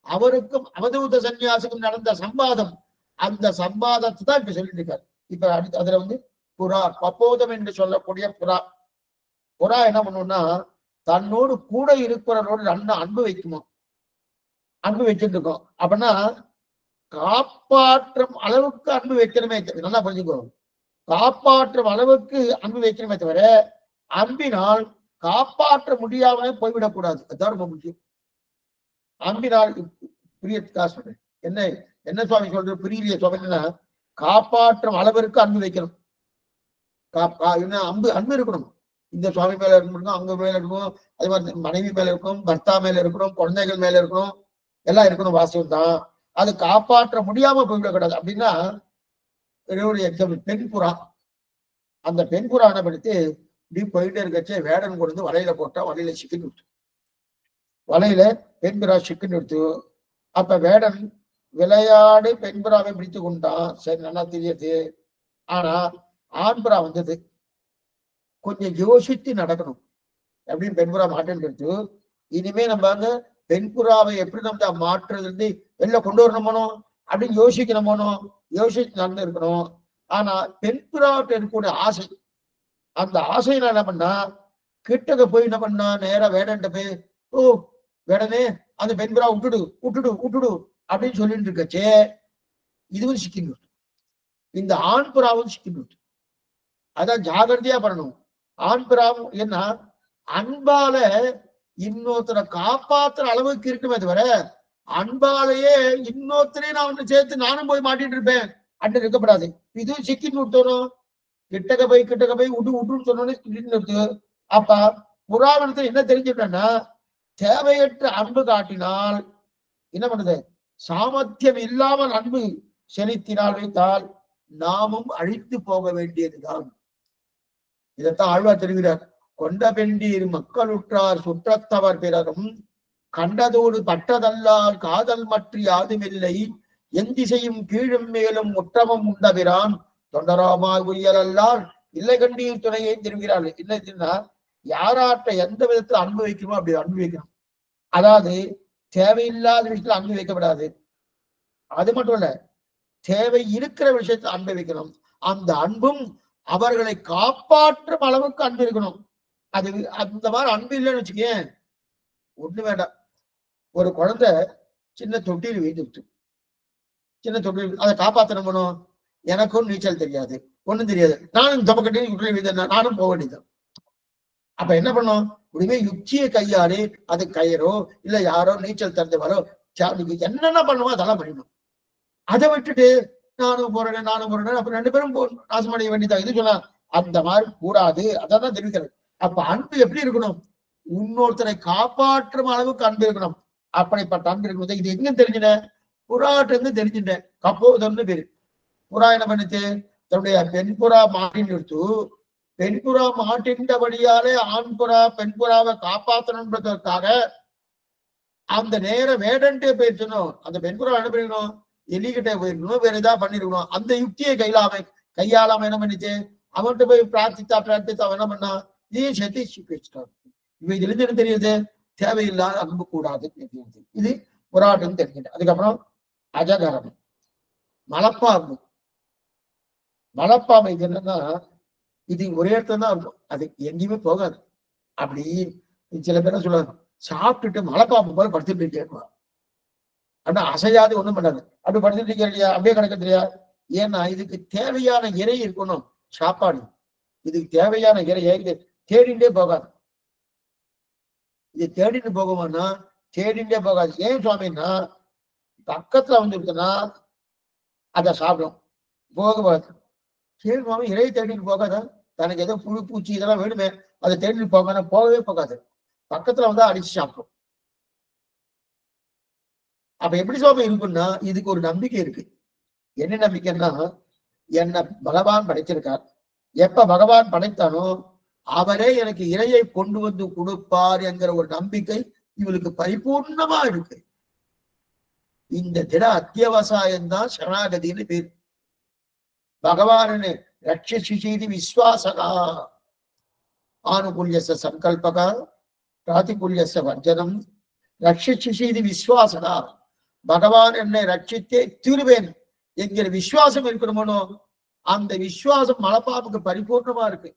அவருக்கும் அவதூத சன்னியாசுக்கும் நடந்த சம்பாதம், அந்த சம்பாதத்தை தான் இப்ப சொல்லிட்டு இருக்காரு. இப்ப அடுத்து அதுல புறா, கபோதம் என்று சொல்லக்கூடிய புறா. புறா என்ன பண்ணும்னா, தன்னோடு கூட இருக்கிறவரோடு நல்ல அன்பு வைக்குமா, அன்பு வச்சுட்டு இருக்கோம். அப்படின்னா காப்பாற்றும் அளவுக்கு அன்பு வைக்கணுமே, நல்லா புரிஞ்சுக்கோ. காப்பாற்றும் அளவுக்கு அன்பு வைக்கணுமே தவிர அன்பினால் காப்பாற்ற முடியாம போய்விடக்கூடாது. அதுதான் ரொம்ப முக்கியம். அன்பினால் புரியத்துக்காக சொல்றேன். என்ன என்ன சுவாமி சொல்ற, புரியலையே சுவாமின்னா, காப்பாற்றும் அளவிற்கு அன்பு வைக்கணும். அன்பு இருக்கணும். இந்த சுவாமி மேல இருக்கணும், அங்க மேல இருக்கணும், அதே மாதிரி மனைவி மேல இருக்கணும், பர்த்தா மேல இருக்கணும், குழந்தைகள் மேல இருக்கணும், எல்லாம் இருக்கணும். வாசியம் தான். அது காப்பாற்ற முடியாம போய்விடக்கூடாது. அப்படின்னா ஒரு எக்ஸாம்பிள், பெண்புறா. அந்த பெண்புறா என்ன பண்ணிட்டு இப்படி போயிட்டே இருக்கச்சே வேடன் கொண்டு வலையில போட்டா, வலையில சிக்கன் விட்டு, வலையில பெண்புறா சிக்கன் எடுத்து, அப்ப வேடன் விளையாடு பெண்புறாவை பிடித்து கொண்டான். சரி, நல்லா தெரியுது. ஆனா ஆண்புறா வந்தது. கொஞ்சம் யோசித்து நடக்கணும். அப்படின்னு பெண்புறா மாட்டேன்னு எடுத்து, இனிமே நம்ம பெண்புறாவை எப்படி நம்ம மாற்றுறது, வெளில கொண்டு வரணுமோ அப்படின்னு யோசிக்கணுமோ, யோசிச்சு நடந்து இருக்கணும். ஆனா பெண்புறாவிட்ட இருக்கக்கூடிய ஆசை, அந்த ஆசையில என்ன பண்ணா, கிட்டக்க போய் என்ன பண்ணா, நேரா வேடன்ட்ட போய், ஓ வேடனே அந்த பெண்புறா விட்டுடு விட்டுடு விட்டுடு அப்படின்னு சொல்லிட்டு இருக்கச்சே, இதுவும் சிக்கின்னு, இந்த ஆண் புறாவும் சிக்கின்னு. அதான் ஜாகிரதையா பண்ணணும். ஆண் புறாவும் என்ன, அன்பால இன்னொருத்தரை காப்பாத்துற அளவுக்கு இருக்குமே தவிர அன்பாலேயே இன்னொருத்தரே நான் சேர்த்து நானும் போய் மாட்டிட்டு இருப்பேன் அப்படின்னு இருக்கப்படாது. இதுவும் சிக்கின்னு விட்டோம். கிட்டக்க போய் விட்டுன்னு சொன்னோன்னு. அப்ப புறாவனத்துல என்ன தெரிஞ்சுட்டேன்னா, தேவையற்ற அன்பு காட்டினால் என்ன பண்ணுது, சாமர்த்தியம் இல்லாமல் அன்பு செலுத்தினால் வைத்தால் நாமும் அழித்து போக வேண்டியதுதான். இதைத்தான் ஆழ்வார் தெரிகிறார். கொண்ட பெண்டீர் மக்களுற்றார் சுற்றத்தவர் பிறரும் கண்டதோடு பட்டதல்லால் காதல் மற்றி யாதுமில்லை, எந்திசையும் கீழும் மேலும் முற்றமும் உண்டபிரான் தொண்டராமாய் உயரல்லால் இல்லை கண்டீர் துணையை திரும்புகிறார்கள். என்னன்னா, யாராட்ட எந்த விதத்துல அன்பு வைக்கணுமோ அப்படி அன்பு வைக்கணும். அதாவது தேவையில்லாத விஷயத்துல அன்பு வைக்கப்படாது. அது மட்டும் இல்ல, தேவை இருக்கிற விஷயத்துல அன்பு வைக்கணும். அந்த அன்பும் அவர்களை காப்பாற்றும் அளவுக்கு அன்பு இருக்கணும். அது அந்த மாதிரி அன்பு இல்லைன்னு வச்சுக்கேன், ஒண்ணு வேண்டாம். ஒரு குழந்தை சின்ன தொட்டியில் வீழ்ந்துட்டு, சின்ன தொட்டில், அதை காப்பாற்றணும் பண்ணும். எனக்கும் நீச்சல் தெரியாது, ஒண்ணும் தெரியாது, நானும் தமக்கட்டி வீழ்ந்தேன், நானும் போக வேண்டியது. அப்ப என்ன பண்ணும், உடனே யுக்தியை கையாளி அது கயிறோ இல்ல யாரோ நீச்சல் தெரிஞ்சவரோ என்னென்ன பண்ணுமோ அதெல்லாம் பண்ணிடணும். அதை விட்டுட்டு நானும் போறேன் அப்ப 2 பேரும் நாசமடைய வேண்டியதா இது சொன்னா அந்த மாதிரி கூடாது. அதான் தெரிவிக்கிறது. அப்ப அன்பு எப்படி இருக்கணும், இன்னொருத்தரை காப்பாற்றும் அளவுக்கு அன்பு இருக்கணும். அப்படிப்பட்ட அன்பு இருக்கணும். இது எங்க தெரிஞ்சுன, புறாட்டு இருந்து தெரிஞ்சுட்டேன். கப்போதம்னு பேரு. புறா என்ன பண்ணிச்சு, தன்னுடைய பெண்புறா மாட்டின் எடுத்து, பெண்புறா மாட்டின்றபடியாலே ஆண்புறா பெண்புறாவை காப்பாற்றணுன்றதற்காக அந்த நேர வேடன்ட்டே போயிருக்கணும். அந்த பெண்புறா என்ன பண்ணிக்கணும், எலிகிட்ட போயிருக்கணும், வேற ஏதாவது பண்ணிருக்கணும். அந்த யுக்தியை கையாளாம என்ன பண்ணிச்சு, அவன்கிட்ட போய் பிரார்த்தித்தா அவன் என்ன பண்ணா, இதையும் சேர்த்து வச்சுட்டான். இப்ப இதுல இருந்து என்ன தெரியுது, தேவையில்லாத அன்பு கூடாது. இது புறாட்டுன்னு தெரிஞ்சுட்டேன். அதுக்கப்புறம் அஜகரம். மலைப்பாம்பு. மலைப்பாம்பு இது என்னன்னா, இது ஒரே இடத்துல தான் இருக்கும், அது எங்கேயுமே போகாது. அப்படி சில பேர் சொல்லுவாங்க, சாப்பிட்டுட்டு மலைப்பாம்பு போல படுத்துட்டு இருக்கேன். ஆனா அசையாது, ஒண்ணும் பண்ணாது. அப்படி படுத்துட்டு இருக்க இல்லையா, அப்படியே கிடக்க இல்லையா. ஏன்னா இதுக்கு தேவையான இறை இருக்கணும், சாப்பாடு. இதுக்கு தேவையான இறையை இது தேடிண்டே போகாது. இது தேடிட்டு போகுமான்னா தேடிண்டே போகாது. ஏன் சுவாமின்னா, பக்கத்துல வந்து இருக்குன்னா அதை சாப்பிடும், போகாது. சரி சுவாமி, இறையை தேடிட்டு போகாதா? தனக்கு ஏதோ புழு பூச்சி இதெல்லாம் வேணுமே, அதை தேடிட்டு போகவே போகாது. பக்கத்துல வந்து அடிச்சு சாப்பிடும். அப்ப எப்படி சுவாமி இருக்குன்னா, இதுக்கு ஒரு நம்பிக்கை இருக்கு. என்ன நம்பிக்கைன்னா, என்ன பகவான் படைச்சிருக்கார். எப்ப பகவான் படைத்தானோ அவரே எனக்கு இறையை கொண்டு வந்து கொடுப்பார் என்கிற ஒரு நம்பிக்கை இவளுக்கு பரிபூர்ணமா இருக்கு. இந்த திட அத்தியவசாயம்தான் சரணாகதின்னு பேர். பகவானு ரட்சிஷிதி விஸ்வாசகா ஆனுகூல்யச சங்கல்பகா பிராதிகூல்யச வர்ஜனம் ரட்சிஷிதி விஸ்வாசகா. பகவான் என்னை ரட்சித்தே தீருவேன் என்கிற விசுவாசம் இருக்கணுமோ, அந்த விசுவாசம் மலைப்பாம்புக்கு பரிபூர்ணமா இருக்கு.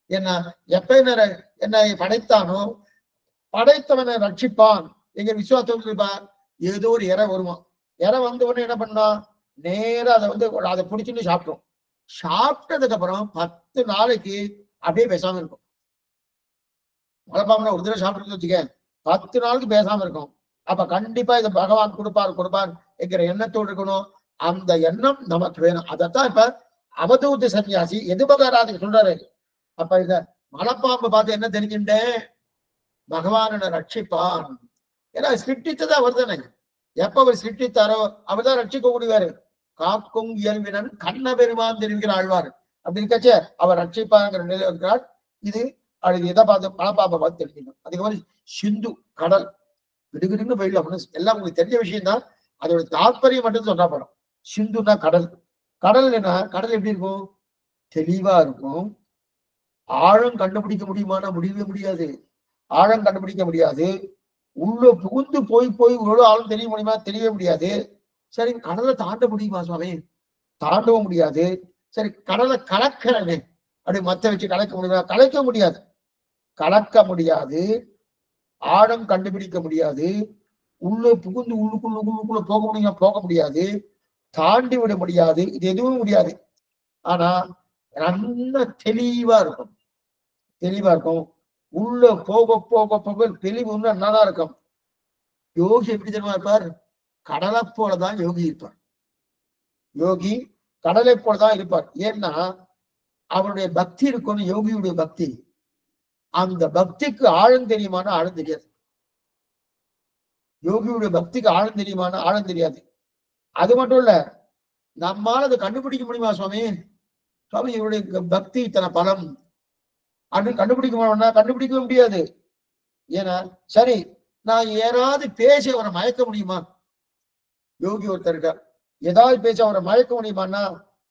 என்ன எப்ப என்னை படைத்தானோ படைத்தவனை ரட்சிப்பான் என்கிற விசுவாசம் இருப்பான். ஏதோ ஒரு இறை வருவான். இறை வந்த உடனே என்ன பண்ணா, நேரா அதை வந்து அதை பிடிச்சிட்டு சாப்பிட்டோம். சாப்பிட்டதுக்கு அப்புறம் 10 நாளைக்கு அப்படியே பேசாம இருக்கும். மலைப்பாம்புல ஒரு தடவை சாப்பிட்டு வச்சுக்க, 10 நாளுக்கு பேசாம இருக்கும். அப்ப கண்டிப்பா இதை பகவான் கொடுப்பார் என்கிற எண்ணத்தோடு இருக்கணும். அந்த எண்ணம் நமக்கு வேணும். அதைத்தான் இப்ப அவதூத சன்னியாசி எதுபகாராதுக்கு சொல்றாரு. அப்ப இத மலைப்பாம்பு பார்த்து என்ன தெரிஞ்சுட்டேன், பகவான ரட்சிப்பான். ஏன்னா சிருஷ்டித்ததா அவர் தானே. எப்ப அவர் சிருஷ்டித்தாரோ அவர் தான் ரட்சிக்க கூடியவாரு. காக்கும் இயல்பினன் கண்ண பெருமான் தெரிவிக்கிற ஆழ்வார். அப்படி இருக்கச்ச அவர் ரட்சிப்பாங்கிற நிலை இருக்கிறார். இது அது எதை பார்த்து மலைப்பாம்பை பார்த்து தெரிஞ்சுக்கணும். அதுக்கப்புறம் சிந்து கடல் விடுகிடுன்னு போயிடலாம் அப்படின்னு எல்லாம் உங்களுக்கு தெரிஞ்ச விஷயம் தான். அதோட தாற்பயம் மட்டும் சொன்னா படம். சிந்துனா கடல். கடல் என்ன, கடல் எப்படி இருக்கும், தெளிவா இருக்கும். ஆழம் கண்டுபிடிக்க முடியுமானா முடியவே முடியாது. ஆழம் கண்டுபிடிக்க முடியாது. உள்ள புகுந்து போய் எவ்வளவு ஆழம் தெரிய முடியுமா, தெரியவே முடியாது. சரி, கடலை தாண்ட முடியுமா சுவாமி, தாண்டவும் முடியாது. சரி, கடலை கலக்கிறனே அப்படி மத்த வச்சு கலக்க முடியுமா, கலக்க முடியாது. கலக்க முடியாது. ஆழம் கண்டுபிடிக்க முடியாது. உள்ள புகுந்து உள்ளுக்குள்ள போக முடியுமா, போக முடியாது. தாண்டி விட முடியாது. இது எதுவும் முடியாது. ஆனா நல்ல தெளிவா இருக்கும். தெளிவா இருக்கும். உள்ள போக போக போக தெளிவு இன்னும் நல்லா இருக்கும். யோகி எப்படி தெரியுமா இருப்பார், கடலை போலதான் யோகி இருப்பார். யோகி கடலை போலதான் இருப்பார். ஏன்னா அவருடைய பக்தி இருக்கணும். யோகியுடைய பக்தி, அந்த பக்திக்கு ஆழம் தெரியுமான ஆழம் தெரியாது. யோகியுடைய பக்திக்கு ஆழம் தெரியுமான ஆழம் தெரியாது. அது மட்டும் இல்ல, நம்மால அதை கண்டுபிடிக்க முடியுமா சுவாமி, சுவாமி இவருடைய பக்தி இத்தனை பலம் அப்படின்னு கண்டுபிடிக்கவே முடியாது. ஏன்னா சரி, நான் ஏதாவது பேசி அவரை மயக்க முடியுமா, யோகி ஒருத்தர் இருக்கார், ஏதாவது பேசி அவரை மயக்க முடியுமான்னா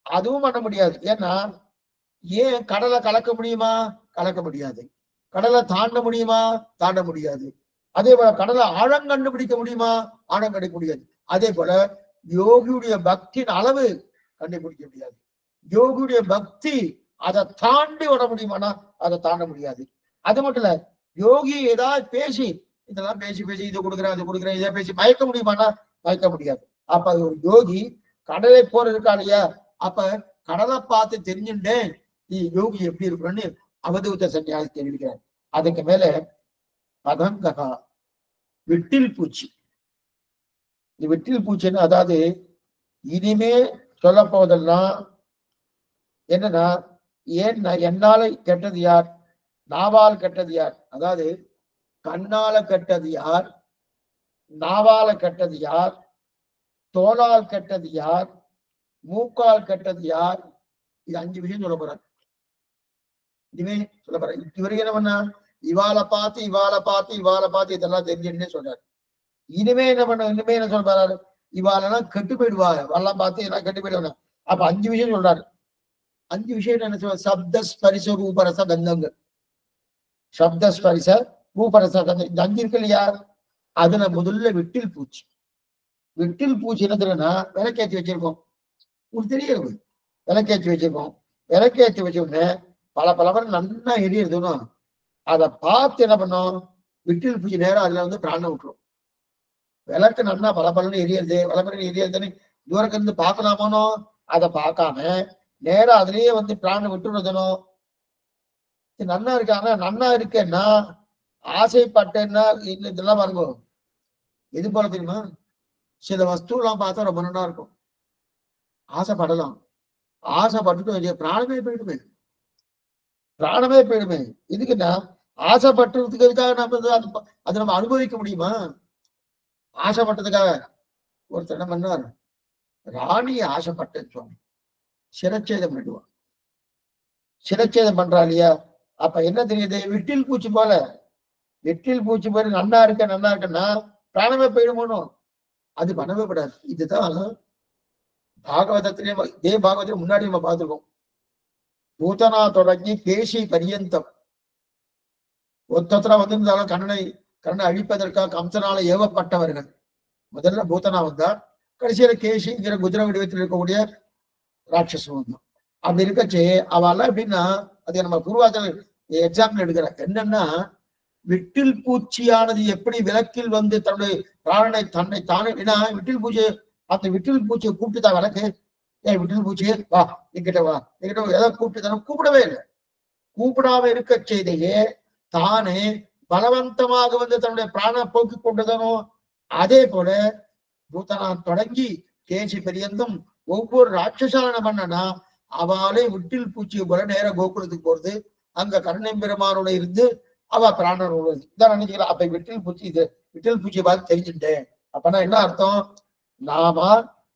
அதுவும் பண்ண முடியாது. ஏன்னா ஏன், கடலை கலக்க முடியுமா, கலக்க முடியாது. கடலை தாண்ட முடியுமா, தாண்ட முடியாது. அதே போல கடலை ஆழம் கண்டுபிடிக்க முடியுமா, ஆழம் கண்டுபிடிக்க முடியாது. அதே போல யோகியுடைய பக்தியின் அளவு கண்டுபிடிக்க முடியாது. யோகியுடைய பக்தி அதை தாண்டி விட முடியுமானா அதை தாண்ட முடியாது. அது மட்டும் இல்ல, யோகி ஏதாவது பேசி இதெல்லாம் பேசி இதை கொடுக்குறேன் அதை கொடுக்குறேன் இதை பேசி மயக்க முடியுமானா மயக்க முடியாது. அப்ப ஒரு யோகி கடலை போற இருக்கா இல்லையா, அப்ப கடலை பார்த்து தெரிஞ்சுட்டேன் நீ யோகி எப்படி இருக்கணும்னு அவதூத சன்னியாசி தெரிவிக்கிறார். அதுக்கு மேல பதங்ககா, விட்டில் பூச்சி. விட்டில் பூச்சின்னு அதாவது இனிமே சொல்ல போவதெல்லாம் என்னன்னா, ஏன் என்னால கெட்டது யார், நாவால் கெட்டது யார், அதாவது கண்ணால கெட்டது யார், நாவால கெட்டது யார், தோளால் கெட்டது யார், மூக்கால் கெட்டது யார், இது 5 விஷயம் சொல்ல போறார். இனிமே சொல்ல போற. இவருக்கு என்ன பண்ணா, இவாளை பார்த்து இதெல்லாம் தெரிஞ்சுன்னே சொல்றாரு. இனிமே என்ன பண்ண, இனிமே என்ன சொல்ல போறாரு, இவாளெல்லாம் கெட்டு போயிடுவாங்க, வரலாம் பார்த்து எல்லாம் கெட்டு போயிடுவாங்க. அப்ப 5 விஷயம் சொல்றாரு. 5 விஷயம் என்ன சொல்ற, சப்த ஸ்பரிச ரூபரச கந்தங்கள். சப்த ஸ்பரிச ரூபரச கந்தம், இந்த 5 இருக்கு இல்லையா, அதுல முதல்ல விட்டில் பூச்சி. விட்டில் பூச்சி என்ன தெரியும்னா, விளக்கேற்றி வச்சிருக்கோம். உங்களுக்கு தெரியும். விளக்கேற்றி வச்சிருக்கோம். விளக்கேற்றி வச்சோடனே பல பலவரம் நல்லா எரியுதுன்னு அதை பார்த்து என்ன பண்ணோம், விட்டில் பூச்சி நேரம் அதுல வந்து பிராணம் விட்டுரும். விளக்கு நல்லா பலபலன்னு எரியுது, பலபலன்னு எரியுதுன்னு தூரத்துல இருந்து பார்க்கலாமோனோ அதை பார்க்காம நேரம் அதுலயே வந்து பிராணம் விட்டுறதுனோ. நன்னா இருக்காங்க, நன்னா இருக்கேன்னா ஆசைப்பட்டேன்னா இதெல்லாம் பாருங்க. எது போல தெரியுமா, சில வஸ்து எல்லாம் பார்த்தா ரொம்ப நல்லா இருக்கும், ஆசைப்படலாம். ஆசைப்பட்டுட்டு பிராணமே போயிடுமே, பிராணமே போயிடுமே. இதுக்குன்னா ஆசைப்பட்டுறதுக்காக நம்ம அதை நம்ம அனுபவிக்க முடியுமா? ஆசைப்பட்டதுக்காக ஒருத்தர் என்ன பண்ணார், ராணி ஆசைப்பட்டேன்னு சுவாமி சிரச்சேதம் பண்ணிடுவான். சிரச்சேதம் பண்றா இல்லையா, அப்ப என்ன தெரியுது, விட்டில் பூச்சி போல, வெற்றில் பூச்சி போல நன்னா இருக்கேன்னா பிராணமே போயிடுமோனும். அது பண்ணவே கூடாது. இதுதான் பாகவதத்திலே, இதே பாகவத்திலே முன்னாடி நம்ம பார்த்துருக்கோம். பூதனா தொடங்கி கேசி பரியந்தம் ஒத்தத்துல வந்திருந்தாலும் கண்ணனை அழிப்பதற்காக கம்சனால ஏவப்பட்டவர்கள். முதல்ல பூதனா வந்தார், கடைசியில கேசிங்கிற குதிரை வடிவத்தில் இருக்கக்கூடிய ராட்சசம் வந்தான். அப்படி இருக்கச்சு அவெல்லாம் எப்படின்னா, அது நம்ம பூர்வாச்சல் எக்ஸாம்பிள் எடுக்கிற என்னன்னா, விட்டில் பூச்சியானது எப்படி விளக்கில் வந்து தன்னுடைய பிராணனை தன்னை தானே, ஏன்னா விட்டில் பூச்சி, அந்த விட்டில் பூச்சியை கூப்பிட்டுதான் விளக்கு, ஏன் விட்டில் பூச்சியே வா என்கிட்ட வா என்கிட்ட ஏதாவது கூப்பிட்டு தானே, கூப்பிடவே இல்லை. கூப்பிடாம இருக்க செய்தையே தானே பலவந்தமாக வந்து தன்னுடைய பிராண போக்கி கொண்டதனோ. அதே போல பூத்தனா தொடங்கி கேசி பெரியந்தும் ஒவ்வொரு ராட்சசான பண்ணனா அவளே விட்டில் பூச்சியை போல நேர கோகுலத்துக்கு போறது, அங்க கருணை பெருமானோட இருந்து அவ பிராணன் உள்ளது. இதான் நினைச்சுக்கிறா. அப்ப விட்டில் பூச்சி, இது விட்டில் பூச்சியை பார்த்து தெரிஞ்சுட்டேன். அப்பனா என்ன அர்த்தம், நாம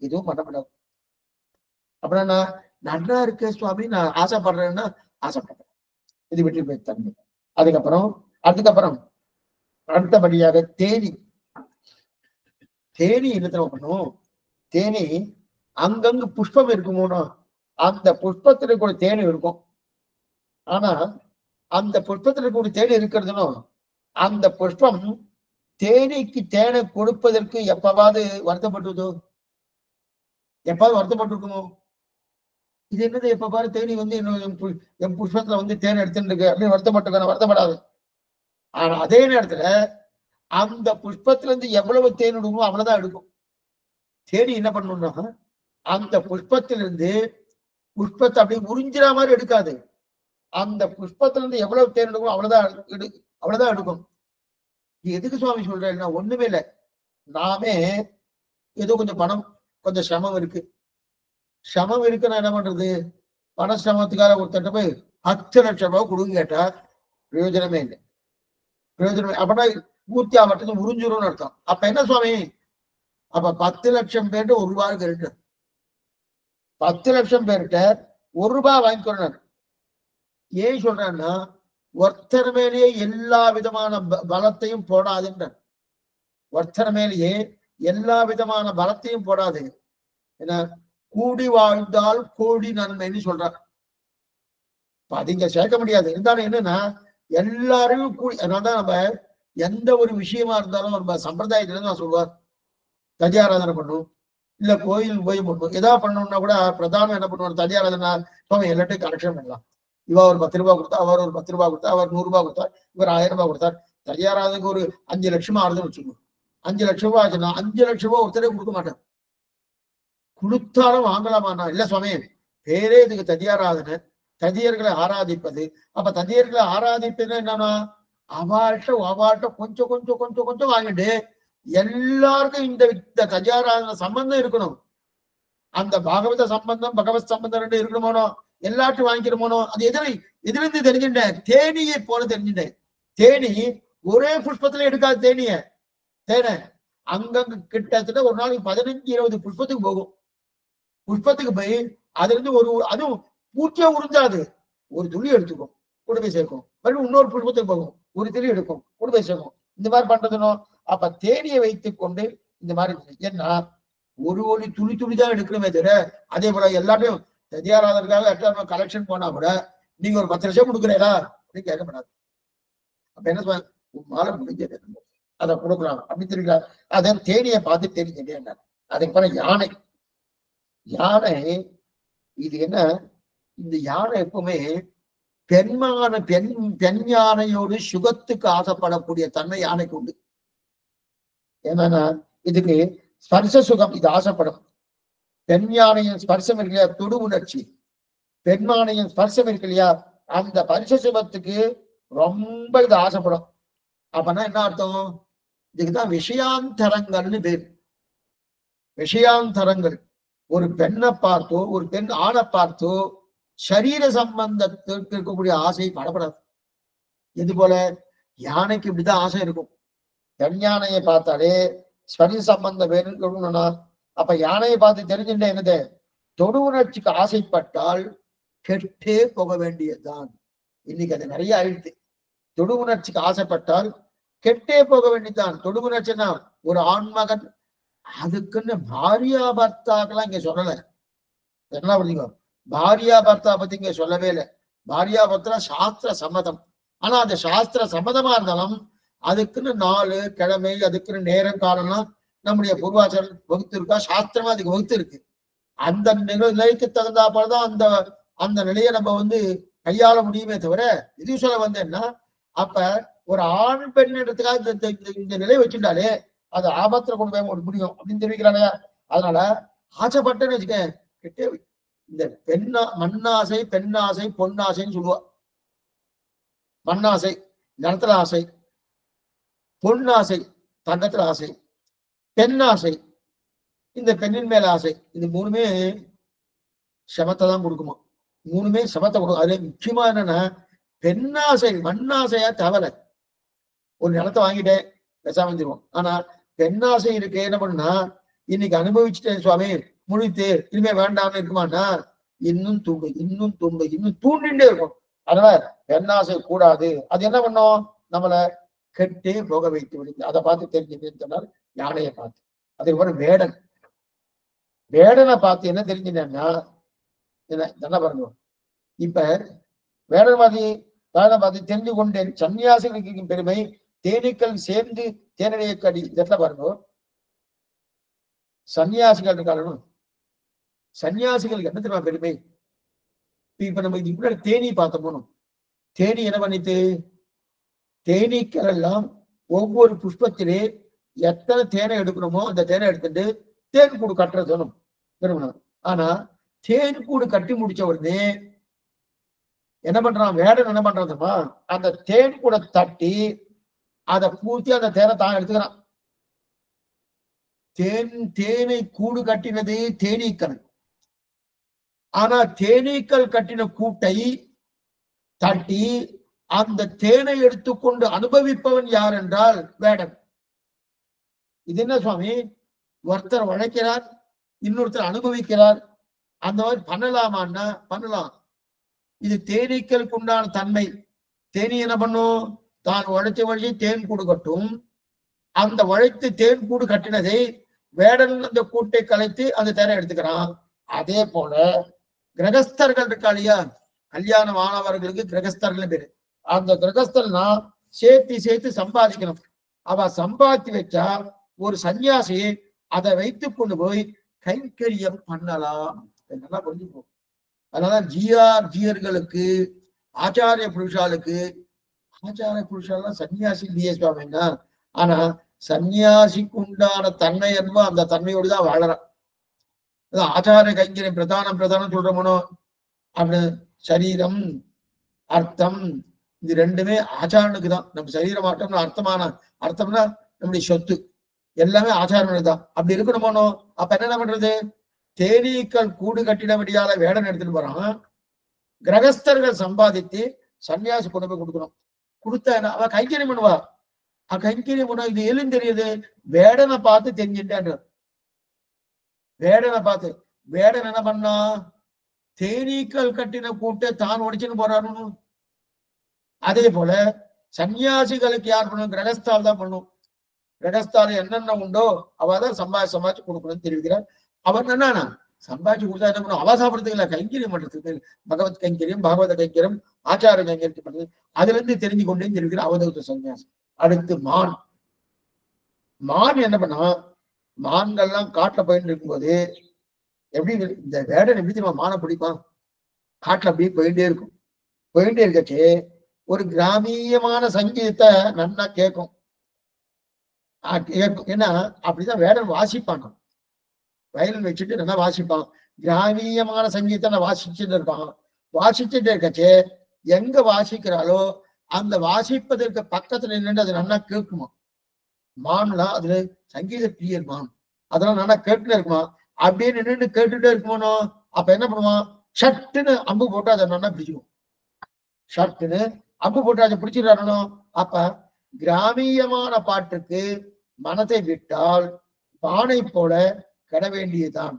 எதுவும் பண்ணக்கூடாது. அப்படின்னா நன்னா இருக்க சுவாமி நான் ஆசைப்படுறேன்னா ஆசைப்படுறேன், இது விட்டில் போய் தன்மை. அதுக்கப்புறம் அடுத்தபடியாக தேனி என்ன பண்ணும், தேனி அங்கங்கு புஷ்பம் இருக்குமோனோ அந்த புஷ்பத்துல கூட தேனி இருக்கும். ஆனா அந்த புஷ்பத்துல கூட தேனி இருக்கிறதுனோ அந்த புஷ்பம் தேனிக்கு தேனை கொடுப்பதற்கு எப்பாவது வருத்தப்பட்டதோ, எப்பாவது வருத்தப்பட்டிருக்குமோ. இது என்னது, எப்ப பாரு தேனி வந்து என் புஷ்பத்துல வந்து தேனை எடுத்துட்டு இருக்கு அப்படின்னு வருத்தப்படாது. ஆனா அதே நேரத்துல அந்த புஷ்பத்துல இருந்து எவ்வளவு தேன் எடுக்குமோ அவ்வளவுதான் எடுக்கும். தேனி என்ன பண்ணணும்னா அந்த புஷ்பத்திலிருந்து புஷ்பத்தை அப்படியே உறிஞ்சிற மாதிரி எடுக்காது. அந்த புஷ்பத்துல இருந்து எவ்வளவு தேன் எடுக்கும் அவ்வளவுதான் எடுக்கும். எதுக்கு சுவாமி சொல்றேன்னா, ஒண்ணுமே இல்லை, நாமே ஏதோ கொஞ்சம் பணம், கொஞ்சம் சிரமம் இருக்குன்னா என்ன பண்றது, பண சிரமத்துக்காக ஒருத்தட்ட போய் 10 லட்சம் ரூபாய் கொடுங்க கேட்டா பிரயோஜனமே இல்லை. அப்படின்னா பூர்த்தி ஆவட்டது உறிஞ்சிரும்னு அர்த்தம். அப்ப என்ன சுவாமி, அப்ப 10 லட்சம் பேர்கிட்ட ₹1 இருக்கு, 10 லட்சம் பேர்கிட்ட ₹1 வாங்கிக்கணும். ஏன் சொல்றேன்னா, ஒருத்தர் மேலேயே எல்லா விதமான பலத்தையும் போடாதுன்ற, ஒருத்தர் மேலேயே எல்லா விதமான பலத்தையும் போடாது. ஏன்னா கூடி வாழ்ந்தால் கோடி நன்மைன்னு சொல்றார். அது இங்க சேர்க்க முடியாது. இருந்தாலும் என்னன்னா எல்லாரையும் கூடி, அதனாலதான் நம்ம எந்த ஒரு விஷயமா இருந்தாலும் நம்ம சம்பிரதாயத்துல நான் சொல்லுவார், ததியாராதனை பண்ணும், இல்ல கோயில் போய் பண்ணும், ஏதாவது பண்ணணும்னா கூட பிரதானம் என்ன பண்ணுவார், ததியாராதனை சுவாமி எல்லாத்தையும் கரெக்ஷன் பண்ணலாம். இவ ஒரு 10 ரூபாய் கொடுத்தா, அவர் ஒரு 10 ரூபாய் கொடுத்தா, அவர் 100 ரூபாய் கொடுத்தார், இவர் 1000 ரூபாய் கொடுத்தார். ததியாராதனைக்கு ஒரு 5 லட்சமா ஆறுதுன்னு வச்சுக்கணும். 5 லட்சம் ரூபாய் ஆச்சுன்னா 5 லட்சம் ரூபாய் ஒருத்தரே கொடுக்க மாட்டார். கொடுத்தாலும் வாங்கலாமாண்ணா, இல்ல சுவாமி பேரே இதுக்கு ததியாராதனை, ததியர்களை ஆராதிப்பது. அப்ப ததியர்களை ஆராதிப்பது என்னன்னா, அவாழ்கிட்ட கொஞ்சம் கொஞ்சம் கொஞ்சம் கொஞ்சம் வாங்கிட்டு எல்லாருக்கும் இந்த ததியாராதனை சம்பந்தம் இருக்கணும். அந்த பாகவத சம்பந்தம் பகவத் சம்பந்தம் 2 இருக்கணுமோனோ, எல்லாத்தையும் வாங்கிக்கிறோமோனோ. அது எதிலிருந்து தெரிஞ்சுட்டேன், தேனியை போல தெரிஞ்சுட்டேன். தேனி ஒரே புஷ்பத்துல எடுக்காது. தேனை அங்கங்க கிட்டத்தட்ட ஒரு நாளைக்கு 15-20 புஷ்பத்துக்கு போகும். புஷ்பத்துக்கு போய் அதுல இருந்து அதுவும் பூச்சியா உறிஞ்சாது, ஒரு துளி எடுத்துக்கும் கூட போய் சேர்க்கும், மறுபடியும் இன்னொரு புஷ்பத்துக்கு போகும், ஒரு துளி எடுக்கும் கூட போய் சேர்க்கும். இந்த மாதிரி பண்றதுனோ. அப்ப தேனியை வைத்துக் கொண்டு இந்த மாதிரி, ஏன்னா ஒரு துளிதான் எடுக்கணுமே தவிர, அதே போல எல்லாத்தையும் ததியாராதற்காக கலெக்ஷன் போனா கூட நீங்க ஒரு 10 லட்சம் கொடுக்குறீங்களா அப்படின்னு கேட்கப்படாது. அப்ப என்ன சொல்ல, மாலை முடிஞ்சது அதை கொடுக்கலாம் அப்படின்னு தெரியுங்களா. அதான் தேனியை பார்த்து தெரிஞ்சுட்டேன். அதுக்கு பிறகு யானை இது என்ன, இந்த யானை எப்பவுமே பெண் யானையோடு சுகத்துக்கு ஆசைப்படக்கூடிய தன்மை யானைக்கு உண்டு. ஏன்னா இதுக்கு ஸ்பர்ச சுகம், இது ஆசைப்படும். பெண் யானையின் ஸ்பர்சம் இருக்கு இல்லையா, தொடு உணர்ச்சி. பெண் யானையின் ஸ்பர்சம் இருக்கு இல்லையா, அந்த ஸ்பர்ச சுகத்துக்கு ரொம்ப இது ஆசைப்படும். அப்பனா என்ன அர்த்தம், இதுக்குதான் விஷயாந்தரங்கள்னு பேர். விஷயாந்தரங்கள். ஒரு பெண்ணை பார்த்தோ ஒரு பெண் ஆணை பார்த்தோ சரீர சம்பந்தத்திற்கு இருக்கக்கூடிய ஆசை படப்படாது. இது போல யானைக்கு இப்படிதான் ஆசை இருக்கும். பெண் யானையை பார்த்தாலே ஸ்பரிச சம்பந்தம் வேணும்னா, அப்ப யானையை பார்த்து தெரிஞ்சுட்டே என்னது, தொடு உணர்ச்சிக்கு ஆசைப்பட்டால் கெட்டே போக வேண்டியதுதான். இன்னைக்கு அது நிறைய ஆயிடுச்சு. தொடு உணர்ச்சிக்கு ஆசைப்பட்டால் கெட்டே போக வேண்டியதுதான். தொடு உணர்ச்சின்னா ஒரு ஆண்மகன், அதுக்குன்னு பாரியா பர்த்தாக்கெல்லாம் இங்க சொல்லல. என்ன புரியுங்க, பாரியா பர்த்தா பத்தி இங்க சொல்லவே இல்லை. பாரியா பர்த்தா சாஸ்திர சம்மதம். ஆனா அந்த சாஸ்திர சம்மதமா இருந்தாலும் அதுக்குன்னு நாலு கிழமை, அதுக்குன்னு நேரம் காலம்லாம் நம்முடைய பூர்வாச்சாரம் வகுத்து இருக்கா, சாஸ்திரமா அதுக்கு வகுத்து இருக்கு. அந்த நிலைக்கு தகுந்தா போலதான் அந்த அந்த நிலையை நம்ம கையாள முடியுமே தவிர, இது சொல்ல வந்தேன்னா, அப்ப ஒரு ஆண் பெண் இடத்துக்காக இந்த நிலையை வச்சுட்டாலே அது ஆபத்துல கொண்டு போய் முடியும் அப்படின்னு தெரிவிக்கிறாங்க. அதனால ஆசைப்பட்டேன்னு வச்சுக்க, கிட்டே இந்த மண்ணாசை, பெண்ணாசை, பொன்னாசைன்னு சொல்லுவா. மண்ணாசை நிலத்துல ஆசை, பொன்னாசை தங்கத்துல ஆசை, பெண்ணாசை இந்த பெண்ணின் மேல ஆசை. இது மூணுமே சமத்தை தான் கொடுக்குமா. மூணுமே சமத்தை கொடுக்கும். அதுல முக்கியமா என்னன்னா, பெண்ணாசை மண்ணாசையா தவலை. ஒரு நிலத்தை வாங்கிட்டேன் பேசாம வந்துருவோம். ஆனா பெண்ணாசை இருக்கு, என்ன பண்ணுனா, இன்னைக்கு அனுபவிச்சுட்டேன் சுவாமி முடித்து இனிமே வேண்டாம்னு இருக்குமானா, இன்னும் தூண்டு இன்னும் தூண்டு இன்னும் தூண்டிண்டே இருக்கும். அதனால பெண்ணாசை கூடாது. அது என்ன பண்ணும், நம்மளை கெட்டே போக வைத்து விடுங்க. அதை பார்த்து தெரிஞ்சுன்னு சொன்னார் யானையை பார்த்து. அதே போல வேடன், வேடனை பார்த்து என்ன தெரிஞ்சுட்டேன்னா, என்ன பாருங்க, இப்ப வேடன் பார்த்து தெரிந்து கொண்டேன் சன்னியாசிகளுக்கு பெருமை தேனீக்கள் சேர்ந்து தேனடைய கடி. இதெல்லாம் பாருங்க, சன்னியாசிகள் இருக்காங்க, சன்னியாசிகளுக்கு என்ன தெரியுமா பெருமை. இப்ப நம்ம இதுக்கு முன்னாடி தேனி பார்த்த போனோம். தேனி என்ன பண்ணிட்டு, தேனீக்கள் எல்லாம் ஒவ்வொரு புஷ்பத்திலே எத்தனை தேனை எடுக்கணுமோ அந்த தேனை எடுத்துட்டு தேன் கூடு கட்டுறது விரும்பணும். ஆனா தேன் கூடு கட்டி முடிச்ச உடனே என்ன பண்றான் வேடன், என்ன பண்றதுமா, அந்த தேன் கூட தட்டி அதை பூர்த்தி அந்த தேனை தான் எடுத்துக்கிறான். தேனை கூடு கட்டினது தேனீக்கள். ஆனா தேனீக்கள் கட்டின கூட்டை தட்டி அந்த தேனை எடுத்துக்கொண்டு அனுபவிப்பவன் யார் என்றால் வேடன். இது என்ன சுவாமி, ஒருத்தர் உழைக்கிறார், இன்னொருத்தர் அனுபவிக்கிறார், அந்த மாதிரி பண்ணலாமான்னா பண்ணலாம். இது தேனீக்களுக்கு உண்டான தன்மை. தேனி என்ன பண்ணும், தான் உழைச்சி தேன் கூடு கட்டும். அந்த உழைத்து தேன் கூடு கட்டினதை வேடன் அந்த கூட்டை கலைத்து அந்த தேனை எடுத்துக்கிறான். அதே போல கிரகஸ்தர்கள் இருக்கா இல்லையா, கல்யாண மாணவர்களுக்கு கிரகஸ்தர்கள் பேரு. அந்த கிரகஸ்தர்னா சேர்த்து சம்பாதிக்கணும். அவ சம்பாதி வச்சா ஒரு சன்னியாசி அதை வைத்து கொண்டு போய் கைங்கரியம் பண்ணலாம். நல்லா புரிஞ்சுப்போம். அதனால ஜியர்களுக்கு ஆச்சாரிய புருஷாளுக்கு, ஆச்சாரிய புருஷாலாம் சன்னியாசி இல்லையே சுவாமின்னா, ஆனா சன்னியாசிக்கு உண்டான தன்மை என்போ அந்த தன்மையோடு தான் வாழறான். ஆச்சாரிய கைங்கரியம் பிரதானம் சொல்றோமோ, அப்படி சரீரம் அர்த்தம் இது ரெண்டுமே ஆச்சாரனுக்கு தான். நம்ம சரீரம் ஆட்டம்னா அர்த்தம்னா நம்முடைய சொத்து எல்லாமே ஆச்சாரனுக்கு தான். அப்படி இருக்கணுமோனோ, அப்ப என்ன பண்றது, தேனீக்கள் கூடு கட்டினபடியால வேடன் எடுத்துட்டு போறான். கிரகஸ்தர்கள் சம்பாதித்து சன்னியாசி கொண்டு போய் கொடுக்கணும். கொடுத்தா என்ன, அவ கைங்கரியம் பண்ணுவா. கைங்கரியம் பண்ண இது எதுவும் தெரியுது, வேடனை பார்த்து தெரிஞ்சுட்டான். வேடனை பார்த்து வேடன் என்ன பண்ணா, தேனீக்கள் கட்டின கூட்டை தான் உடைச்சுன்னு போறான்னு. அதே போல சன்னியாசிகளுக்கு யார் பண்ணும், கிரகஸ்தால் தான் பண்ணும். கிரகஸ்தால என்னென்ன உண்டோ அவதான் சம்பாதிச்சு கொடுக்கணும்னு தெரிவிக்கிறார். அவன் என்னன்னா சம்பாதிச்சு கொடுத்தா என்ன பண்ணும், அவ சாப்பிடறதுக்கு இல்ல, கைங்கரியம் பண்றதுக்கு, பகவத் கைங்கரியம், பாகவத கைங்கரியம், ஆச்சார கைங்கரியம் பண்றது, அதுல இருந்து தெரிஞ்சு கொண்டே தெரிவிக்கிற அவதூத சன்னியாசம். அடுத்து மான் என்ன பண்ணா, மான்கள்லாம் காட்டுல போயிட்டு இருக்கும்போது எப்படி இந்த வேடன் எப்படி நம்ம மான பிடிப்பான்? காட்டுல அப்படியே போயிட்டே இருக்கும். போயிட்டே இருக்கச்சு ஒரு கிராமியமான சங்கீதத்தை நன்னா கேட்கும். ஏன்னா அப்படிதான் வேடன் வாசிப்பான். வயலின் வச்சுட்டு நல்லா வாசிப்பான். கிராமியமான சங்கீதத்தை நான் வாசிச்சுட்டு இருப்பான். வாசிச்சுட்டு இருக்கச்சு எங்க வாசிக்கிறாளோ அந்த வாசிப்பதற்கு பக்கத்துல நின்று அது நல்லா கேட்குமா. மான்லாம் அதுல சங்கீத பிரியர் மான், அதெல்லாம் நல்லா கேட்டுட்டே இருக்குமா. அப்படியே நின்று கேட்டுட்டே இருக்குமானோ அப்ப என்ன பண்ணுவான், ஷட்டுன்னு அம்பு போட்டு அதை நல்லா பிடிச்சிடும். ஷட்டுன்னு அம்பு போட்டு அதை பிடிச்சிடறானோ. அப்ப கிராமியமான பாட்டுக்கு மனத்தை விட்டால் பானை போல கெட வேண்டியதுதான்.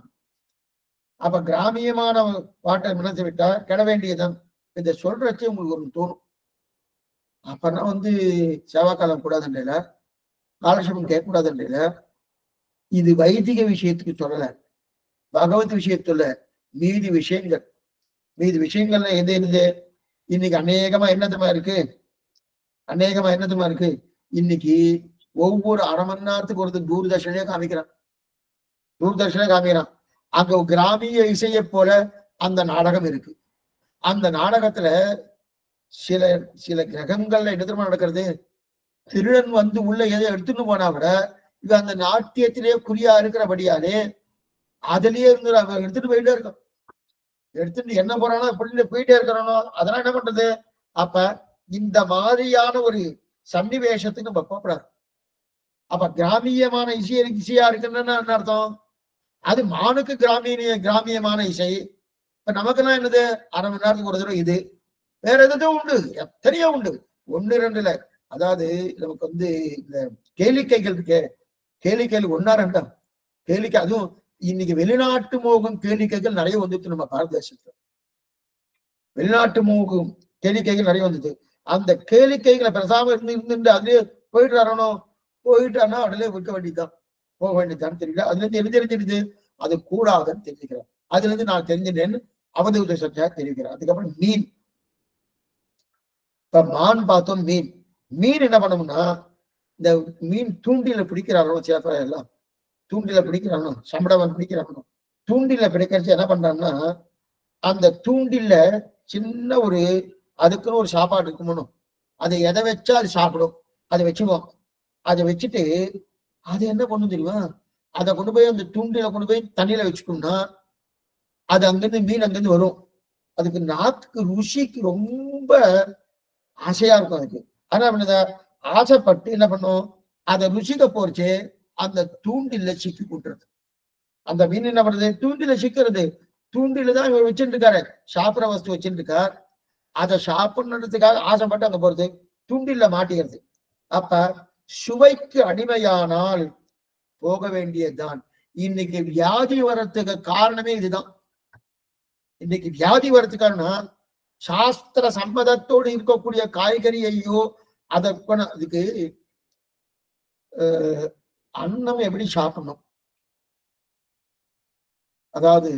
அப்ப கிராமியமான பாட்டை மனத்தை விட்டா கெட வேண்டியதுதான். இதை சொல்றச்சு உங்களுக்கு ஒரு தோணும். அப்பதான் செவ்வாய்க்காலம் கூடாதுன்றல, காலட்சேபம் கேட்கக்கூடாதுன்றல. இது வைதிக விஷயத்துக்கு சொல்லல, பகவத் விஷயத்துல மீதி விஷயங்கள். மீதி விஷயங்கள்ல எது எது இன்னைக்கு அநேகமா என்னதுமா இருக்கு, அநேகமா என்னதுமா இருக்கு. இன்னைக்கு ஒவ்வொரு அரை மணி நேரத்துக்கு ஒரு தூர்தர்ஷனே காமிக்கிறான், தூர்தர்ஷனே காமிக்கிறான். அங்க கிராமிய இசையை போல அந்த நாடகம் இருக்கு. அந்த நாடகத்துல சில சில கிரகங்கள்ல என்ன தெரியுமா நடக்கிறது, திருடன் உள்ள எதை எடுத்துட்டு போனா கூட இது அந்த நாட்டியத்திலேயே குறியா இருக்கிறபடியாலே அதுலயே இருந்து அவன் எடுத்துட்டு போயிட்டே இருக்கான். எடுத்துட்டு என்ன போறானோ இப்படி போயிட்டே இருக்கிறானோ அதெல்லாம் என்ன பண்றது. அப்ப இந்த மாதிரியான ஒரு சன்னிவேஷத்துக்கு நம்ம போகக்கூடாது. அப்ப கிராமியமான இசையா இருக்குன்னு என்ன அர்த்தம், அது மானுக்கு கிராமியமான இசை. இப்ப நமக்கெல்லாம் என்னது, அரை மணி நேரத்துக்கு ஒரு தடவை இது. வேற எதுவும் உண்டு, எத்தனையோ உண்டு, ஒண்ணு ரெண்டு இல்ல. அதாவது நமக்கு இந்த கேளிக்கைகள் இருக்கே, கேளிக்கைகள் ஒன்னா ரெண்டா கேளிக்கை. அதுவும் இன்னைக்கு வெளிநாட்டு மோகம் கேளிக்கைகள் நிறைய வந்துட்டு நம்ம பாரத தேசத்துல. வெளிநாட்டு மோகம் கேளிக்கைகள் நிறைய வந்தது. அந்த கேளிக்கைகளை பெருசாம இருந்துட்டு அதுலயே போயிட்டு வரணும். போயிட்டான்னா உடனே விற்க வேண்டியதுதான், போக வேண்டியதுதான். தெரியல, அதுல இருந்து என்ன தெரிஞ்சிருது, அது கூடாதுன்னு தெரிஞ்சுக்கிறேன். அதுல இருந்து நான் தெரிஞ்சிட்டேன்னு அவதூத சத்தியா தெரிவிக்கிறேன். அதுக்கப்புறம் மீன். இப்ப மான் பார்த்தோம், மீன். மீன் என்ன பண்ணணும்னா, இந்த மீன் தூண்டில பிடிக்கிறாரோ சேப்ப எல்லாம் தூண்டில பிடிக்கிறானோ, சம்படவன் பிடிக்கிறானோ, தூண்டில பிடிக்கிறச்சு என்ன பண்றான்னா, அந்த தூண்டில சின்ன ஒரு அதுக்குன்னு ஒரு சாப்பாடு இருக்குமணும். அதை எதை வச்சா அது சாப்பிடும். அதை வச்சுக்குவோம். அதை வச்சுட்டு அது என்ன பண்ணும் தெரியுமா, அதை கொண்டு போய் அந்த தூண்டில கொண்டு போய் தண்ணியில வச்சுக்கணும்னா அது அங்கிருந்து மீன் அங்கிருந்து வரும். அதுக்கு நாக்குக்கு ருசிக்கு ரொம்ப ஆசையா இருக்கும் அதுக்கு. ஆனா பண்ணத ஆசைப்பட்டு என்ன பண்ணும், அதை ருசிக்க போறச்சு அந்த தூண்டில சிக்கி கூட்டுறது. அந்த மீன் என்ன பண்றது, தூண்டில சிக்கிறது. தூண்டில தான் இவர் வச்சுட்டு இருக்காரு, சாப்பிட்ற வஸ்து வச்சுட்டு இருக்கார். அதை சாப்பிடறதுக்காக ஆசைப்பட்டு அங்க போறது, தூண்டில மாட்டிக்கிறது. அப்ப சுவைக்கு அடிமையானால் போக வேண்டியதுதான். இன்னைக்கு வியாதி வர்றதுக்கு காரணமே இதுதான். இன்னைக்கு வியாதி வர்றதுக்கான சாஸ்திர சம்மதத்தோடு இருக்கக்கூடிய காய்கறியையோ அதுக்கு அன்னம் எப்படி சாப்பிடணும், அதாவது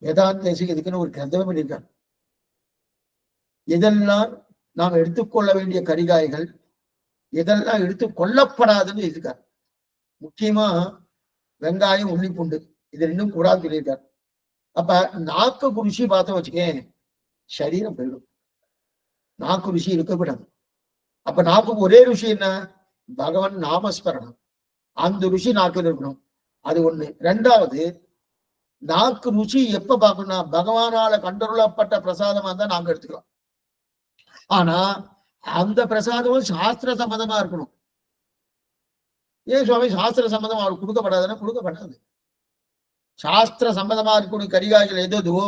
வேதாந்த இதுக்குன்னு ஒரு கிரந்தமே பண்ணியிருக்காங்க. எதெல்லாம் நாம் எடுத்துக்கொள்ள வேண்டிய கரிகாய்கள், எதெல்லாம் எடுத்து கொள்ளப்படாதுன்னு இருக்கார். முக்கியமா வெங்காயம், உள்ளி, பூண்டு இது ரெண்டும் கூடாதுன்னு சொல்லியிருக்காரு. அப்ப நாக்கு ருசி பார்த்தோம் வச்சுக்கேன், சரீரம் போயிடும். நாக்கு ருசி இருக்கக்கூடாது. அப்ப நாக்கு ஒரே ருசி என்ன, பகவான் நாமஸ்மரணம். அந்த ருசி நாக்கில் இருக்கணும். அது ஒண்ணு. ரெண்டாவது, நாக்கு ருசி எப்ப பார்க்கணும்னா பகவானால கண்டருளப்பட்ட பிரசாதமா இருந்தா நாங்க எடுத்துக்கலாம். ஆனா அந்த பிரசாதமும் சாஸ்திர சம்மதமா இருக்கணும். ஏன் சுவாமி சாஸ்திர சம்மதம் அவருக்கு கொடுக்கப்படாதுன்னா கொடுக்கப்படாது. சாஸ்திர சம்மதமா இருக்கணும் கரிகாய்கள் எதுவோ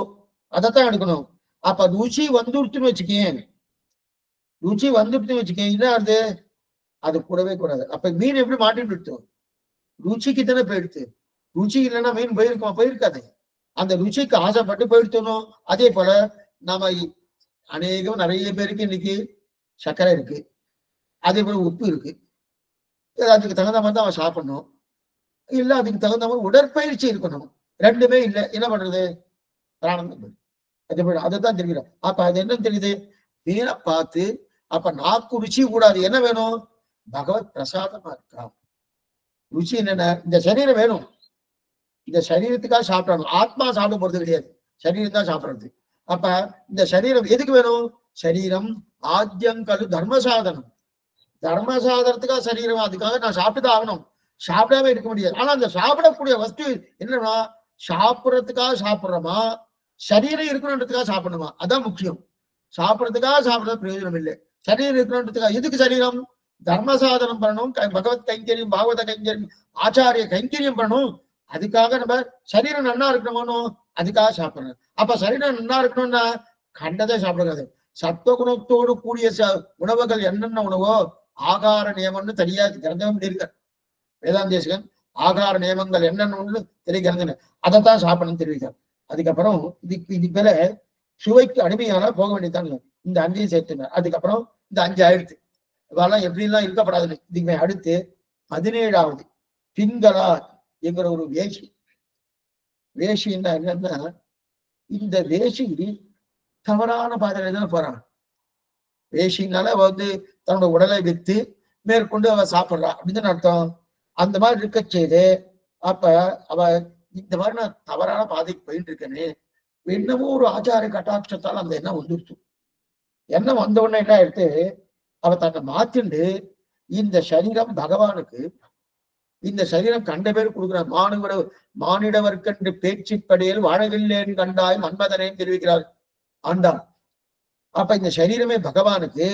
அதைத்தான் எடுக்கணும். அப்ப ருச்சி வந்துடுத்துன்னு வச்சுக்கேன், ருச்சி வந்துடுத்துன்னு வச்சுக்கேன், என்ன அது அது கூடவே கூடாது. அப்ப மீன் எப்படி மாட்டிட்டு எடுத்தோம், ருச்சிக்கு தானே போயிடுத்து. ருச்சி இல்லைன்னா மீன் போயிருக்குமா, போயிருக்காது. அந்த ருச்சிக்கு ஆசைப்பட்டு போயிடுத்தணும். அதே போல நாம அநேகம் நிறைய பேருக்கு இன்னைக்கு சர்க்கரை இருக்கு, அதே போல உப்பு இருக்கு. அதுக்கு தகுந்த மாதிரி தான் அவன் சாப்பிடணும். இல்ல அதுக்கு தகுந்த மாதிரி உடற்பயிற்சி இருக்கணும். ரெண்டுமே இல்லை, என்ன பண்றது, பிராணம் அதைத்தான் தெரிகிறோம். அப்ப அது என்ன தெரியுது, மீனை பார்த்து அப்ப நாக்கு ருச்சி கூடாது. என்ன வேணும், பகவத் பிரசாதமா இருக்கா. ருச்சி என்னென்ன, இந்த சரீரம் வேணும். இந்த சரீரத்துக்காக சாப்பிடணும். ஆத்மா சாப்பிட போறது கிடையாது, சரீரம் தான் சாப்பிடுறது. அப்ப இந்த சரீரம் எதுக்கு வேணும்? சரீரம் ஆத்யங்கலு தர்மசாதனம். தர்மசாதனத்துக்காக சரீரம், அதுக்காக நான் சாப்பிட்டுதான் ஆகணும், சாப்பிடாம இருக்க முடியாது. ஆனா அந்த சாப்பிடக்கூடிய வஸ்து என்னன்னா, சாப்பிடறதுக்காக சாப்பிடுறோமா, சரீரம் இருக்கணுன்றதுக்காக சாப்பிடணுமா, அதான் முக்கியம். சாப்பிடறதுக்காக சாப்பிடுறது பிரயோஜனம் இல்லை. சரீரம் இருக்கணுன்றதுக்காக. எதுக்கு சரீரம்? தர்மசாதனம் பண்ணணும், பகவத் கைங்கரியம், பாகவத கைங்கரியம், ஆச்சாரிய கைங்கரியம் பண்ணணும். அதுக்காக நம்ம சரீரம் நன்னா இருக்கணும், அதுக்காக சாப்பிடுறோம். அப்ப சரீரம் நன்னா இருக்கணும்னா கண்டதை சாப்பிடாது. சத்துவகுணத்தோடு கூடிய உணவுகள் என்னென்ன உணவோ ஆகார நியமம்னு தனியா கிரந்தம் இருக்க வேதாந்தேசகன். ஆகார நியமங்கள் என்னென்னு தெரிகிறது, அதைத்தான் சாப்பிடணும்னு தெரிவிக்கிறார். அதுக்கப்புறம் இதுக்கு மேல சுவைக்கு அடிமையால போக வேண்டியதான். இந்த 5 சேர்த்துங்க. அதுக்கப்புறம் இந்த 5 ஆயிடுத்து. இதெல்லாம் எப்படிலாம் இருக்கப்படாது. இதுக்கு அடுத்து 17வது பிங்களா என்கிற ஒரு வேஷி. வேஷின்னா என்னன்னா, இந்த வேஷி தவறான பாதையில தான் போறான். வேஷினால தன்னோட உடலை வித்து மேற்கொண்டு அவ சாப்பிடுறா அப்படின்னு அர்த்தம். அந்த மாதிரி இருக்க செய்து அப்ப அவ இந்த மாதிரி நான் தவறான பாதைக்கு போயிட்டு இருக்கேன்னு என்னமோ ஒரு ஆச்சார கட்டாட்சத்தால் அந்த எண்ணம் வந்துருச்சு. எண்ணம் வந்த உடனே என்ன எடுத்து அவ தன்னை மாத்திண்டு இந்த சரீரம் பகவானுக்கு, இந்த சரீரம் கண்ட பேர் கொடுக்குறார். மானிடவர்க்கென்று பேச்சுப்படியில் வாழவில்லைன்னு கண்டாய் மன்மதனையும் தெரிவிக்கிறார் ஆண்டாள். அப்ப இந்த சரீரமே பகவானுக்கு.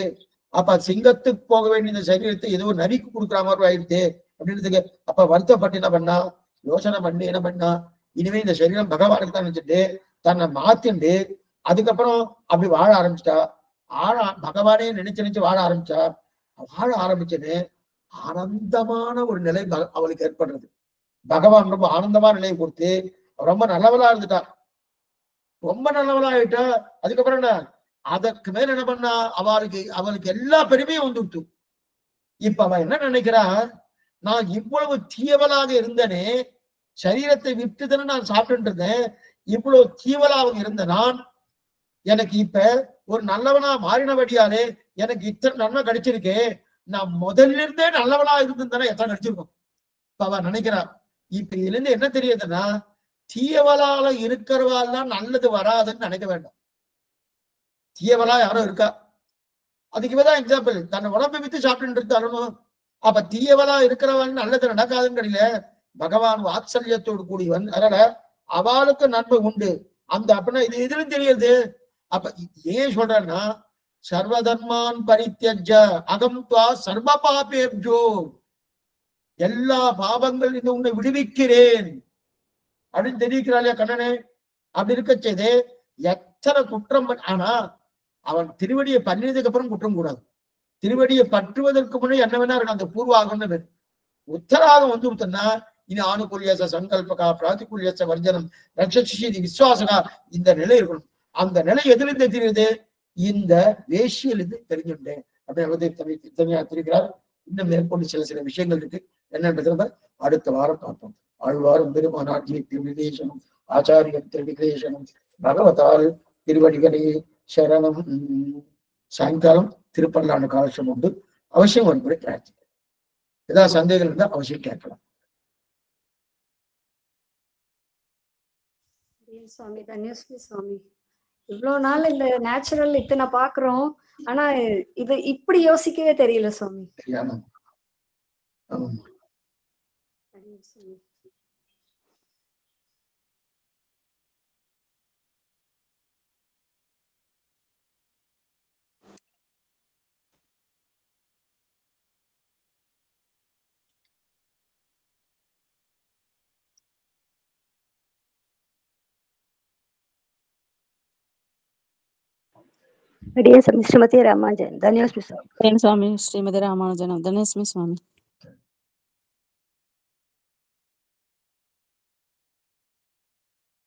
அப்ப சிங்கத்துக்கு போக வேண்டிய இந்த சரீரத்தை ஏதோ நரிக்கு கொடுக்குற மாதிரி ஆயிடுச்சு அப்படின்றதுக்கு அப்ப வருத்தப்பட்டு என்ன பண்ணா, யோசனை பண்ணி என்ன பண்ணா, இனிமே இந்த சரீரம் பகவானுக்கு தான் நினைச்சிட்டு தன்னை மாத்திண்டு அதுக்கப்புறம் அப்படி வாழ ஆரம்பிச்சிட்டா. பகவானே நினைச்சு வாழ ஆரம்பிச்சா. வாழ ஆரம்பிச்சது ஆனந்தமான ஒரு நிலை அவளுக்கு ஏற்படுறது. பகவான் ரொம்ப ஆனந்தமான நிலையை கொடுத்து ரொம்ப நல்லவளா இருந்துட்டா, ரொம்ப நல்லவளா ஆயிட்டா. அதுக்கப்புறம் என்ன, அதற்கு மேல என்ன பண்ணா, அவளுக்கு எல்லா பெருமையும் வந்துட்டு. இப்ப அவன் என்ன நினைக்கிறா, நான் இவ்வளவு தீயவளாக இருந்தனே, சரீரத்தை விட்டுதானே நான் சாப்பிட்டு இருந்தேன், இவ்வளவு தீவலாக இருந்த நான் எனக்கு இப்ப ஒரு நல்லவனா மாறினபடியாலே எனக்கு இத்தனை நன்மை கிடைச்சிருக்கே, நான் முதல்ல இருந்தே நல்லவனா இருந்திருந்தேன்னா எத்தனை கிடைச்சிருக்கும். இப்ப அவ நினைக்கிறா. இப்ப இதுல இருந்து என்ன தெரியுதுன்னா, தீயவளால இருக்கிறவாள்லாம் நல்லது வராதுன்னு நினைக்க வேண்டாம். தீயவளா யாரும் இருக்கா, அதுக்கு இவதான் எக்ஸாம்பிள். தன்னை உடம்பை வித்து சாப்பிட்டு இருந்தாலும் அப்ப தீயவளா இருக்கிறவன் நல்லது நடக்காதுன்னு கிடையில. பகவான் வாத்சல்யத்தோடு கூடியவன், அதனால அவளுக்கு நன்மை உண்டு. அந்த அப்படின்னா இது இதுல தெரியுது. அப்ப ஏன் சொல்றேன்னா, சர்வதர்மான் பரித்யஜ அகம் துவா சர்வ பாபேப்ஜோ, எல்லா பாபங்கள் இந்த உன்னை விடுவிக்கிறேன் அப்படின்னு தெரிவிக்கிறாள் கண்ணனே. அப்படி இருக்க செய்து எத்தனை குற்றம். ஆனா அவன் திருவடியை பண்ணினதுக்கு அப்புறம் குற்றம் கூடாது. திருவடியை பற்றுவதற்கு முன்னே என்ன வேணா இருக்கு, அந்த பூர்வாகம்னு உத்தராகம் வந்து விட்டோம்னா இனி ஆணுகூல்யச சங்கல்பகா பிராதிகூல்யச வர்ஜனம் ரட்சசி விசுவாசகா, இந்த நிலை இருக்கணும். அந்த நிலை எதிலிருந்து தெரியுது, இந்த வேஷியிலிருந்து தெரிஞ்சுட்டேன் அப்படின்னு தனியா தெரிவிக்கிறார். இன்னும் மேற்கொண்டு சில விஷயங்கள் இருக்கு, என்னன்றது அடுத்த வாரம் பார்ப்போம். ஆழ்வாரும் பெருமானாட்சி திருவிதேசனம் ஆச்சாரியம் திருவிதேசனம் பகவதால் திருவடிகளே சரணம். சாயங்காலம் திருப்பல்லாண்டு காலட்சம் உண்டு, அவசியம் ஒரு முறை பிரார்த்திக்க. ஏதாவது சந்தேகம் இருந்தா அவசியம் கேட்கலாம். சுவாமி தன்யஸ்மி சுவாமி, இவ்வளவு நாள் இந்த நேச்சுரல் இத்தனை பாக்குறோம், ஆனா இது இப்படி யோசிக்கவே தெரியல சுவாமி. श्रीमती रामानुजन धन्यवाद स्वामी. श्रीमती रामानुजन धन्यवाद स्वामी.